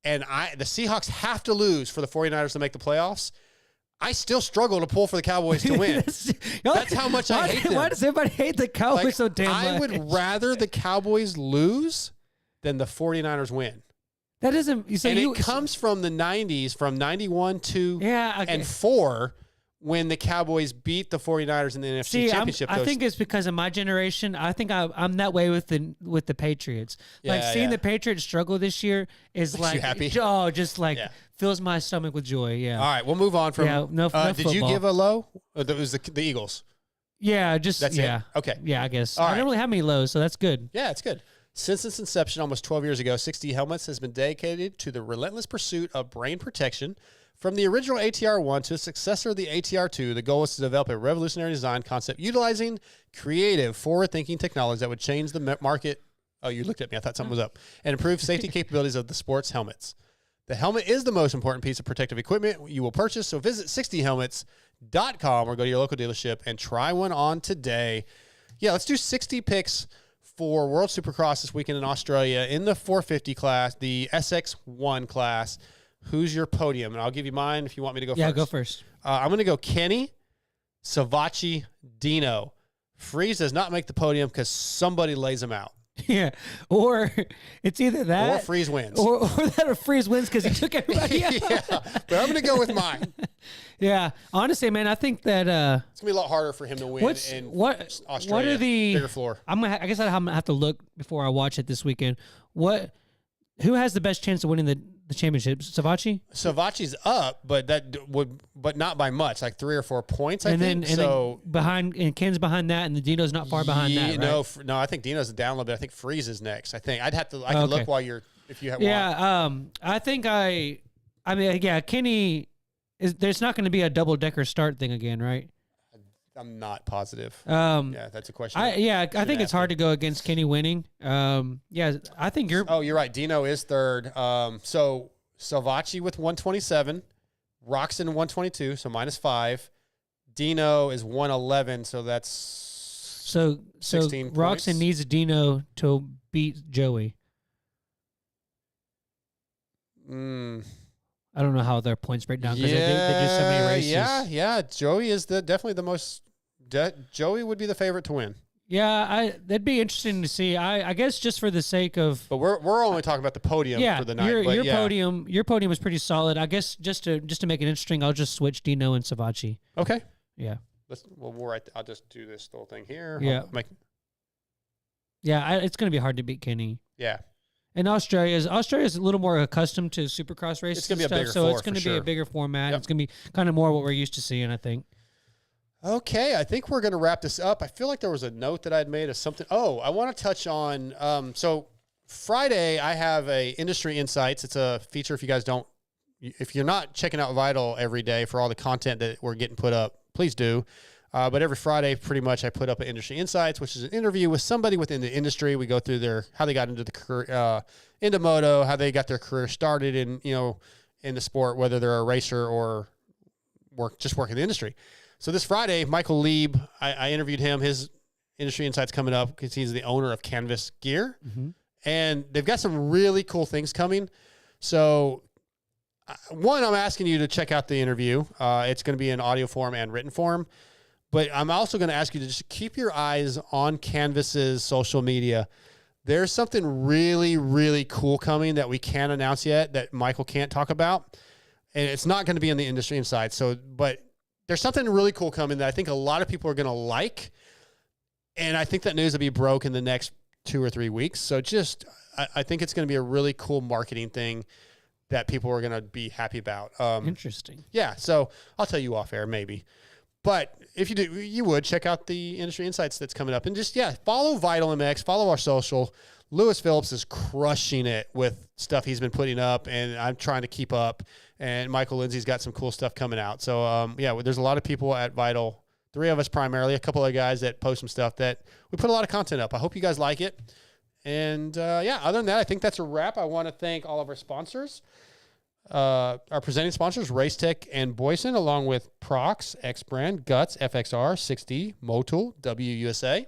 And the Seahawks have to lose for the 49ers to make the playoffs. I still struggle to pull for the Cowboys to win. That's how much I hate them. Why does everybody hate the Cowboys so damn much? I would rather the Cowboys lose than the 49ers win. That doesn't... it comes from the 90s, from 91 to and 4, when the Cowboys beat the 49ers in the NFC Championship. I think it's because of my generation. I think I'm that way with the Patriots. Seeing the Patriots struggle this year is makes you happy. Fills my stomach with joy. Yeah. All right, we'll move on from. No did you give a low? It was the Eagles. Yeah, that's it. Okay. Yeah, I guess. All I right. don't really have many lows, so that's good. Yeah, it's good. Since its inception almost 12 years ago, 60 Helmets has been dedicated to the relentless pursuit of brain protection. From the original ATR-1 to the successor, the ATR-2, the goal was to develop a revolutionary design concept utilizing creative, forward-thinking technology that would change the market. Oh, you looked at me. I thought something was up. And improve safety capabilities of the sports helmets. The helmet is the most important piece of protective equipment you will purchase, so visit 60helmets.com or go to your local dealership and try one on today. Yeah, let's do 60 picks for World Supercross this weekend in Australia in the 450 class, the SX1 class. Who's your podium? And I'll give you mine if you want me to go first. Yeah, go first. I'm going to go Kenny, Savacci, Dino. Freeze does not make the podium because somebody lays him out. Yeah, or it's either that or Freeze wins. or that or Freeze wins because he took everybody out. Yeah, but I'm going to go with mine. Yeah, honestly, man, I think that It's going to be a lot harder for him to win in Australia. What are the bigger floor? I guess I'm gonna have to look before I watch it this weekend. Who has the best chance of winning the championship? Savacci? Savacci's up, but but not by much, like 3 or 4 points. I think. Then behind, and Ken's behind that, and the Dino's not far behind that. Right? No, I think Dino's down a little bit. I think Freeze is next. I think I can look while if you have. Yeah, I think I mean, yeah, Kenny there's not going to be a double decker start thing again, right? I'm not positive. Yeah, that's a question. I think it's hard to go against Kenny winning. Yeah, I think you're. Oh, you're right. Dino is third. So Savacci with 127, Roxon 122, so -5. Dino is 111, so that's so 16 Roxon points. needs Dino to beat Joey. I don't know how their points break down because they do so many races. Yeah. Joey is definitely the most. Joey would be the favorite to win. Yeah, that'd be interesting to see. I guess just for the sake of, but we're only talking about the podium for the night. Your podium is pretty solid. I guess just to make it interesting, I'll just switch Dino and Savacci. Okay. Yeah. I'll just do this little thing here. Yeah. It's going to be hard to beat Kenny. Yeah. And Australia's a little more accustomed to Supercross races. It's going to be a bigger so floor, it's going to be sure. a bigger format. Yep. It's going to be kind of more what we're used to seeing, I think. Okay, I think we're going to wrap this up. I feel like there was a note that I'd made of something. Oh, I want to touch on. So Friday, I have a Industry Insights. It's a feature. If you're not checking out Vital every day for all the content that we're getting put up, please do. But every Friday, pretty much, I put up an Industry Insights, which is an interview with somebody within the industry. We go through how they got into the career, into moto, how they got their career started in the sport, whether they're a racer or work in the industry. So this Friday, Michael Lieb, I interviewed him. His Industry Insights coming up because he's the owner of Canvas Gear, and they've got some really cool things coming. So, one, I'm asking you to check out the interview. It's going to be in audio form and written form, but I'm also going to ask you to just keep your eyes on Canvas's social media. There's something really, really cool coming that we can't announce yet that Michael can't talk about, and it's not going to be in the Industry Insights. But there's something really cool coming that I think a lot of people are going to like. And I think that news will be broke in the next 2 or 3 weeks. So I think it's going to be a really cool marketing thing that people are going to be happy about. Interesting. Yeah. So I'll tell you off air, maybe. But if you do, you would check out the Industry Insights that's coming up. And just, follow Vital MX, follow our social. Lewis Phillips is crushing it with stuff he's been putting up, and I'm trying to keep up. And Michael Lindsay's got some cool stuff coming out. So, there's a lot of people at Vital, 3 of us primarily, a couple of guys that post some stuff that we put a lot of content up. I hope you guys like it. And, other than that, I think that's a wrap. I want to thank all of our sponsors, our presenting sponsors, Racetech and Boyesen, along with Prox, X-Brand, Guts, FXR, 6D, Motul, WUSA.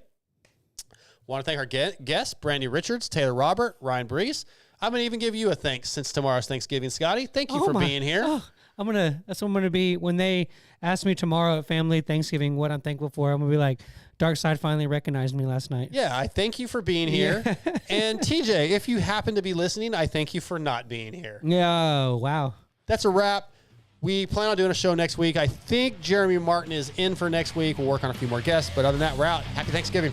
Want to thank our guests, Brandy Richards, Taylor Robert, Ryan Breece. I'm going to even give you a thanks since tomorrow's Thanksgiving, Scotty. Thank you for being here. That's what I'm going to be. When they ask me tomorrow at family Thanksgiving what I'm thankful for, I'm going to be like, Dark Side finally recognized me last night. Yeah, I thank you for being here. And TJ, if you happen to be listening, I thank you for not being here. Yeah, wow. That's a wrap. We plan on doing a show next week. I think Jeremy Martin is in for next week. We'll work on a few more guests. But other than that, we're out. Happy Thanksgiving.